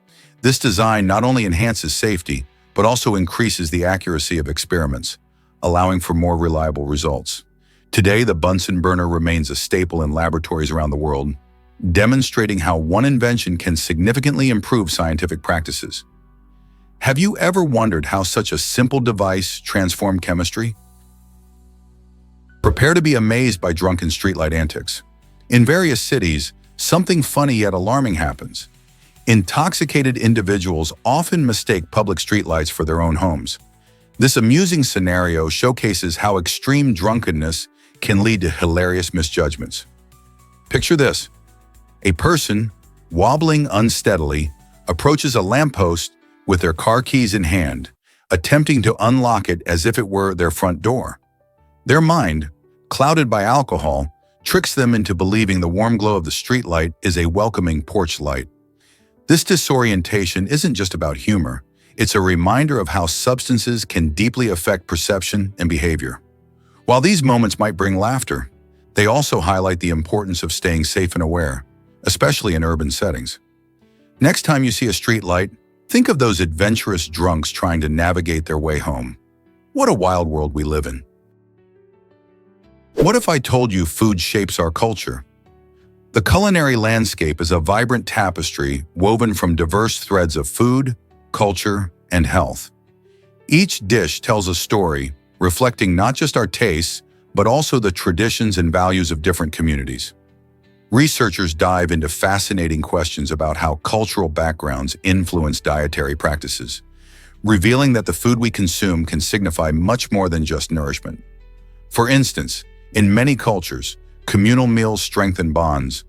This design not only enhances safety, but also increases the accuracy of experiments, allowing for more reliable results. Today, the Bunsen burner remains a staple in laboratories around the world, demonstrating how one invention can significantly improve scientific practices. Have you ever wondered how such a simple device transformed chemistry? Prepare to be amazed by drunken streetlight antics. In various cities, something funny yet alarming happens. Intoxicated individuals often mistake public streetlights for their own homes. This amusing scenario showcases how extreme drunkenness can lead to hilarious misjudgments. Picture this. A person, wobbling unsteadily, approaches a lamppost with their car keys in hand, attempting to unlock it as if it were their front door. Their mind, clouded by alcohol, tricks them into believing the warm glow of the streetlight is a welcoming porch light. This disorientation isn't just about humor. It's a reminder of how substances can deeply affect perception and behavior. While these moments might bring laughter, they also highlight the importance of staying safe and aware, especially in urban settings. Next time you see a streetlight, think of those adventurous drunks trying to navigate their way home. What a wild world we live in. What if I told you food shapes our culture? The culinary landscape is a vibrant tapestry woven from diverse threads of food, culture, and health. Each dish tells a story, reflecting not just our tastes, but also the traditions and values of different communities. Researchers dive into fascinating questions about how cultural backgrounds influence dietary practices, revealing that the food we consume can signify much more than just nourishment. For instance, in many cultures, communal meals strengthen bonds,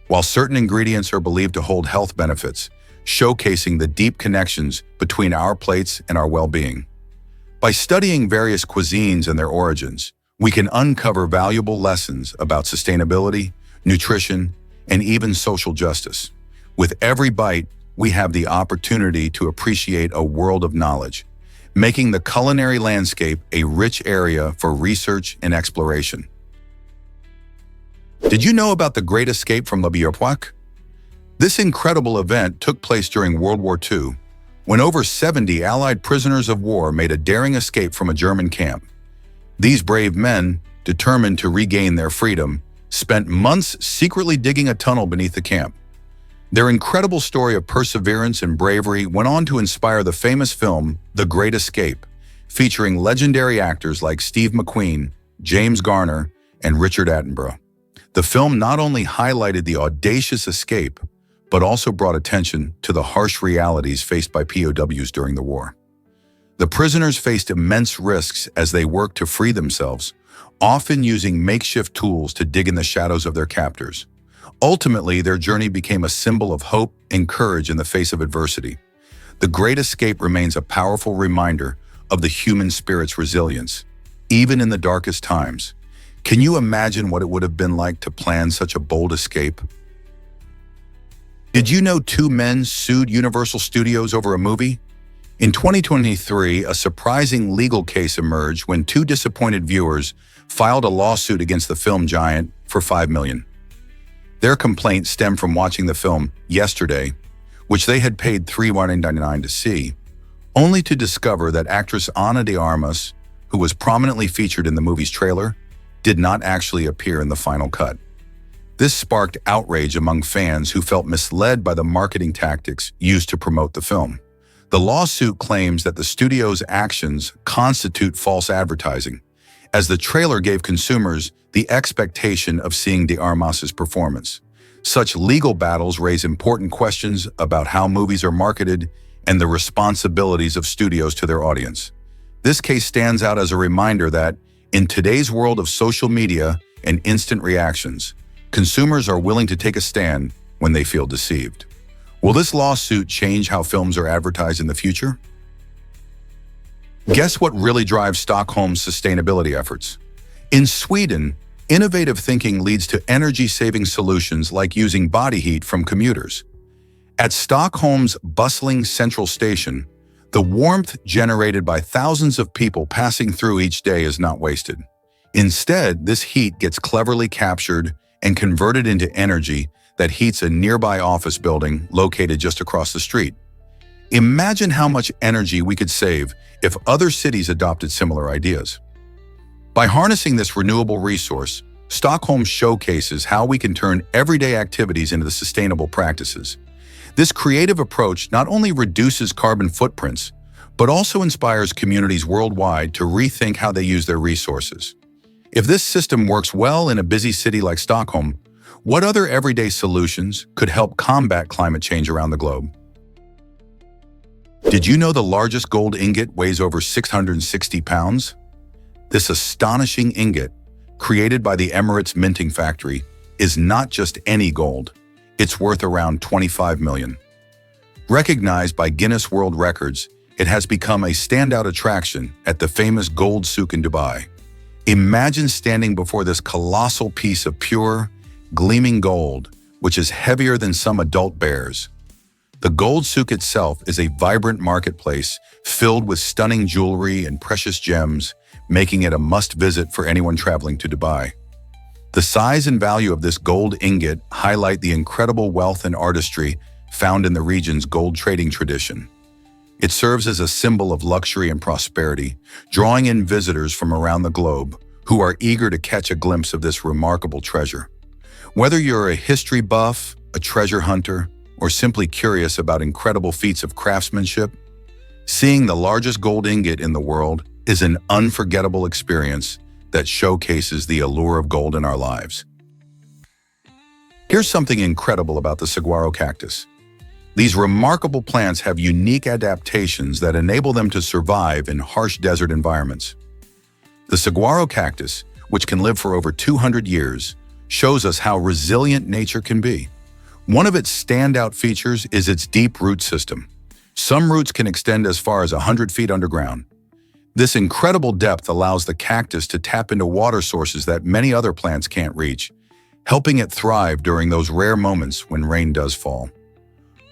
while certain ingredients are believed to hold health benefits, showcasing the deep connections between our plates and our well-being. By studying various cuisines and their origins, we can uncover valuable lessons about sustainability, nutrition, and even social justice. With every bite, we have the opportunity to appreciate a world of knowledge, making the culinary landscape a rich area for research and exploration. Did you know about the Great Escape from Le Bivouac? This incredible event took place during World War II, when over 70 Allied prisoners of war made a daring escape from a German camp. These brave men, determined to regain their freedom, spent months secretly digging a tunnel beneath the camp. Their incredible story of perseverance and bravery went on to inspire the famous film The Great Escape, featuring legendary actors like Steve McQueen, James Garner, and Richard Attenborough. The film not only highlighted the audacious escape, but also brought attention to the harsh realities faced by POWs during the war. The prisoners faced immense risks as they worked to free themselves, often using makeshift tools to dig in the shadows of their captors. Ultimately, their journey became a symbol of hope and courage in the face of adversity. The Great Escape remains a powerful reminder of the human spirit's resilience, even in the darkest times. Can you imagine what it would have been like to plan such a bold escape? Did you know 2 men sued Universal Studios over a movie? In 2023, a surprising legal case emerged when 2 disappointed viewers filed a lawsuit against the film giant for $5 million. Their complaint stemmed from watching the film Yesterday, which they had paid $3.99 to see, only to discover that actress Ana de Armas, who was prominently featured in the movie's trailer, did not actually appear in the final cut. This sparked outrage among fans who felt misled by the marketing tactics used to promote the film. The lawsuit claims that the studio's actions constitute false advertising, as the trailer gave consumers the expectation of seeing de Armas's performance. Such legal battles raise important questions about how movies are marketed and the responsibilities of studios to their audience. This case stands out as a reminder that, in today's world of social media and instant reactions, consumers are willing to take a stand when they feel deceived. Will this lawsuit change how films are advertised in the future? Guess what really drives Stockholm's sustainability efforts? In Sweden, innovative thinking leads to energy-saving solutions like using body heat from commuters. At Stockholm's bustling central station, the warmth generated by thousands of people passing through each day is not wasted. Instead, this heat gets cleverly captured and converted into energy that heats a nearby office building located just across the street. Imagine how much energy we could save if other cities adopted similar ideas. By harnessing this renewable resource, Stockholm showcases how we can turn everyday activities into sustainable practices. This creative approach not only reduces carbon footprints, but also inspires communities worldwide to rethink how they use their resources. If this system works well in a busy city like Stockholm, what other everyday solutions could help combat climate change around the globe? Did you know the largest gold ingot weighs over 660 pounds? This astonishing ingot, created by the Emirates Minting Factory, is not just any gold. It's worth around $25 million. Recognized by Guinness World Records, it has become a standout attraction at the famous Gold Souk in Dubai. Imagine standing before this colossal piece of pure, gleaming gold, which is heavier than some adult bears. The Gold Souk itself is a vibrant marketplace filled with stunning jewelry and precious gems, making it a must-visit for anyone traveling to Dubai. The size and value of this gold ingot highlight the incredible wealth and artistry found in the region's gold trading tradition. It serves as a symbol of luxury and prosperity, drawing in visitors from around the globe who are eager to catch a glimpse of this remarkable treasure. Whether you're a history buff, a treasure hunter, or simply curious about incredible feats of craftsmanship, seeing the largest gold ingot in the world is an unforgettable experience that showcases the allure of gold in our lives. Here's something incredible about the saguaro cactus. These remarkable plants have unique adaptations that enable them to survive in harsh desert environments. The saguaro cactus, which can live for over 200 years, shows us how resilient nature can be. One of its standout features is its deep root system. Some roots can extend as far as 100 feet underground. This incredible depth allows the cactus to tap into water sources that many other plants can't reach, helping it thrive during those rare moments when rain does fall.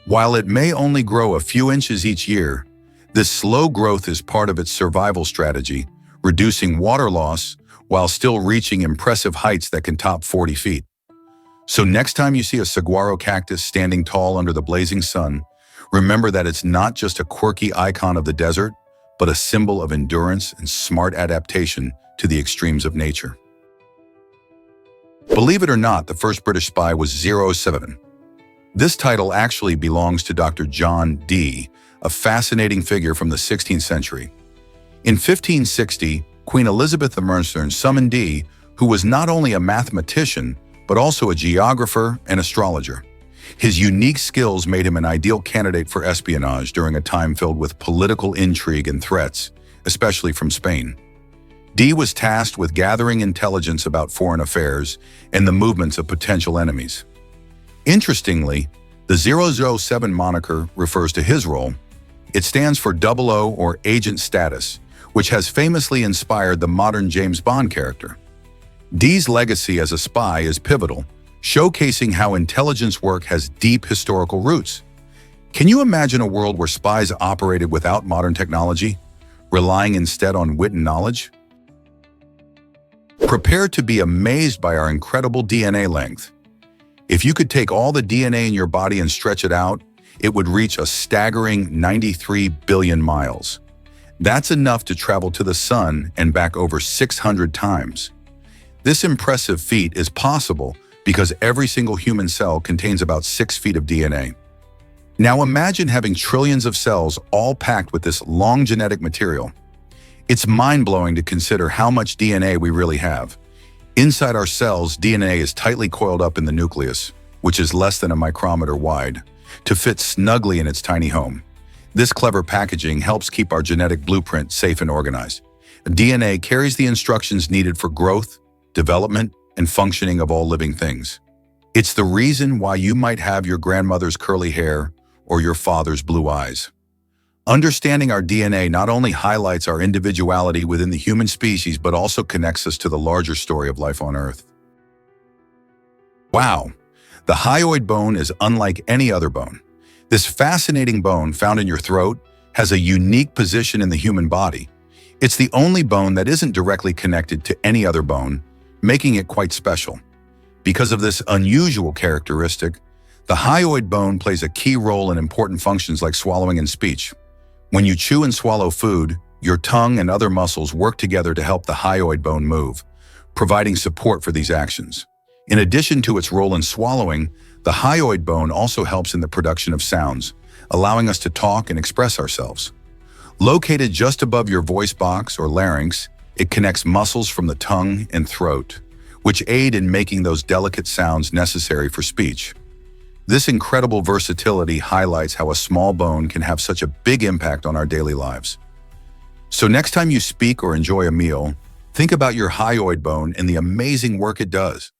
While it may only grow a few inches each year, this slow growth is part of its survival strategy, reducing water loss while still reaching impressive heights that can top 40 feet. So next time you see a saguaro cactus standing tall under the blazing sun, remember that it's not just a quirky icon of the desert, but a symbol of endurance and smart adaptation to the extremes of nature. Believe it or not, the first British spy was 007. This title actually belongs to Dr. John Dee, a fascinating figure from the 16th century. In 1560, Queen Elizabeth I summoned Dee, who was not only a mathematician, but also a geographer and astrologer. His unique skills made him an ideal candidate for espionage during a time filled with political intrigue and threats, especially from Spain. Dee was tasked with gathering intelligence about foreign affairs and the movements of potential enemies. Interestingly, the 007 moniker refers to his role. It stands for 00 or agent status, which has famously inspired the modern James Bond character. Dee's legacy as a spy is pivotal, showcasing how intelligence work has deep historical roots. Can you imagine a world where spies operated without modern technology, relying instead on wit and knowledge? Prepare to be amazed by our incredible DNA length. If you could take all the DNA in your body and stretch it out, it would reach a staggering 93 billion miles. That's enough to travel to the sun and back over 600 times. This impressive feat is possible because every single human cell contains about 6 feet of DNA. Now imagine having trillions of cells all packed with this long genetic material. It's mind-blowing to consider how much DNA we really have. Inside our cells, DNA is tightly coiled up in the nucleus, which is less than a micrometer wide, to fit snugly in its tiny home. This clever packaging helps keep our genetic blueprint safe and organized. DNA carries the instructions needed for growth, development, and functioning of all living things. It's the reason why you might have your grandmother's curly hair or your father's blue eyes. Understanding our DNA not only highlights our individuality within the human species, but also connects us to the larger story of life on Earth. Wow! The hyoid bone is unlike any other bone. This fascinating bone found in your throat has a unique position in the human body. It's the only bone that isn't directly connected to any other bone, making it quite special. Because of this unusual characteristic, the hyoid bone plays a key role in important functions like swallowing and speech. When you chew and swallow food, your tongue and other muscles work together to help the hyoid bone move, providing support for these actions. In addition to its role in swallowing, the hyoid bone also helps in the production of sounds, allowing us to talk and express ourselves. Located just above your voice box or larynx, it connects muscles from the tongue and throat, which aid in making those delicate sounds necessary for speech. This incredible versatility highlights how a small bone can have such a big impact on our daily lives. So next time you speak or enjoy a meal, think about your hyoid bone and the amazing work it does.